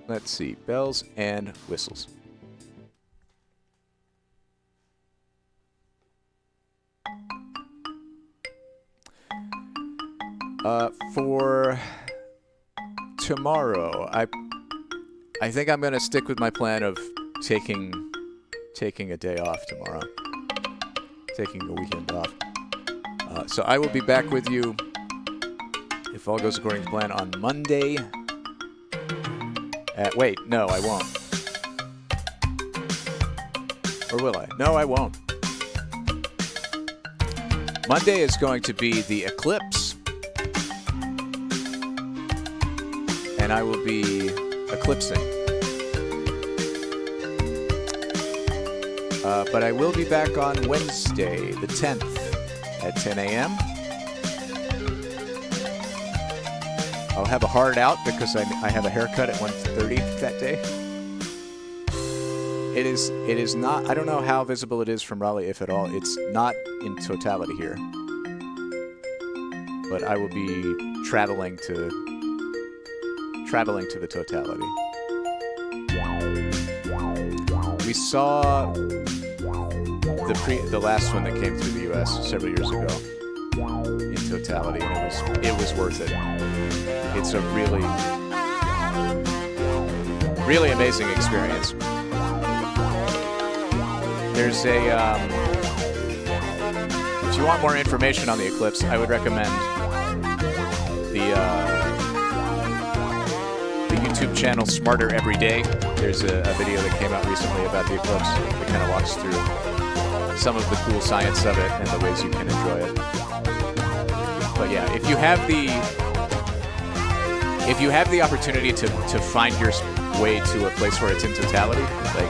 Let's see. Bells and whistles. For tomorrow, I think I'm going to stick with my plan of taking a day off tomorrow. Taking the weekend off. So I will be back with you, if all goes according to plan, on Monday. Wait, no, I won't. Or will I? No, I won't. Monday is going to be the eclipse. And I will be eclipsing. But I will be back on Wednesday, the 10th, at 10 a.m. I'll have a hard out because I have a haircut at 1:30 that day. It is not, I don't know how visible it is from Raleigh, if at all. It's not in totality here. But I will be traveling to the totality. We saw the last one that came through the U.S. several years ago in totality, and it was worth it. It's a really, really amazing experience. There's if you want more information on the eclipse, I would recommend the YouTube channel Smarter Every Day. There's a video that came out recently about the eclipse that kind of walks through some of the cool science of it and the ways you can enjoy it. But yeah, if you have if you have the opportunity to find your way to a place where it's in totality, like,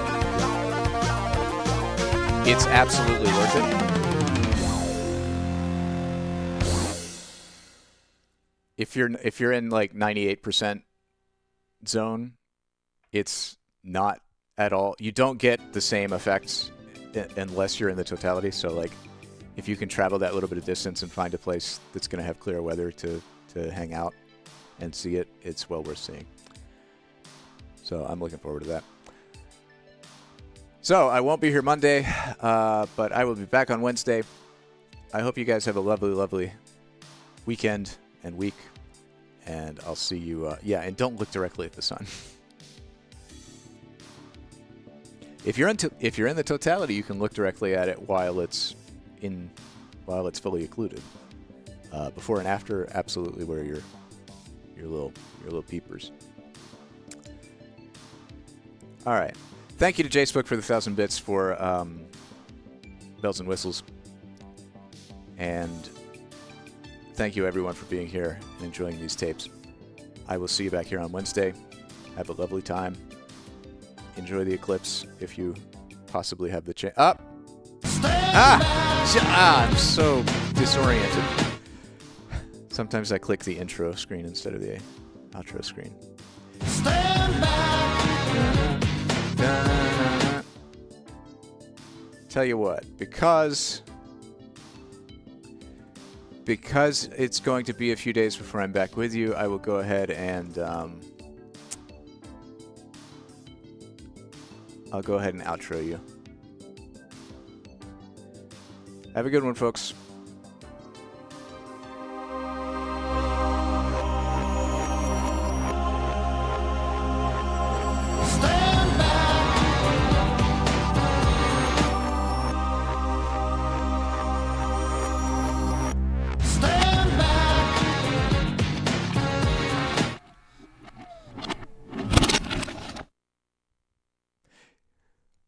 it's absolutely worth it. If you're in like 98% zone, it's not at all. You don't get the same effects unless you're in the totality. So like, if you can travel that little bit of distance and find a place that's going to have clear weather to hang out and see it, it's well worth seeing. So I'm looking forward to that. So I won't be here Monday, but I will be back on Wednesday. I hope you guys have a lovely, lovely weekend and week, and I'll see you. Yeah, and don't look directly at the sun. If you're in the totality, you can look directly at it while it's fully occluded. Before and after, absolutely wear your little peepers. All right. Thank you to Jacebook for the 1,000 bits for bells and whistles. And thank you everyone for being here and enjoying these tapes. I will see you back here on Wednesday. Have a lovely time. Enjoy the eclipse if you possibly have the chance. I'm so disoriented. Sometimes I click the intro screen instead of the outro screen. Tell you what, because it's going to be a few days before I'm back with you, I will go ahead and I'll go ahead and outro you. Have a good one, folks.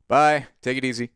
Bye. Take it easy.